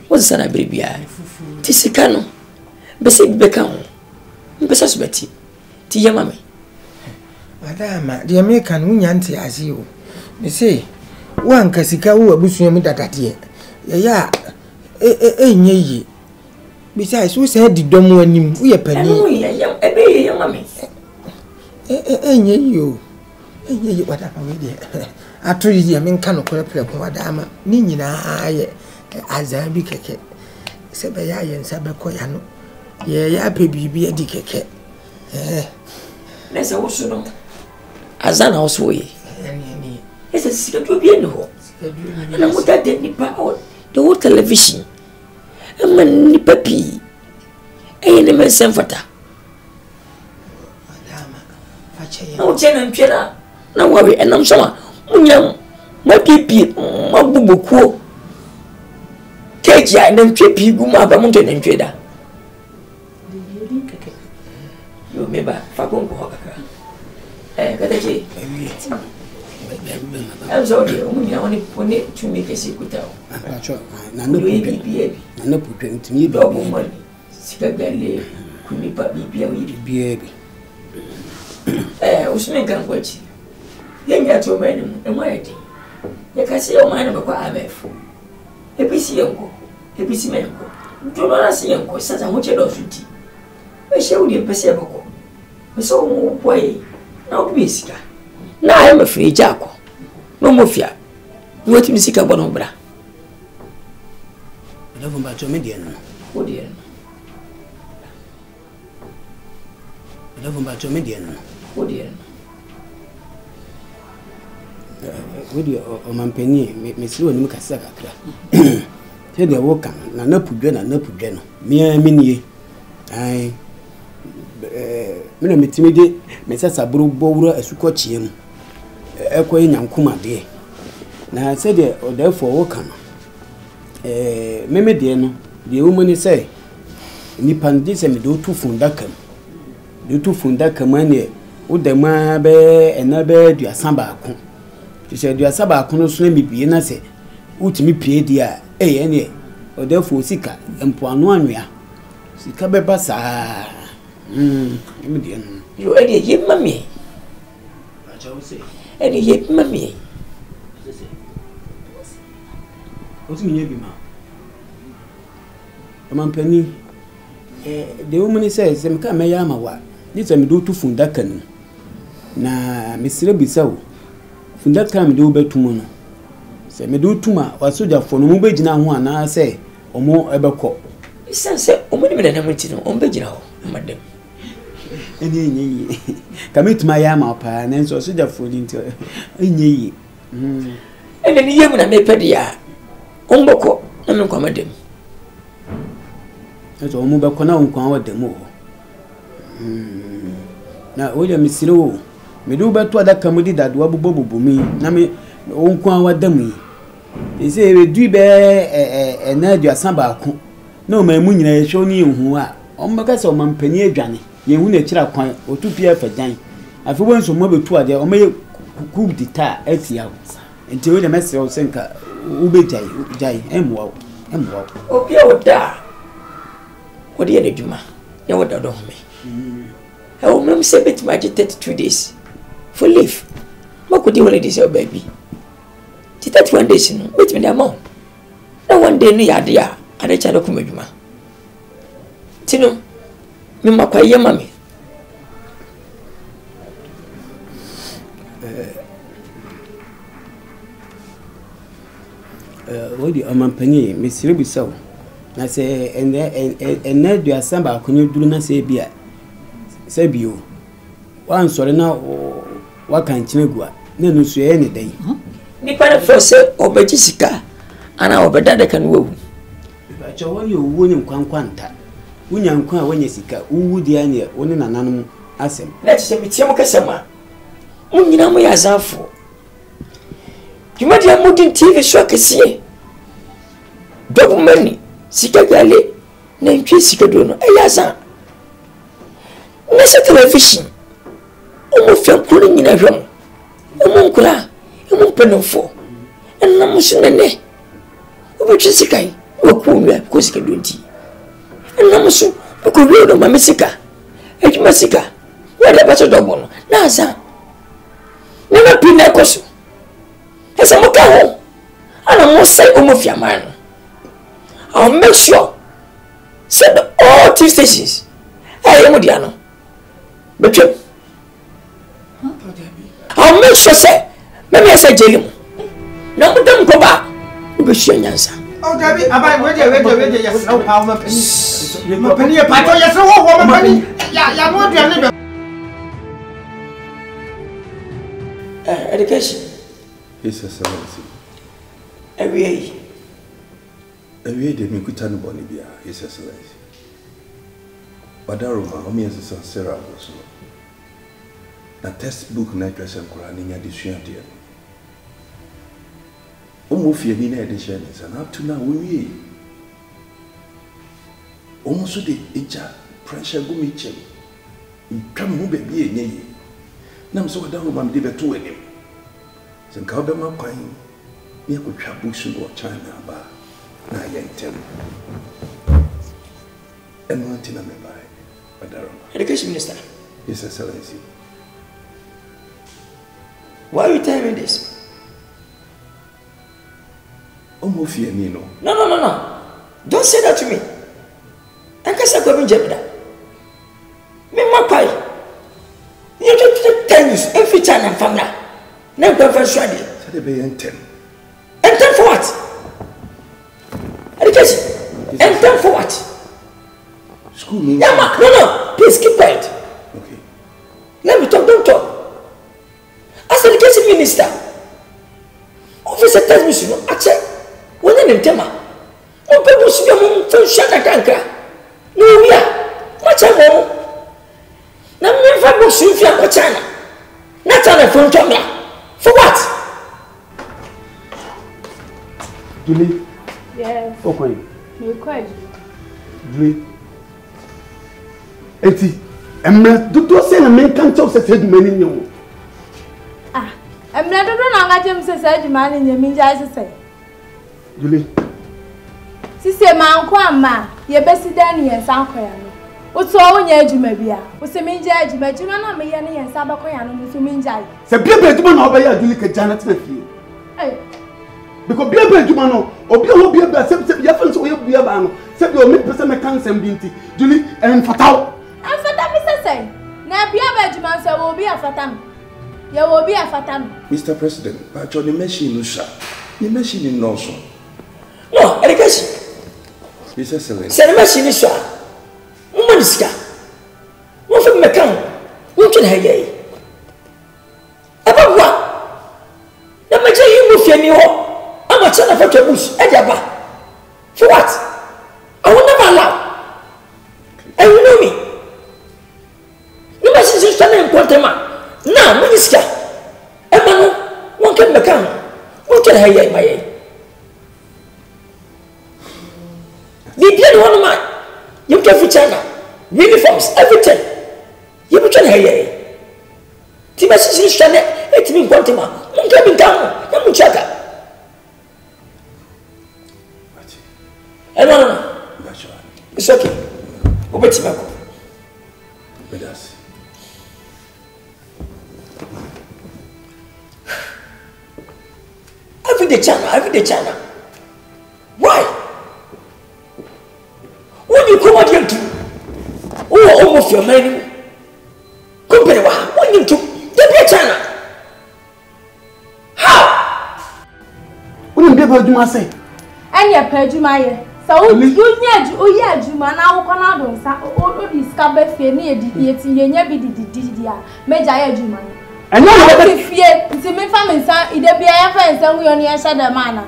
wo sana bribia ti sika no bese bibeka ho mbesa subati ti yema me wadama de me kan wunya nti ase o me say wanka sika wo abusuam dadade ya enye yi besides we say didom anim wo ye pani ebe ye mama enye yi o enye yi wadama we de ato yi me nka no kore ko wadama ni nyina aye azabi keke se be ya ye nsa be ko ya no ye ya pe bibi adi keke nesa wo so no azana wo so ye ese sika to bi eni ho na mo da de nipa o the whole television man nipa pi ne men semfata madama fache na o chena ntwera na wawe enam soma munyam ma pipi ma bubukuo keji a na ntwe pi gu ma ba mo ntwe ntweda yo meba fa kongo hakaka katachi Azo de umunya oni to make a secretary. Acho na no bibi. Na no putwe ntimi bi obo mani. Sika gale kunipa bibi awi bibi. Usime kan kwachi. Yenya to mani mu emayedi. Yakase o mani bakwa amefu. Ebisi yenko. Ebisi menko. Ntono na si yenko sasa mo chedo suti. We shewudi pese bako. So mo boy na obi sika. Na I am afraid Jaco. No mofia. What you seek about Ombra? I love about your median. Oh dear. I love about your median. Oh dear. With your Mampenny, Miss Lou and Mukasaka. Tell the walker, na pudena, no pudeno. Mere mini. I. Mina mitimide, Messasa Bro, a sucochium. Ekwe nyankuma de na se de therefore woka no meme de no de woman say nipa ndi se me do tu funda kam ane wo de ma be enabe duasan ba ko ti se duasan ba ko no so me bie na se utimi pie di a ene therefore sika empoano anwea sika be ba sa meme de no yo ede yemma me acha wo se Any ye, mammy. What's in your bima? A penny. The woman says, I'm come, Mayama, what? This I'm do to Fundakan. Na Mr. Bissau. Fundakan do better tomorrow. Say, me do tuma, or soldier for no mobile now, one, I say, or more ever call. Say, oh, many men on Bejao, madam. Any commit my yama, and so soldier for into any. And then you and I may pedia. Omboko, I'm not madam. That's all mobile corner on Quan the more. Now, William Miss Low, me do better that comedy that wabble me, Nami, on Quan what dummy. They say we do bear a Nadia Samba. No, my moon, show me who are. On my gas or my penny, Johnny. You win a chira coin or 2 p.m. for dime. I feel once or mobile to there or may cook the tar 80 hours. Until the message of Senka, Ube Jai, wow. Oh, you da. What do you do, ma? You would adore me. I will not say it my 32 days. For leave. What could you already say, baby? 31 days, wait me the mom. No one day near dear, and a child of Kumajuma. Tino, Mima Quaya Mammy. What do you penny, Miss Ruby so? I say, and now do a samba, can you do not say beer? Say you. One sorry now, what can't you go? No, say any day. Nipa first say, Oba Jessica, and our better can woo. But you wouldn't quanta. When you inquire when you seek a wood the anya, only an animal as him. Let's say it's your Cassama. You know me as for. You might have moved in TV show, I see. Double money, Sika Galley, named Jessica, a yaza. Nessa television. Almost felt cooling in a room. A monkula, a monkpen for. And Namusun, over Jessica, or Kuya, Cosca Dunty. And Namusu, who could read on my Messica. And Messica, where the better dog, Naza. Never been a cosu. As a moka, and I must say, almost your man. I'll make sure. Send all 2 stations. I am Modiano. But you. I'll make sure, say, maybe I say, Jim. No, don't go back. You be sure, answer. Oh, Debbie, I wait, yes, no power. My penny, a pato, yes, no woman, penny. Yeah, what do you Education. His Excellency. Every day me kutani bonibia, His Excellency. Badaroma, omi as Sarah was no. Na textbook na dress and Quran in addition to it. Almost your dinner edition is and up to now we almost the itcha pressure gumiche. Come who be a nay. Nam so down with my diva to him. Sen Kaubema coin, me could trap books or China bar. Na yentem. And one thing I may buy, Badaroma. Education Minister. His Excellency. Why are you telling me this? Almost fear me, no. No. Don't say that to me. I can't say go in Jebida. Me mapai. You just 10 years every time I'm from now. Now go for Swadi. So they be 10. And 10 for what? Education. And 10 for what? School means. Yeah, no. Please keep quiet. Okay. Let me talk. Don't talk. As education minister, officer tells me, I check. When I'm in Tema, one people see a phone shut a tanker. No, we are. What's a home? Now, never go see if you are China. Not on a phone to me. For what? Julie? Yes. Okay. You're quite. Julie? Eti, Emma, do say a man can't talk said many you. Ah, I'm not going to say, man, in your means, I say. Julie? Sister, man, come, ma, your best Danny and Sankoya. What's all your Jumabia? What's a minja, Jumajuma, no, me and Sabacoyan, to minja. Say, be a bedroom over here, Julie Janet Nephew. Because be a bedroom, or be a best, your friends will be a ban, said your mid-percent mechanism, Binti, Julie, and Fatal. And for that, Mr. Say, now be a bedroom, so will be a fatam. You will be a fatam. Mr. President, but on the machine, sir. The machine in Norson. No, education. Mr. Selene. Say the machine is sir. Womanska. What from the count? What can I get? About what? The major you move your I'm a son of a bush, Edaba. For what? I will never allow. And you know me. The message is standing in Quantama. Now, Minister. Emmanuel, one can become. What can I get my aid? The beard one of mine. You get for China, uniforms, everything. You put on here. Timas is standing, it's been Quantima. I'm coming down, I'm Chaka. No. It's okay. Obey Timako. With us. Every day China. Why? When you come out here to, almost your money, company, when you took the China. How? When you never do my say. And your Pejumaya. So you need you man now Canada, discover Fanny, Major Juman. And now if ye, to me family, son, either be a friend, and we only answer the manner.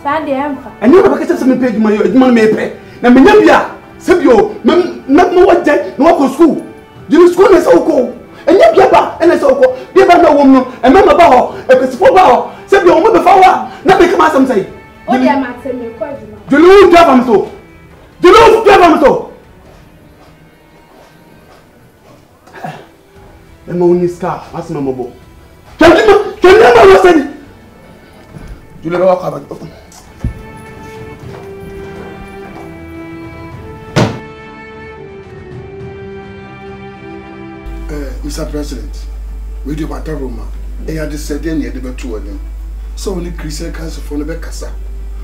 Sandy Emperor. And you have a some page my money pay. Now, Minabia, Sabio, no what day, no school. You school is so cool. And you Yaba, and it's so cool. Yaba no woman, and Mamma Bow, a principal bow, Sabio, mother flower, not make a say. Oh, dear, Maxim, you're quite. Do you drive him so? Do you drive him so? The money scar, that's my mobile. Can you never listen? You never walk about. Mr. President, we do matter Roma. I had said any of the two of them. So only Christian Council for the Becassa.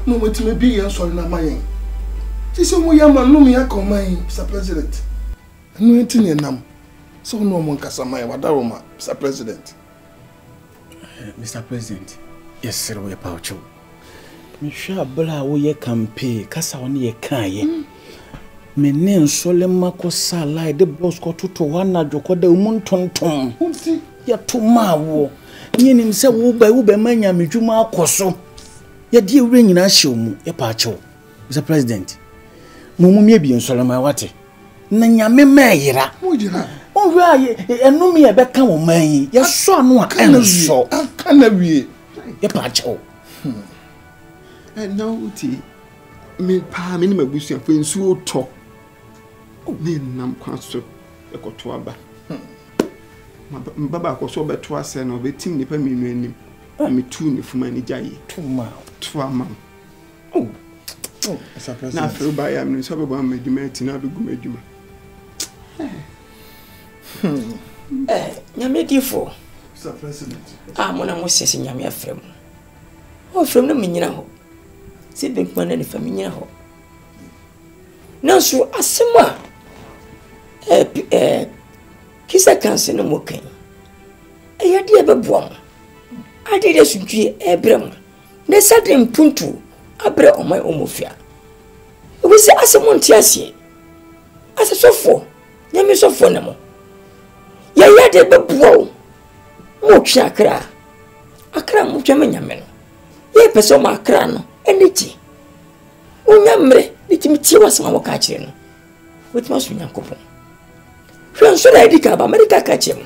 No, what may be your son, not mine. This is what your man, no, me, I call mine, Mr. President. No, it's in them. So no one can say my Wadaroma, Mr. President. Mr. President, yes, sir, we are poucho. Misha Bla, we campaign, Cassa on ye can. Me name Solema Cosa, the boss got to one joko de Munton. Ya to Mawo. Yen himself will by Ubemania Mijuma Coso. Ya dear ring in Ashum, a pacho, Mr. President. Mumu may be in Solomon Wati. Nanya me mayra. Oh, right, and no me a better woman. Your son, what kind of so? I can't be a pacho. And now, me pa minimum bush and friends so talk. Me nam kwaso ekoto aba. Baba ko so beto ase na obetim nipa menu anim. Me tu ni fuma ni jaye. Tu ama. Oh. Na fe ba ya me so be ba meduma ti na be gu meduma. Nyame difo. Mr. President. Mona mo sese nyame afrem. O frem no menyina ho. Se benkuma na ni fa menyina ho. Nanso asema kisa kanse no mokan eyade ebeboam ade de sudwie ebrem na sadre mpuntu abre omai omofia obi se asemo ntiasie asesofo nyame sofo nemo ya yade ebeboa mo twa akra mo twa nyame no ye peso ma akra no eniti onyamre litimi wasema mo ka kire no wetima so nyankopon hwe so na edika ba America ka kire mo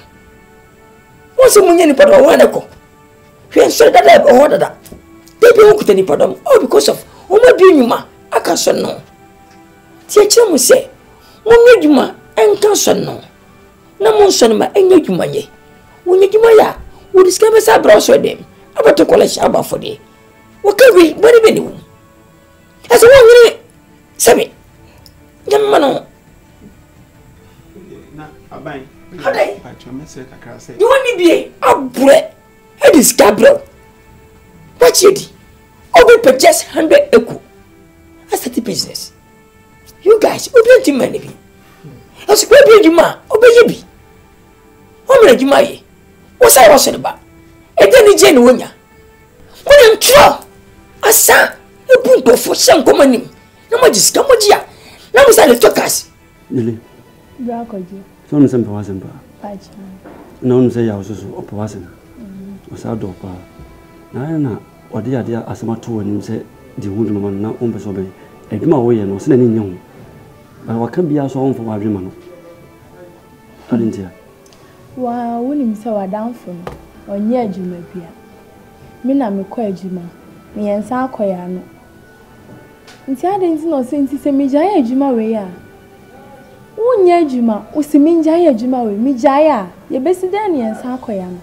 wo se munye ni padon wa neko hwe so dada ho dada debi wo kutani padon all because of wo ma bi nyuma aka so no tie kire mo se mo nyedwuma enka so no na mo so no ma enyedwuma ye wo nyedwuma ya wo discover sa bra so dem abato college aba for dey wo ka wi bari beni wo asa wo ngire sabe jamma no Na aban. Hadai. Pacho message kakra say. You want me be abure. It is Gabriel. What you did? Obi purchase 100 eku. I started business. You guys, obi anti money be. As we be juma, obi yebi. Omre juma ye. What's I was about? E dey je ni wonya. When am tro. Asa, e punto for some common. Na majisika mojia. Na musa le tokas. Nile. Bra koji. So no sempa wasempa. Pacha. Na onu say ya osusu opo wasena. Osa do pa. Na odi ade asema to wani say di hudu mama na ombe so be. Edwuma wo ye no se na ni nyu. Ba waka bia so onfo wadwema no. Alintia. Wa wonim se wadanfo no. Onye adwuma bia. Me na me kɔ adwuma. Me yensa akɔya no. Nti ade nti no se nti se me gyae adwuma we ya. Wonye adwuma, osimi ngyae adwuma we me gyae a, ye besi dan ne yensa akɔya no.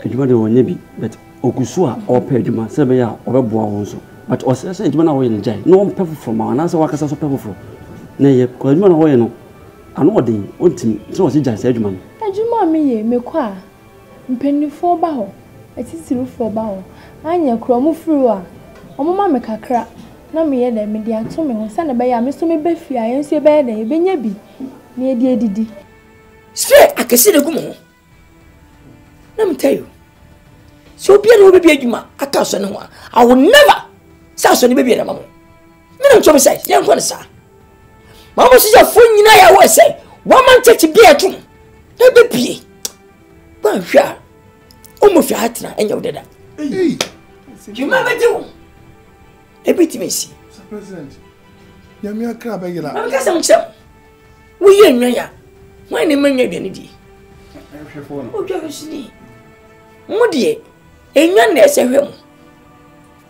Adwuma de wonye bi, but okusu a opa adwuma se be ya obeboa won so. But osese adwuma na wo ye ngyae. No mpefo from ma na se wakasa so pefo fro. Na ye ko adwuma na wo ye no. Ano odin, ontim, se wo se gyae se adwuma no. Adwuma me ye me kɔ a mpenifo ba ho. Atitirufo ba ho. Anya kromu furu a. Omoma me kakra. Na me ye dem de ato me ho. Sa na be ya me so me be fia yenso e be ye dem e benya bi. Na e di edidi. Straight akese de gumo. Let me tell you. So be no be adwuma aka so ne ho a. I will never say so ne be na mama. Me no chome say, ye nko ne sa. Mama so ya fo nyina ya wo say, one man church be atum. Na be pie. Ba hwa. Omo fi hatna enya wo deda. Hey. You remember do? Everything me see. Mr. President. Yami akra be gila. I'm gasa mchem. Wo ye nwa ya. Why ne manya bi ne di? Ehwefo no. O dwa so ni. Mo de enwa na ese hwem.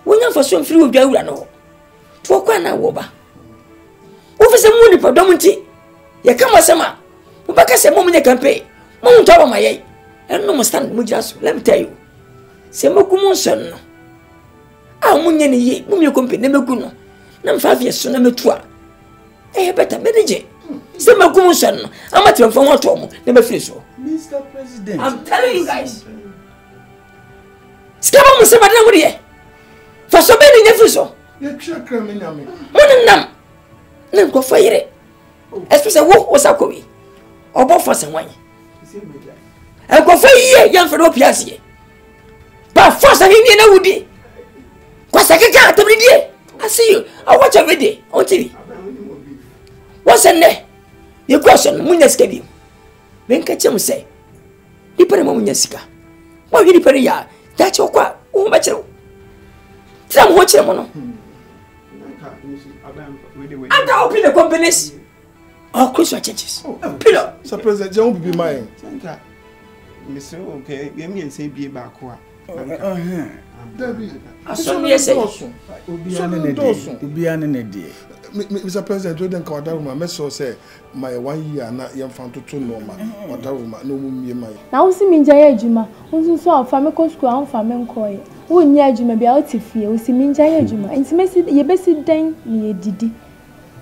Wonya fa so mfiri odwa wura no. To kwa na wo ba. Wo fi se mu ni podom nti. Ye kama sema. Wo ba ka se mo munye campaign. Mo nto ba maye. Eno mo stand mo jira so. Let me tell you. Se mo kumo son no. A munye ni ye, mo me company na meku no. Na mfa afie so na metu a. Better manage. Se mo kumo son no. Amati mfa ho to mo na me free so. Mr. President. I'm telling you guys. Skaba mo se badana mo de. Fa so be ni free so. Ye twa kra me nyame. Mo nam. Na nko fa yire. Especially wo sakowi. Obo for se wan. Nko fa yie yan fa do piase. Ba force ni na wudi. Kwasa keka atamidie. I see you. I watch every day on TV. What's in there? Your question, munya skebi. Ben kachem say. Ipere mo munya sika. Wa yiri pere ya. Dachi okwa, wo ba chero. Tram ho chero mo no. And I open the companies. All Christian churches. Pillar. Sir President, you won't be mine. Mr. Okay, give me and say be back. Debbie, Mr. President, we don't call that woman. Mr. say my 1 year na yam found to two normal. What that woman no me my. Now see me jaya juma. Unso so afame ko school an fame nkoye. Wo nya juma bia o ti fie. O si me jaya juma. Enti mesi ye besi dan ni edidi.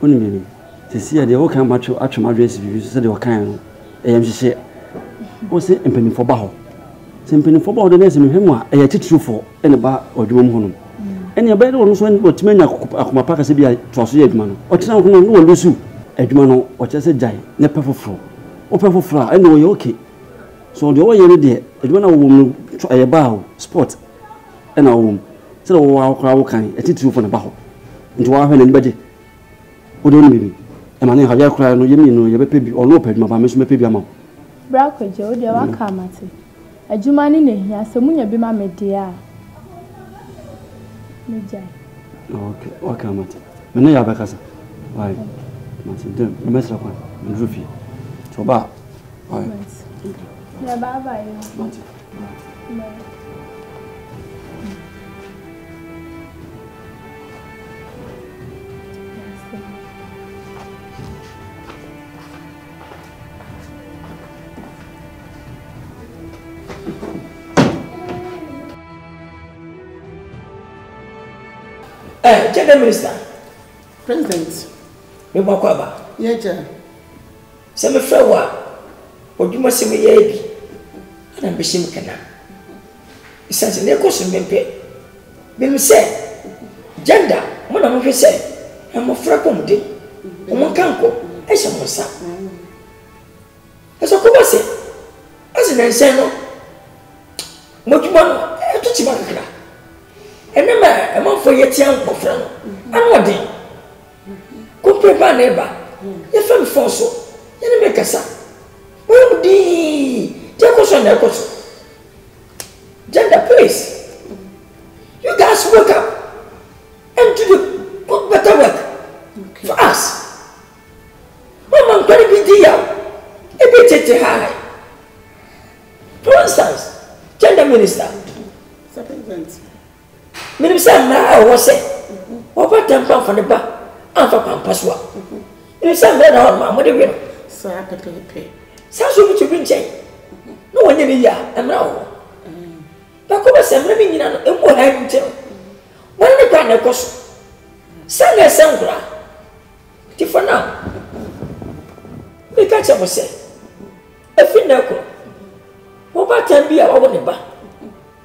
Oni me. Se si ya de wo kan matcho atwema dress bi so de wo kan no. Eyam hye. Wo se empani fo ba ho. Simply for about the name of him, a teacher for any bar or doom home. And your bed was when what men are Kumapaka Sibia to a man, or town no lose you, a Jumano, or just a giant, ne pepper floor, or pepper flower, I know you're okay. So the way you're there, a woman try a bow, sport, and a home. So, wow, crowd kind, a teacher for the bow. Into our hand and budget. What do you mean? And my name have you cried no you mean no your baby or no pet, my miss baby amount. Bracco Joe, they are kamati. Adwuma ni ne hia se munya bi ma media me jai. Okay, okay mate. Me na ya ba kasa. Why? Mate, dem, me mesra kwa. Me rufi. So ba. Why? Ya ba ba yo. Mate. Check Minister. President. Me bakwaba. Yeah, Chair. Se me frewa. odwuma se me ye bi na mbeshim kana isanse ne ko so mempe bim se gender mo na mo hwe se mo fra komde mo kanko e se mo sa eso ko bose asina nse no mo dwuma no e to chi makakra enema e mo fo ye tia mo fra no anode ko prepare neba ye fam fonso ye ne mekasa mo di je ko so na ko so gender please you guys wake up and do the better work for us mama ngani bidia e be tete high for instance gender minister minister na o se o ba tempa for the ba afa pampaswa minister na na mo de we so pepe sa so bi bi nchen no wonye ni ya amra o ba ko ba semra mi nyina no e mo ha nchen wani kwa na koso sanga sangura ti for now we catch up say e fi na ko wo ba tambi a wo ne ba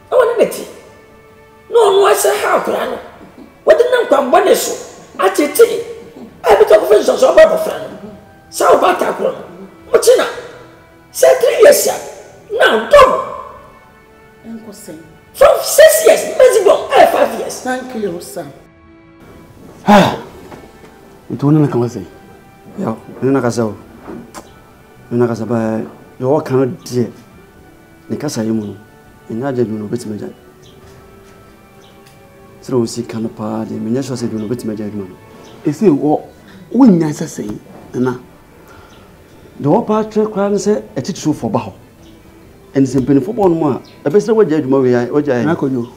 e woni neti no no asa ha kura no wo de nan kwa mbone so atete e bi to ko fi so ba fra no sa wo ba ta ko mo china say 3 years ya now double enko say from 6 years maximum 5 years. Thank you, sir. Itu mana kamu say? Ya, ini nak kasih. Ini nak kasih bah. Yo kan dia. Ni kasih yang mana? Ini aja dulu betul macam. Terus si kan apa dia? Minyak suasa dulu betul macam mana? Ese wo winya sasa yi na. Do pa tre kwan se etitru for baho. And the simple for one more. A best way to marry. What I know.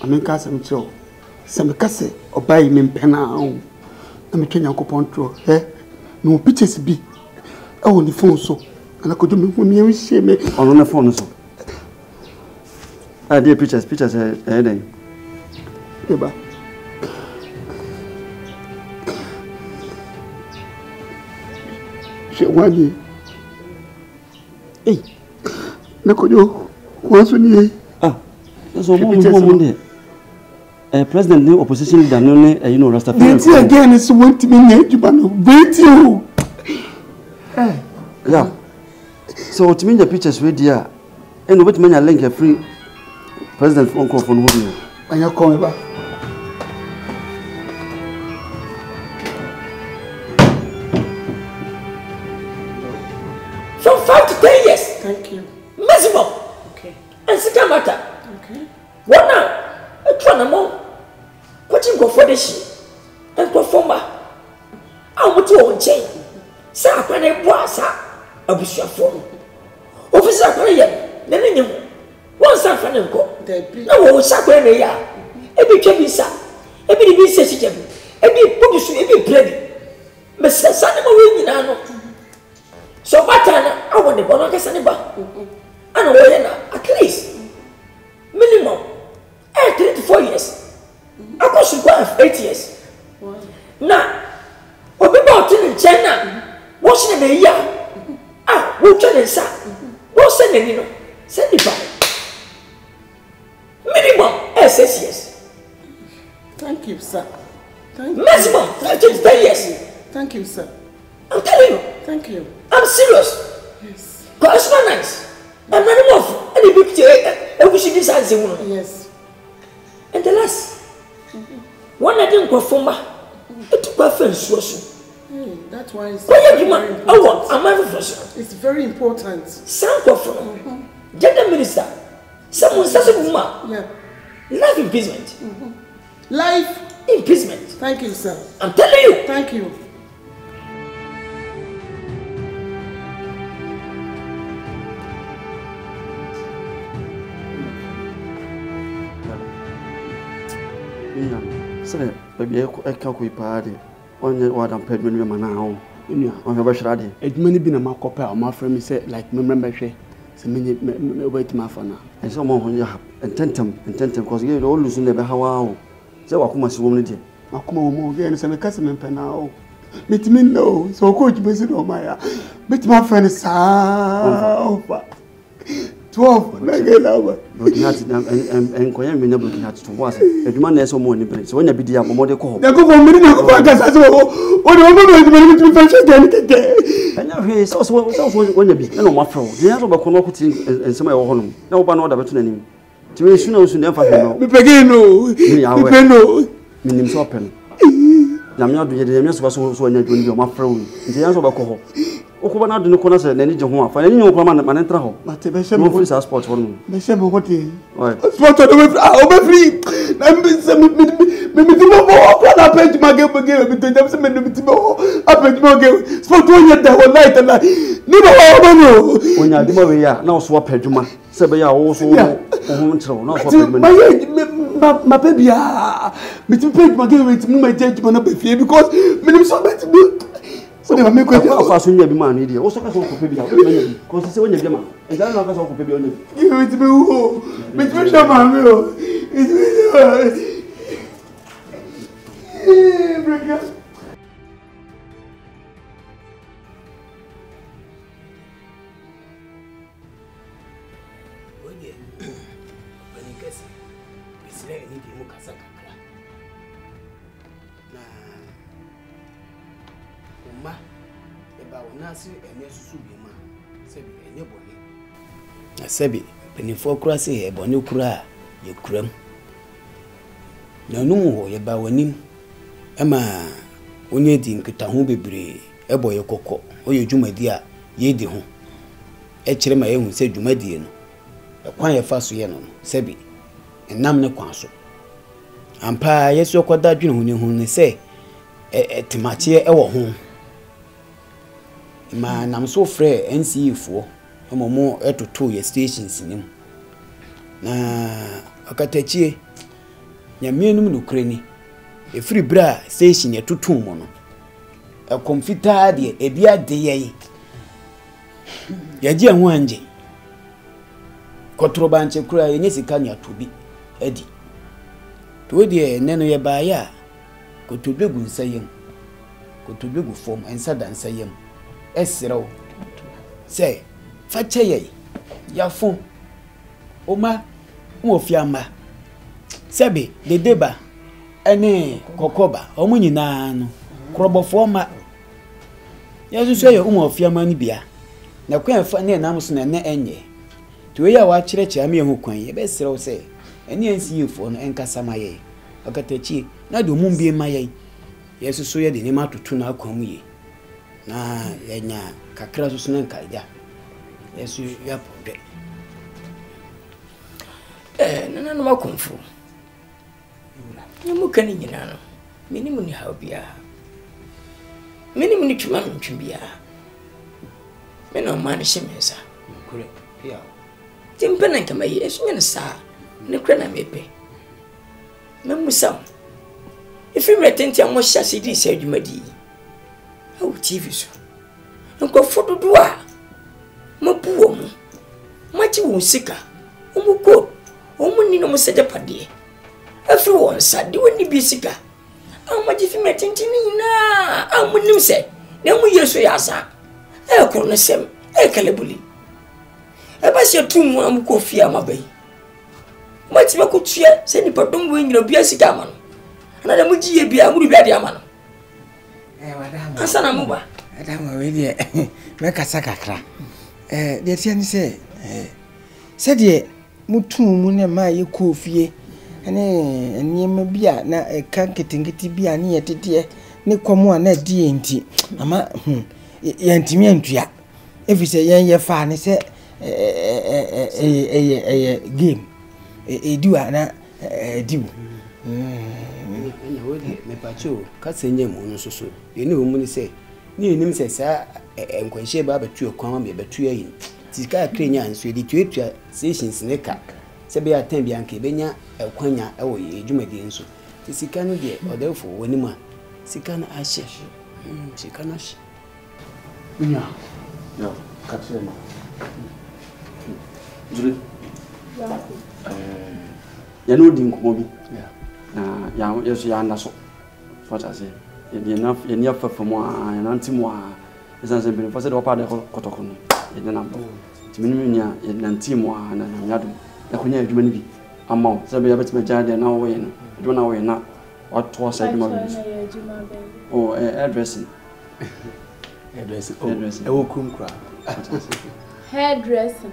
I mean, Cassam Joe. Some casse or buy me penna. I'm a Kenya control. Eh? No pictures be. Oh, the phone so. And I could do me shame me on the phone so. I dear pictures, eh? Eba. She one year. Hey. Nakojo wanso ni so mo de president the opposition leader no ne you know Rastafari the again is want me nyajuba no wait you yeah so to me the pictures we there and what man link a free president phone call from who anya come ba from 5 to 10 years. Thank you. Maximum. Okay. And second matter. Okay. One now, a tronamo. What you go for this? And go for my. I want to own chain. Sa when I was a bishop phone. Officer Korea, then you. One son from them go. No, Sakwe, ya. Every Kevisa. Every business, every publish, every play. Mr. Sanamo, so batana I want the bonaka saniba. And at least minimum 3 to 4 years. I could should go 8 years. Now, what about in China? What's in the year? We'll try and say, what's sending you? Send it back. Minimum 6 years. Thank you, sir. Thank you. Maximum 10 years. Thank you, sir. I'm telling you. Thank you. I'm serious. Yes. Correspondence. I'm not enough. Any big yes. And the last one I didn't go for my it was that's why it's it's very important. Some from gender minister. Someone says a woman. Yeah. Life imprisonment. Life imprisonment. Thank you, sir. I'm telling you. Thank you. Sir, baby, I can't quit party. Only what I'm paid when you're now. On your best ready. It may be a mark of my friend said, like, remember, say, many wait my for now. And someone when you have and tentum, because you're all losing the how. So I come as woman did. I come home again, and a cousin and penal. metimi no so ko djuma si no maya metimi afani sa ofa 12 na gela ba Burkinati enkoya menya Burkinati to was eduma na eso mo ni bre so wonya bidi ya mo de ko ho na ko mo ni na ko ka sa so o de mo mo metimi fa she gani keke anya hwe so wonya bi na mo afro de ya so ba ko no ko ti ensema e wo ho no na wo ba na oda beto na nim ti we su na usu na fa he no me pege no me pe no minim so pen na me adu ye de me so so anya dwoni bi o ma afro nti ya so ba ko ho okuba na dunu kona se nani je ho afa nani nyo koma ma ntra ho ma te be she mo free sport for no be she mo hote oi sport do be o be free na me se me ti mo ho na page ma ge me to dem se me no ti mo a page mo ge sport do nya da ho night na ni ba ho no onya di mo we ya na so page ma se be ya wo so ho ntro na so page ma baby ah me ti page ma ge we ti mo ma judge ma na be fie because me nim so bet so de me ko fa so nya bi ma no ide wo so ka so ko pe bi da wo nya bi ko se wonya bi ma e ja na ka so ko pe bi onya bi me ti be wo me ti sha ma me o brega oye bani kesi bisire ni di mu kasa kakra na umma eba wonase ene susu bi ma sebi ene boni na sebi penifo kura se e boni kura ye kuram na numu ho ye ba wanim ema onye di nkita ho bebre ebo ye kokko oye dwumadi a ye di ho e kire ma ye hu se dwumadi no kwan ye fa so ye no sebi enam ne kwan so ampa yesu koda dwene hu ne hu ne se timache e wo ho ma nam so frɛ NCE fo momo etoto ye stations nim na akatachie nyamienum no kreni e free bra station ye tutu mo no e computer de e bia de ye yaji anhu anje kotroba nche kura ye nyesika nya tobi edi to de neno ye ba ya kotobegu nsayem kotobegu form ensa dan nsayem esrew say fache ye ya fon oma mo fiama sebe de deba ene kokoba omo nyina no krobofo ma yesu so ye mo fiama ni bia na kwan fa ne nam so na ne enye to ye wa kyerɛkyerɛ me hu kwan ye be serew say ene NCE fo no enkasa ma ye akatachi na do mum bi ma ye yesu so ye de ne ma tutu na akwan mu ye na yenya kakra so na nkaja yesu ya podwe nana no makonfo nyamu kan nyina no minimu ni haubia minimu ni twuma ntwubia me no man shemesa kure ya timpana nkama yesu nyina sa ne kura na mepe memusa ifi retenti amo hyase di se adwumadi awu TV so nko fododo a mabuo mu machi wo sika umuko omuni no museje pade afi won sa de woni bi sika amaji fi metenti ni na amunim se na mu yeso ya sa e ko no sem e kalebuli e ba se tumu amuko fi amabai machi ba ko tua se ni padom wo nyina bi sika amano ana da mu jiye bi amuru bi ade amano wadama asana muba wadama we de me kasa kakra de tia ni se de mutu mu ne ma ye kofie ane niema bia na ka ketingiti bia ne yetete ne komo na die enti ama yantimi antua efise yen ye fa ne se game diwa na diwu enya wodi me pacho ka senye mu no soso ye ne omu ni se ni enim se sa enkwanhye ba batu akwan ma be batu ayi tika krenya nso edi tuatua stations ne ka se be atan bia nka benya ekwanya ewo ye edwumadi nso ti sika no de odefo woni ma sika na ahye sika na ahye nya ya katsema jure ya no din ko bi na ya yesu ya naso fata se ye ni afa fa mo a na nti mo a esan se bele for se do pa de kotoko no ye de na bo ti minimi nya ye na nti mo a na nyado na konya adwuma ni bi ama se be ya betima jade na wo ye no adwuma na wo ye na what was adwuma bi oh hairdressing hairdressing e wo kum kra hairdressing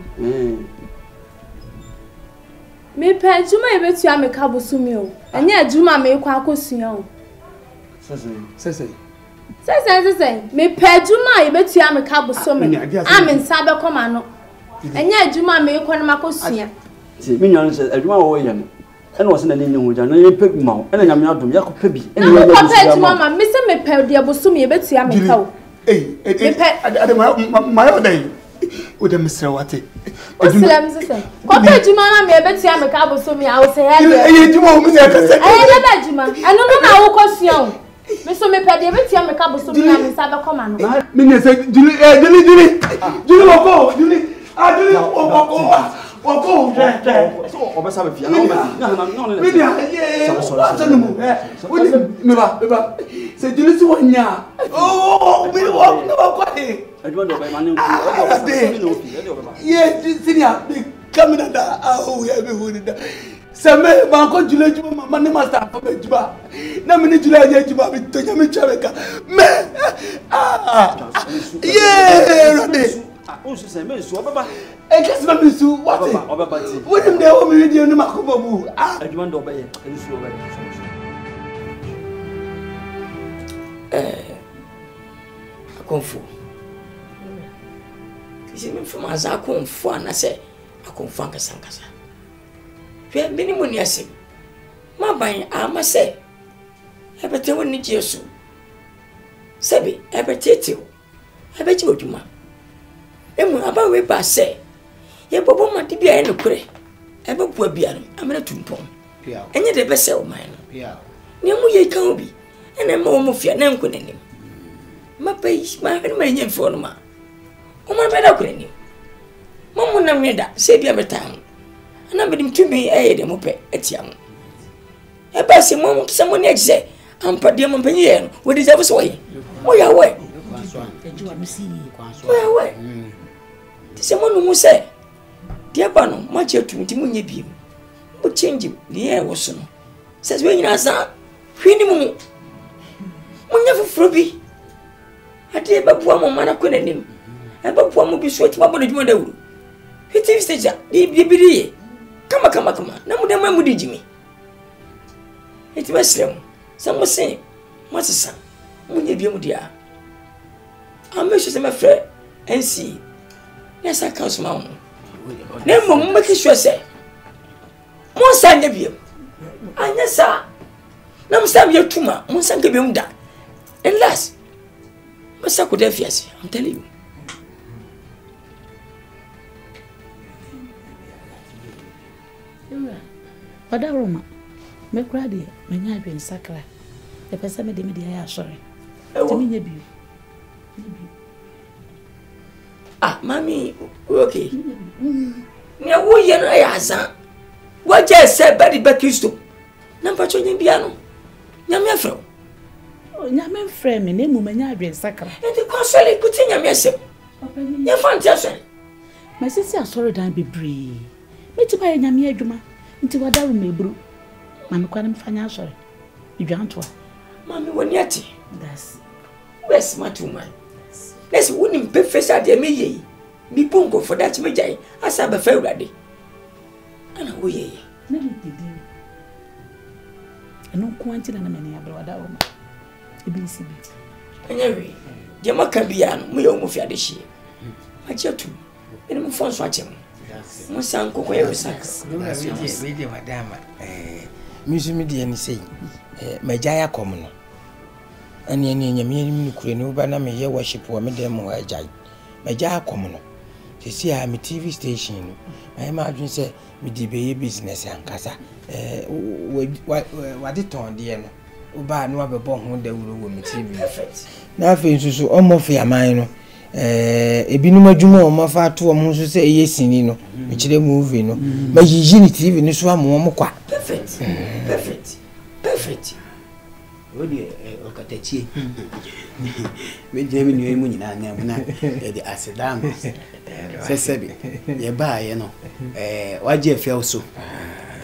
me pe adwuma e betu ameka bosumi o anya adwuma me kwa akosua o sese me pe adwuma e betu ameka bosumi amen sabe koma no anya adwuma me kwa na makosua ti me nyan se adwuma wo ye no ena wose na ni nhu ja na ye pe ma ena nyame adom ya ko pe bi ena ye ko pe adwuma me se me pe de bosumi e betu ameka o ade ma yo dai o de misra wate Muslim sister. Ko pe juma na me betia me ka boso me a wo se he. Eh juma o mi na ka se. Eh na ba juma. Eno no na wo kwasua o. Me so me pe de betia me ka boso me na me sa be koma no. Me ne se Juli woko, Juli. Ah Juli woko. So obesa be fia na no. Me dia so no mu. Woni me ba. Se Juli si wonya. Oh, me wo no kwa he. Adwuma do ba ma ne nku. Ye senior be coming under oh yeah be who da. Same ba ko Juli juma ma ne master fa be juma. Na me ne Juli anya juma be to nya me chabeka. Me yeah rode. O su se me su obaba. E kasi ba me su what? Obaba ti. Wonim dey o me video no makoba bu. Adwuma do ba ye. Eni su obaba. Akonfo. Kisi me from akonfo ana se akonfo ankasankasa. Hwe bini mu ni asem. Maban ama se ebete woni Jesu. Sebi ebete o. Ebeti oduma. Emu aba we ba se ye bobo ma dibia e nokure. Ebebu abia no amena tumpom. Enye de bese o man no. Ni mu ye kan obi. Ena ma wo mu fia na nko nanim. Ma pai ma hwe ma enye fo no ma. O ma be da kure ni. Mamu na meda se bia betam. Ana be dim tumi e de mo pe etia mo. E ba se mo se mo ne eje ampa de mo panyi ye no. We deserve so ye. Mo ya we. Mo ya we. Ti se mo no mu se dia ba no ma che tum ti mo nye biem. Mo change ni e wo so no. Se we nyina sa hwini mu. Mo nya fufuro bi. Ade ba bua mo mana ko nanim. E ba bua mo bi so ti ba bo djuma dawuru. Hiti stage di bibiri kama na mu de ma mu di jimi. Hiti ba slem. Sa mo se mo sesa. Mo nye biem dia. Amesho se me frɛ NC. Nessa council ma mo. Na mo mo make sure say mo sa nye biem. Anya sa. Na mo sa bia tuma, mo sa nke biem da. And last, mo sa ko de fiase. I'm telling you. Wada Roma, me krade, me nya adwen sakra. E pese me de me dia ya sori. Timi nya biu. Ah, mami, okay. Ni wo ye no ya azan. Wa je se bedi be Kristo. Na mpa cho nya bia no. Nya me afro. Oh, nya me frɛ me na mu me nya adwen sakra. E di konsole kuti nya me asem. Nya fantasy. Me sisi asori dan bebre. Me ti ba ye nya me adwuma. Nti wada Roma ebru. Ma me kwa na me fanya asori. Idwanto. Mami woni ati. Das. Where's my two man? Let's wouldn't pay face at the me. Me bungo for that me jay. As I be fair ready. And oh ye. Never did you. And no quantity na many abroad wada Roma. EBCB. Anyway, the Macabian, me almost had the she. I check too. And my phone's watching. My son cook every sack. We madam. Museum media say, my jaya common. And any me kure no ba na me ye worship wo me dem ho ajai me ja akom no se si a me TV station no I imagine say me di be business ankasa wa de ton de no o ba no abebo ho da wuro wo me TV na afi nsusu omo fi aman no ebinum adwuma o ma fa to o mo so say eye sini no me kire movie no ma yiyi ni TV ni so amo mo kwa perfect Odi okatachi. Me jemi ni emu nyina na mu na de asedam. Sesebi. Ye ba ye no. Waje fe so.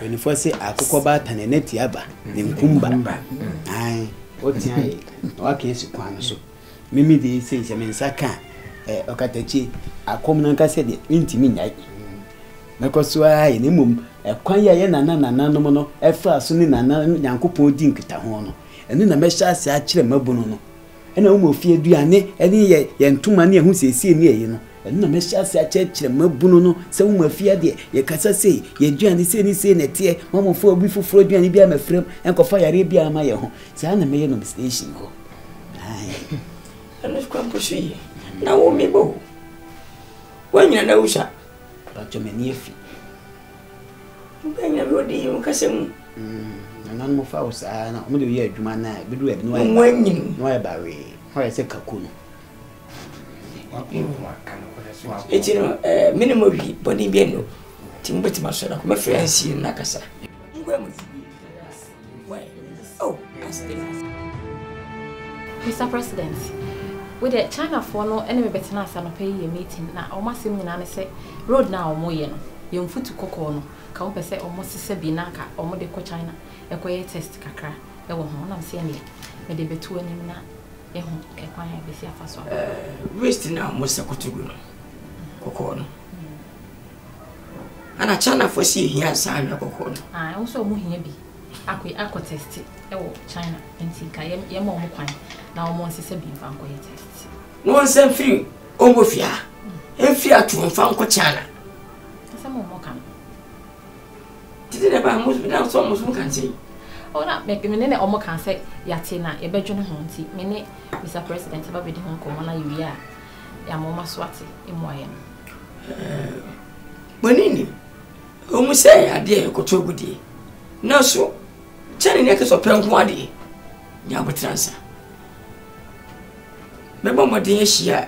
Penifo se akokoba taneneti aba ne nkumba. Ai, otia ye. Wa ke esi kwan so. Mimi de se mensaka okatachi akomna nka se de ntimi nyai. Mekoso ai ne mum kwan ya ye nana no no efa so ni nana nyankopon di nkita ho no. Enu na mesha ase a kire mabuno no. Ena wo mofie duane eni ye ntuma ne ehu siesie ni eyi no. Enu na mesha ase a kire mabuno no se wo mafie de ye kasa se ye duane se ni se nete mamofo obi foforo duane bia mafrem enkofa yare bia ma ye ho. Sa na meye no station ho. Ai. Anu kwa mposhi. Na wo mebo. Wanya na usha. Bacho meni efi. Mbenya rodi mukasem. Nan mo fa usa na mo de ye adwuma na bidu e no ya ba we ho ya se kakuno etino minimum bi boni bi no timbeti maso na ko me friends na kasa oh Mr. President, with the China for no enemy better na pay a meeting na o masem nyina ne se road na o moye no ye mfutu kokko no ka wo pese o mo sese bi na ka o mo de ko China ekoye test kakra e wo ho na se ne me de betu anim na e ho e kwan e besi afaso waste na mo se kotugu no kokko no ana China for see here sa na kokko no ah wo so mo hia bi akọ test e wo China enti ka ye mo kwan na o mo sese bi fa nko ye test no se free o mo fia e free atu fa nko China asa mo kan titi de ba mo na so mo kan sei o na me ne o mo kan say yate na e bedwo ne ho nti me ne Mr. President ba bedi ho ko na yuya ya mo maswati e mo aye bonini o mo say ade ko to gudi na so China ne ke so penko ade nya botransa me bo mo de hia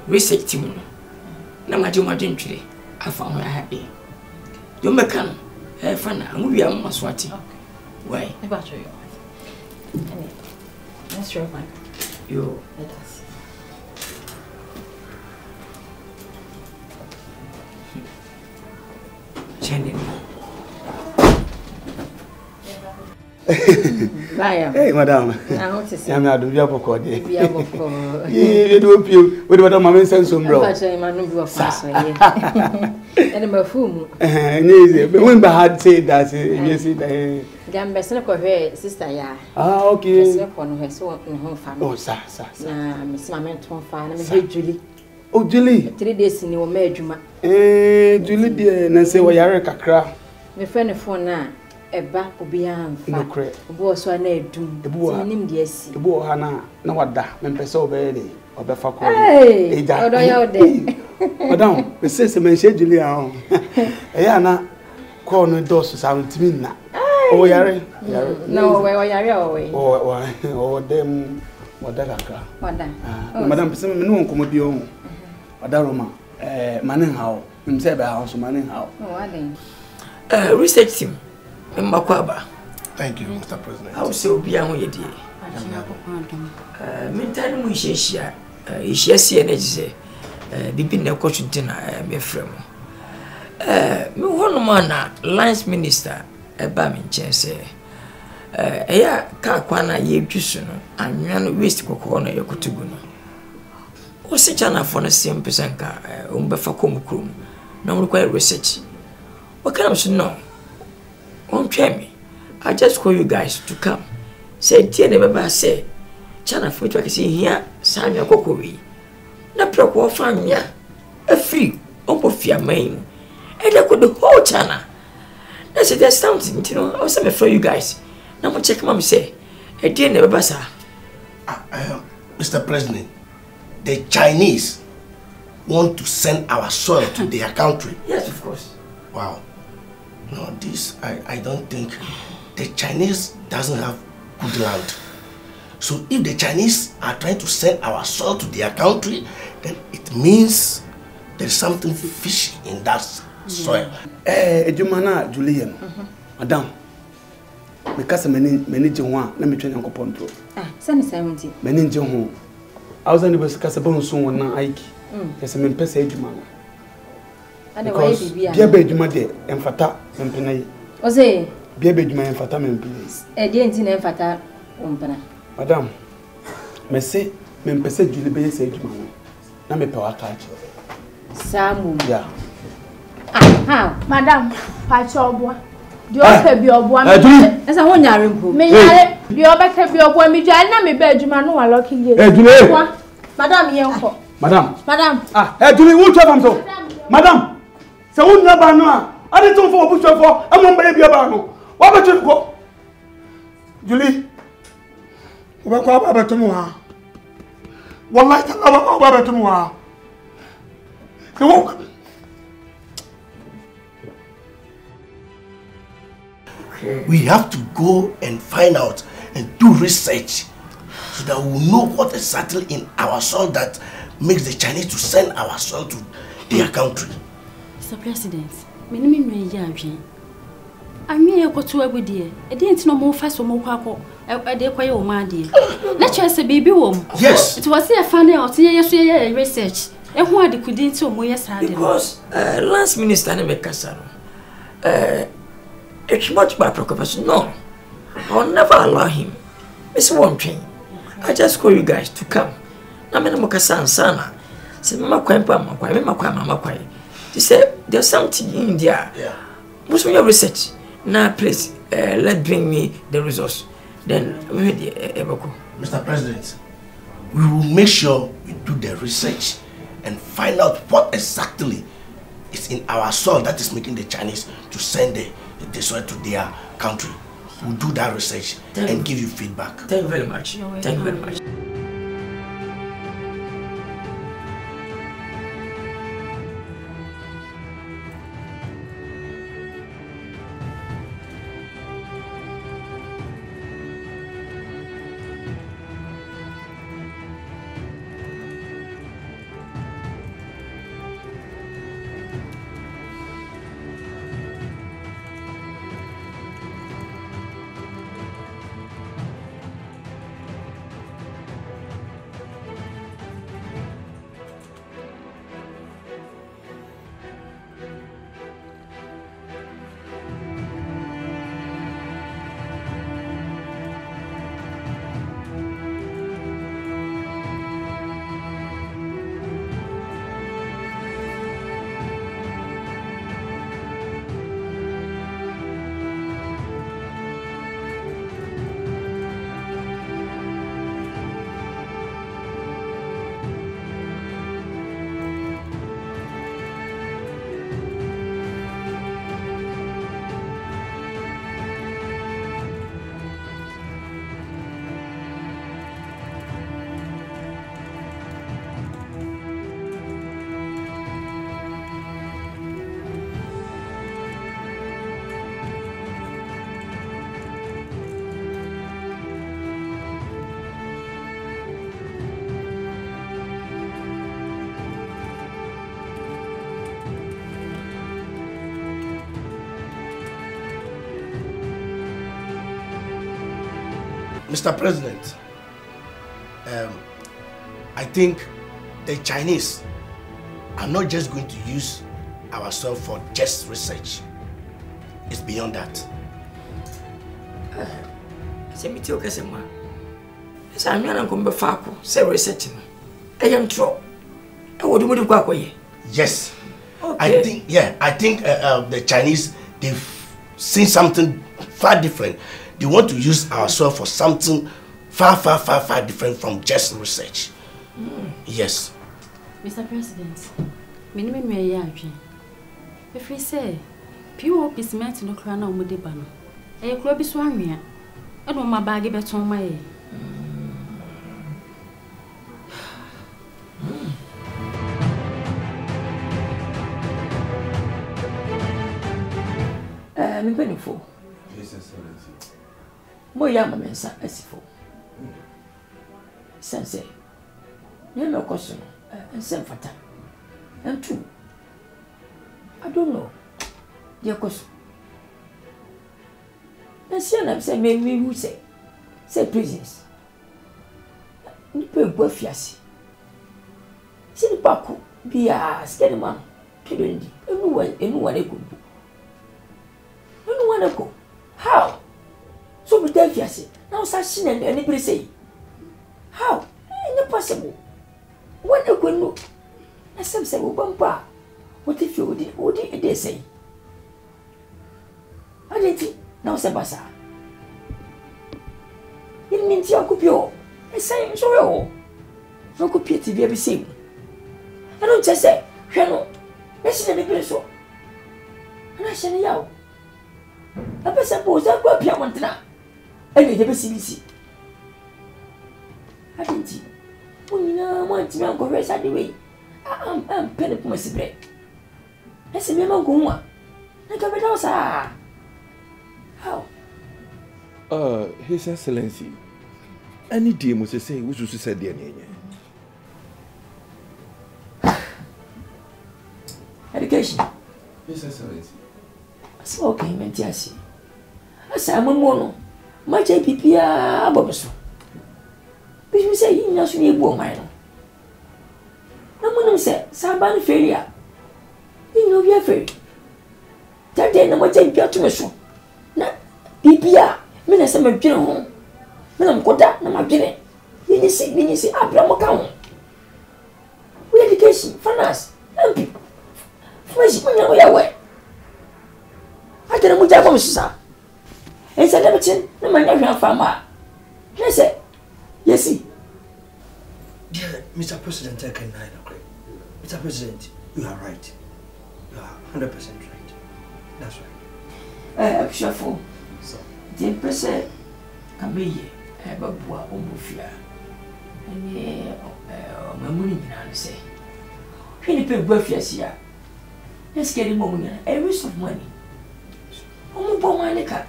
research team no na ma je mo de ntwire afa ho ya be yo me kan fana amu wi am maswati why e ba cho yo let's try man yo let us Chende Baya. Hey, madam. I want to see. I'm not doing your book. Bia boko. You do you with madam mama send some bro. I say man no be of fast yeah. And my fool. Yes, but when Bahad say that you see the Jam besne ko hwe sister ya. Ah, okay. Besne ko no hwe so no ho fa. Oh, sa. Na miss mama ton fa na me hwe Julie. Oh, Julie. 3 days ni wo ma adwuma. Julie de na say wo yare kakra. Me friend phone na eba obi amfa obo so na edum tinim de asi ebo ha na wada mempese obede obefa ko eja odo ya ode madam me say me she Julia ho eya na ko no dos sa ntimi na o yare no we o yare o we o dem wada kakra wada madam pese me no nkomo bi o wada roma manen hawo mse be ha so manen hawo wada research team Mbakwa. Thank you, Mr. President. How so be a way dear? Meantime, we share energy say, Bibin the coach dinner, me frame. Me one man, Lines Minister, a Bamin Chase. Ya Kakwana ye Jusuno, and Yan West Kokona Yokotuguno. O Sichana for the same Pesanka, Umbefakum Krum, no require research. What kind of no? Won't try me. I just call you guys to come. Say, dear, never say, China for what I see here, Samia Cocovi. Na procure family, a free, open fear main. And I could the whole China. That's it, there's something, you know. I was for you guys. Now, check mom say, a dear, never sir. Mr. President, the Chinese want to send our soil to their country. Yes, of course. Wow. No, this, I don't think the Chinese doesn't have good land. So if the Chinese are trying to send our soil to their country, then it means there's something fishy in that soil. Jumana Julian, madam, me kasa mani je ho a na me twa Nyankopɔn tro sani samunti mani je ho awza ni bes kasa bon so wona aiki yesa me mpesa adwuma no ade wa bibia bia ba adwuma de emfata mpena yi oze bia ba adwuma emfata me mpena die nti na emfata mpena madam me se me mpesa Julie be yesa adwuma no na me pe waka achi samu ya madam pacha obua di ope bi obua esa ho nyare mpo me nyare di obeka bi obua mi dwa na me ba adwuma no wa lucky gate Julie madam yenko madam Julie who tell am so madam se won na ba no a ade to fo obuso fo amon ba bi ba no wa ba tu ko Julie wa ko ba to mu ha wallahi ta ba ba to mu ha we have to go and find out and do research so that we know what exactly in our soil that makes the Chinese to send our soil to their country. Mr. President, me no me nwa ya adwen. Anwe e koto agudie. E de ntino mo fa so mo kwako. E de kwaye o ma de. Na chese bibi wo mo. Yes. It was a funny out ye so ye research. E ho ade kudi nti o mo ye sa de. Because last minister na me kasa no. It's much by preoccupation. No, I'll never allow him. It's one thing. I just call you guys to come. I'm in Mokasan Sana. Say, Mama Kwai. They say there's something in there. Yeah. Most of your research. Now, please, let's bring me the resource. Then, Mr. President, we will make sure we do the research and find out what exactly is in our soil that is making the Chinese to send the soil to their country. We'll do that research and give you feedback. Thank you very much. Thank you very much. Mr. President, I think the Chinese are not just going to use our soil for just research. It's beyond that. Yes. Okay. I think the Chinese, they've seen something far different. They want to use our soil for something far different from just research. Yes. Mr. President, minimum may adwin. If we say, pure pismet no crown of Mudibano, a club is one year. I don't my bag bet on my. I'm very full. Boy, I'm a mensa as if Sensei, you know, question and send for time. And two, I don't know. Dear question. see am say me who say prisons ni pe gbo afiase si ni pako bia scared man pirendi enu wa ne ko how so be there afiase now sa shi na any be say how any possible what e ko no asem say wo bampa what if you did they say adeti now say basa il minti okupio e say so yo no kopie TV be say I don't just say hwe no e shi na be so ana shi ne yawo apa sa po za kwa pia montana e de be CBC adeti onina mo anti me anko resa de we am pele kuma sibre ese me mango nwa na ka be sa how His Excellency any day must say we should say there nyenye education His Excellency so okay mentiasi asa mamono ma je pipia abobeso bi say yin na so ne bu o man no na munum say saban failure yin no bia fail tade na mo je pipia to me so na pipia me na say me dwene ho me na mkoda na ma dwene yin say abra mo ka ho we education finance MP Mas punya ko yawe. Atena muja ko msisa. Esa lebetin na manya hwa fama. Nese. Yesi. Dear Mr. President, I can agree. Mr. President, you are right. You are 100% right. That's right. Bishop, the president kameye babua omofia. Ene mamuni nyina se. Hwini pe gua fiasia. Let's get him a waste of money. Manica.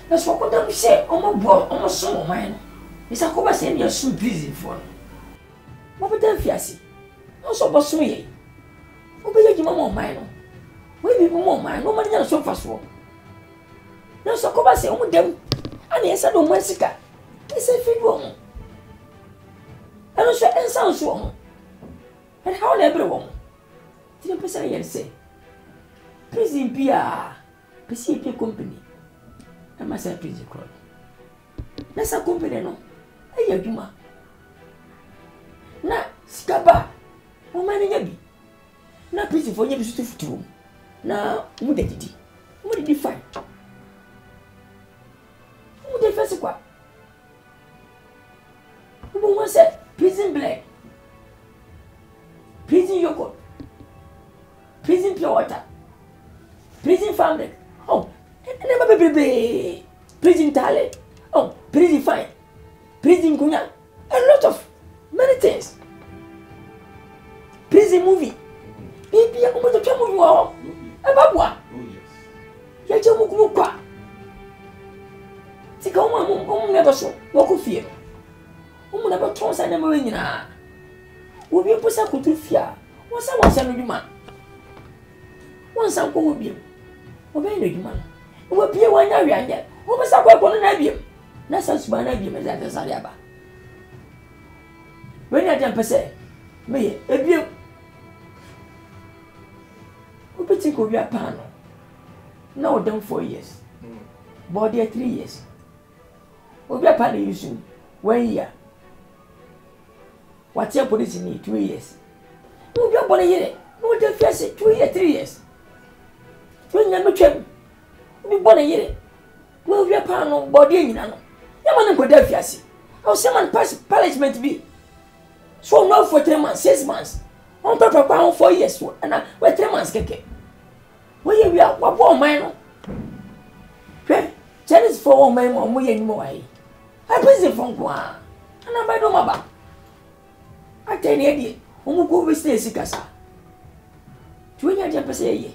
That's what we say. Almost some mine. It's a cover saying you're so busy for. What would that fiasi? Also, but me. Obey your mamma mine. We be more mine, no money so fast for. No, so cover say, oh, them. And yes, I don't want sicker. It's a feed woman. I don't say, and sounds wrong. And how everyone. Ti pesa yen say prison bia pesi pe company e ma say prison crawl na sa company no e ya dwuma na skaba o ma nya bi na prison fo nya bi su futuro na mu de didi fine mu de fese kwa mu mo say prison black prison yogurt prison pure water, prison fabric, never baby, prison talent, prison fine, prison kunya, a lot of many things. Prison movie, baby, I'm going to tell you all about what. Yes, you're going to see, come on, never so, walk of fear. Never toss and never in. Will be a person who fear. What's I want to man? Once I go with you, obey the man. Who appear one area, who was a weapon and abium. That's as one abium as that is Ariaba. When I jump, say, may a view. Who put it over your panel? No, done 4 years. Body 3 years. Over your panel, you soon 1 year. What's your police in 2 years? Move your body here. No, the first 2 years, 3 years. When you are not we born a year. Well, we are panel body in an. You want to go there, Fiasi. How someone pass punishment be? So, no for 3 months, 6 months. On papa pound 4 years, and I wait 3 months. Where we are, what more minor? Chinese for all my mom, we ain't more. I present from Guan, and I buy no maba. I tell you, who go with Stacy Cassa. 20% a year.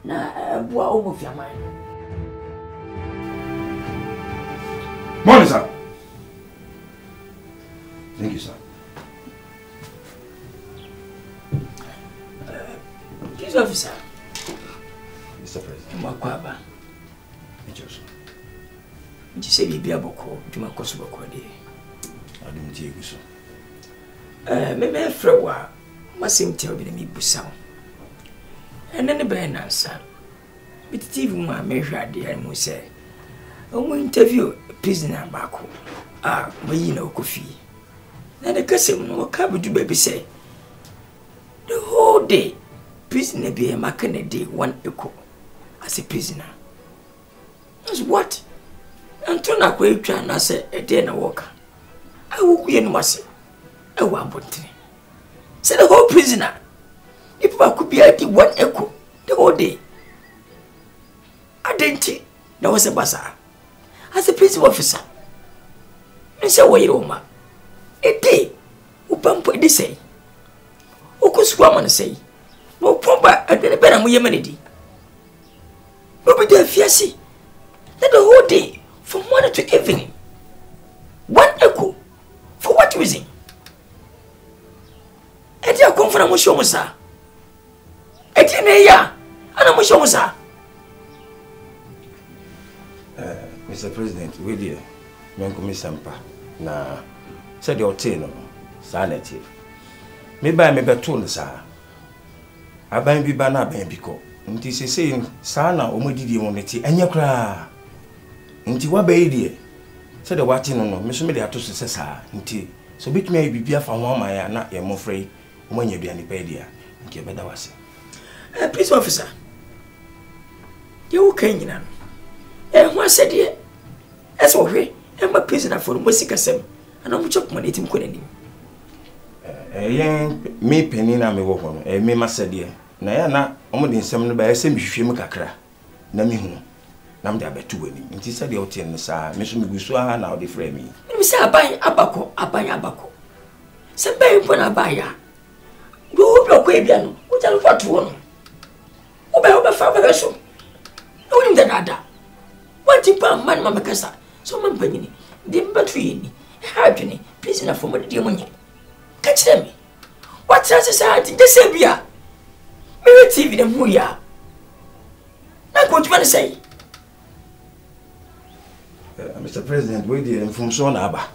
Na boa omo fi amai. Morning, sir. Thank you, sir. Police officer. Mr. President. Mwakwaba. nti sɛ bibia bɔkɔ dwuma kɔ so bɔkɔ de adum tie gu so me frɛ wa masɛm tia obi na mebusa wo ɛnɛ ne bɛyɛ nansa mete TV mu a mehwɛ adeɛ mu sɛ ɔmo interview prisoner baako a mayi na ɔkɔ fie na ne kasɛm no ɔka bɛdu baabi sɛ the whole day prisoner bi a maka na day one echo as a prisoner. That's what? Antona kwa etwa na se ede na woka. Awoku ye no mase. Ewa abontre. Say the whole prisoner. If I could be at the one echo the whole day. Adenti na was a bazaar. As a prison officer. Me say wo yiroma. E day upampo de say. Okuswa man say. No pomba ade be na mo yemane di. No be there fiasi. That the whole day from morning to evening. One echo. For what reason? Eti akon fana mo show mo sa. Eti na ya ana mo show mo sa. Mr. President, we dear, men come sampa na said your tail no sanity. Me buy me beto no sa. Aban bi ba na aban bi ko. Nti se say sa na o modidi mo neti enye kra. Nti wa be die. Said the watching no me so me dey ato se sa. Nti so bit me bibia fa ho ma ya na ye mo frey o manya bia ni pa dia. Nti e beda wase. Police officer. You can you know. Who said it? As already, I'm a prisoner for Musicasem, and I'm chop money to Kunani. Me penny na me wo ho no. Me ma said ye. Na ya na omo de nsem no ba ya sem hwehwe mu kakra. Na me hu. Na me de abetu wani. Nti said ye otie no sa, me so me gusu aha na o de frɛ me. Me say aban abako. Se ban pon abaya. Do bloko e bia no. O jalo fatu wo no. O ba fa ba so. O ni da dada. What tipa man mama kasa so man panyini de mbatu ni ha adwene please na for mo de monye ka kire me what society de say bia me TV de mu ya na ko tuma say Mr. President we dey information na aba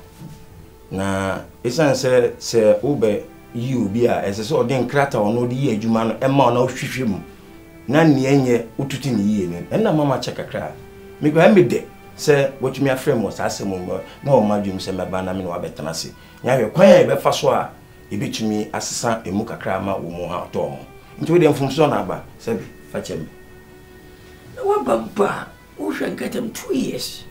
na esan se ube you bia ese so de nkrata ono de yi adwuma no e ma na ohwehwe mu na ne enye ututi ne yi ne na mama check kakra me go me de say what me afrem was asem na o madwum se meba na me no abetana se nya hwe kwan e be fa so a e betumi asesa emu kakra ma wo mu ha to mo nti we de mfumso na aba se bi fa chem na wa bamba o hwe nkatam 2 years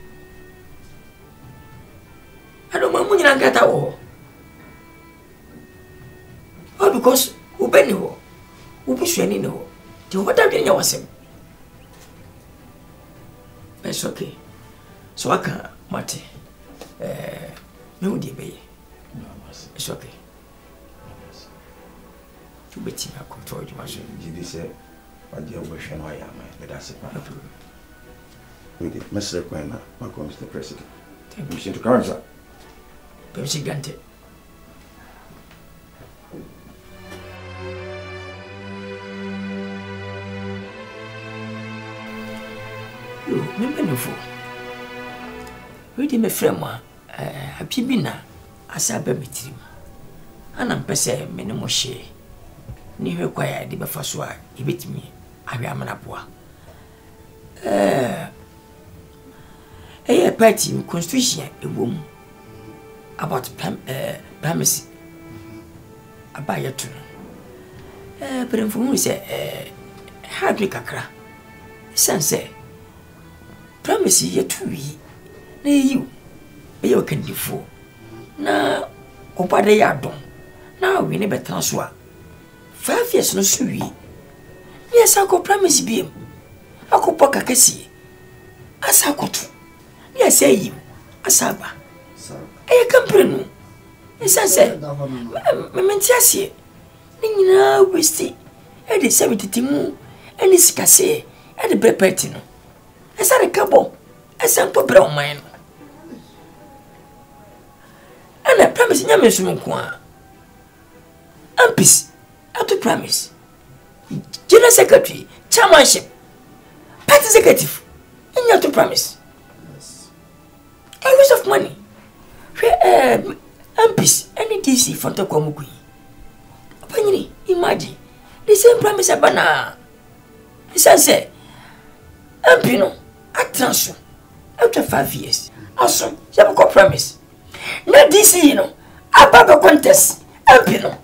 ado ma munyina nkata wo all because ubeni wo ubuswani ne wo ti wo da bi nya wasem. It's okay. So I can't, Mate. No, dear baby. It's okay. To be team, I control you, Master. Did you say, my dear, wish and I am, but that's it. We did, Mr. Quena, Mr. President. Thank you. To come, sir. Percy Gante. Remember no for. We did me friend a pibina asaba mitrim. Ana mpese me no mo hye. Ni hwe kwaya de befa so a ebetimi ahwe amanaboa. Party constitution ewom about primacy. Abaya to. But inform say hardly kakra. Sense promise ye to we na you be you can defo na opade ya don na we ne betan so a 5 years no so wi yes I go promise bi em akopo kakasi asa koto yes you asaba e kampre no esanse me mentiasie ni nyina westi e de 70 mu eni sikase e de brepeti no esa rekabo esa mpobra o man ana promise nya me so nko a ampis auto promise general secretary chairmanship party executive you to promise. Yes. A waste of money. MPs, any DC for to come with. Imagine the same promise abana. He says, MP no, I transfer after 5 years. Also, you have got promise. No DC, you know, I have a contest. MP no,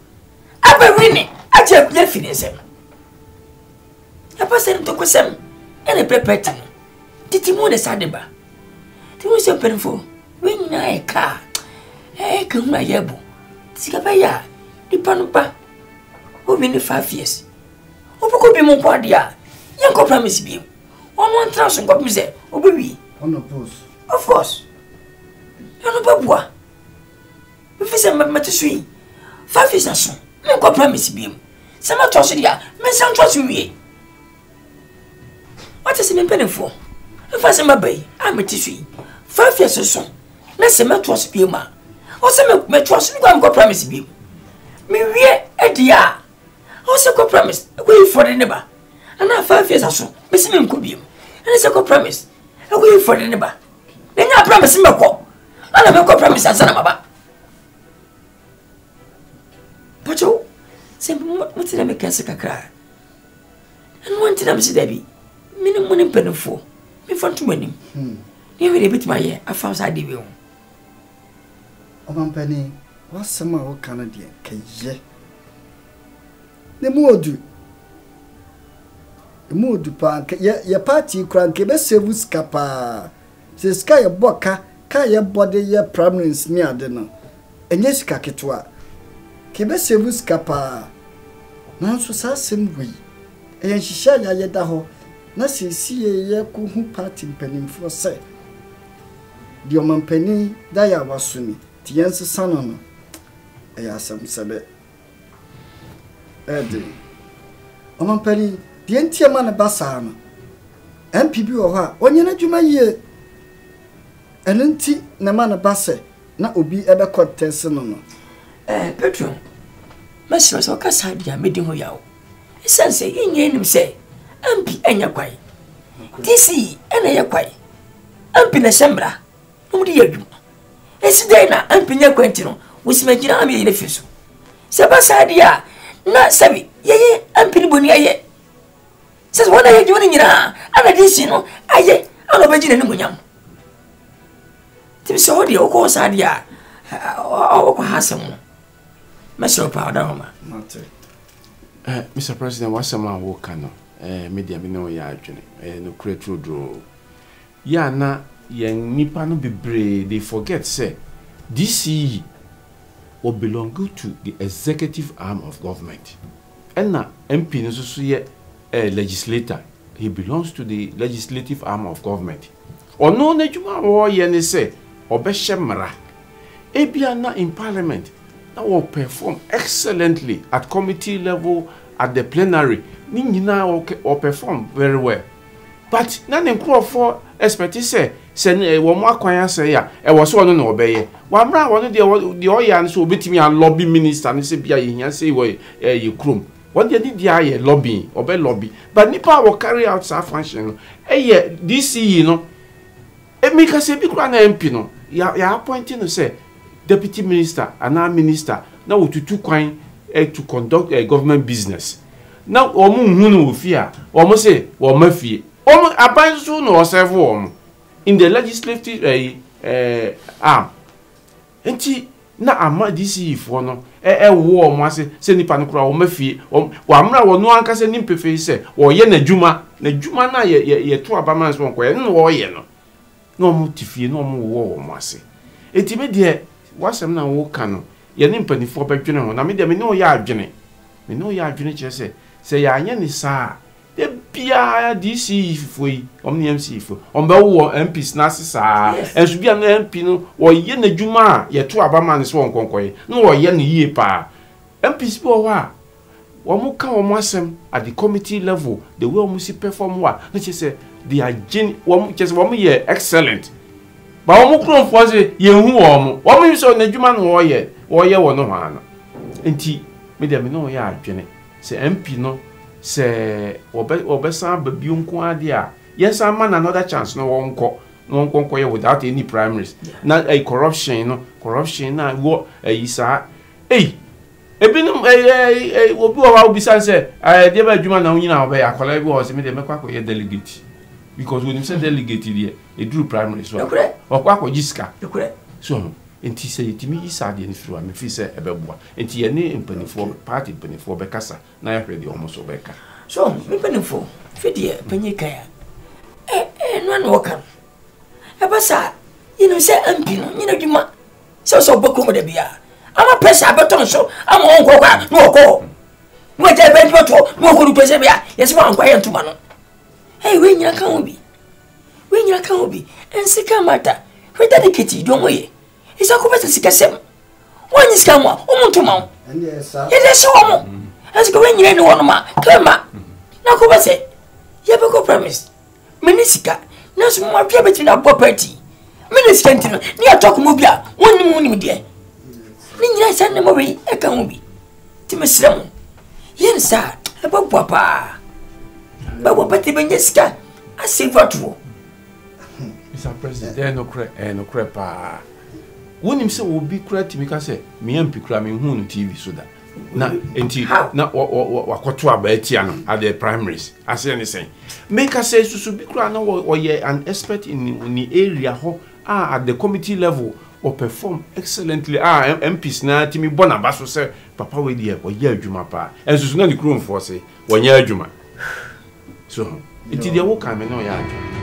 I have a winning. I just left in him. I pass him to Kosem and a prepared. Did you want a sadeba? There was a painful. When I car, I come my yabo. Sikabaya, the panupa. Who been 5 years? Who could be more quadia? Young promise be. 1 thousand got me say, oh baby. On oppose. Of course. You're no babua. If it's a matter 5 years or so, no promise be. Some atrocity, men sound trust me. What is it penny for? If I say my bay, I'm a tissue. 5 years or so. Let's say my trust be ma. Or some my trust, I'm going to promise be. Me, a dear. Also, go promise. Wait for the neighbor. And now 5 years or so, Miss Mim could be. And it's a go promise. Wait for the neighbor. Then I promise him a call. And I make a promise as an ababa. But oh, say, what did I make a cry? And one thing I'm saying, Debbie, minimum money penny for me for 2 minutes. You will bit my ear. I found I did you. Oh, Penny, what's some of Canadian? Kaye. The mood park, your party crank, a best scapa. Says Sky a boca, Kaya body your prominence near dinner. And yes, Kakitwa. Kebese scapa. Now, so same way. And she shall yadaho. Na see a kuhu party penny for say. The oman penny, Daya was swimming. The answer son on. I asked some sabe. Eddie. Oman penny, the entire man a bassam. MPB or her, when you're not you my year. And anti na man a basse, not obi ever caught tesson. Petro, Master was a cassadia made him yao. His son say, in him say. MP and your quay. DC and your quay. MP na sembra. Nobody you. It's Dana, MP your quentino, which made you army in the future. Sabasadia, not savvy, ye, MP Bonia. Says what are you doing in and I did know, I yet, I'm a virgin and young. Tim saw the course idea. Oh, Hassan. Master Powder, Mr. President, what's a man who cannot? Media me no ya adwene no kure true draw ya na yen nipa no bebre they forget say DCE will belong to the executive arm of government and na MP no so ye legislator he belongs to the legislative arm of government ono na djuma wo ye ne say obehye mra ebia na in parliament na will perform excellently at committee level at the plenary Nina or perform very well. But none in crowd for expertise say one more choir say ya, was one no obey. One of the Oyans will beat me a lobby minister and say, Bia, say, way you crum. What they did the lobby, obey lobby. But Nipa will carry out some function. DC, you know, it make us a big grand MP, no. Ya appointing to say, deputy minister and our minister now to 2 coin to conduct a government business. Now, Omu fear, almost say, or Murphy, almost a soon or several in the legislative arm. And she now am DC for no war, Massy, sending Panucra or Murphy, or Wamra or no one can send him to face, or Yen Juma, the Juma, ye 2 Abamas one quay, no war, no more to fear, no more war, Massy. It may dear, what's some now walk canoe, Yen penny for back general, I mean, there may no yard journey. Me no yard journey, say ya yen sa de bia DC foi omni MC fo omba wo MP snase sa enso bia no MP no wo ye na dwuma ye to abama ne so nkonkoye no wo ye ne yie pa MP bi wo ha wo mo ka wo mo asem at the committee level the way wo si perform wa no che say they are wo che say wo mo ye excellent ba wo mo kron fo say ye hu wo mo so na dwuma no wo ye wo no ha no enti me dem no ya adwene se MP no se obesan babionko ade a yes I man another chance no one ko without any primaries na a corruption na wo isa ebinum obi wa obi san say dey ba adwuma na wonyina obe akola bi o se me dey mekwa ko ye delegate because when you say delegate there e do primary so okwa ko jiska so enti say yetimi isa de ni firu me fi say ebeboa enti ye ne mpanifo party mpanifo be kasa na ya hwede omo so be ka so me mpanifo fi de panyika ya no wokan abasa you know say ampi no nyina dwuma so bokom de bia ama pesa abeton so ama onko kwa no ko mo je be to mo ko du pesa bia yesi wa nkwa ye ntuma no hey we nyina kan obi ensika mata we dedicate do moye isa ko pesa sikasem wani sika mo o ntuma esa ye so mo ensika we nyina ni wono ma klema na ko pesa ye be ko promise minisika na so mo apia beti na property minisika ntino ni atok mo bia woni de ni nyina sa ne mo we e kan obi ti mesrem yen sa e ba papa ba pati benyeska asivatu Mr. President no crepa wonim se obi kura timi ka se me ampi kura me hu no TV so da na enti na wakoto abatia no at the primaries ase ne sen make us say susu bi kura na we an expert in the area ho at the committee level or perform excellently MPs na timi bona baso se papa we die o ye adwuma pa ensusu na ni kuro mfo se wo nya adwuma so enti de wo kan me no ya adwuma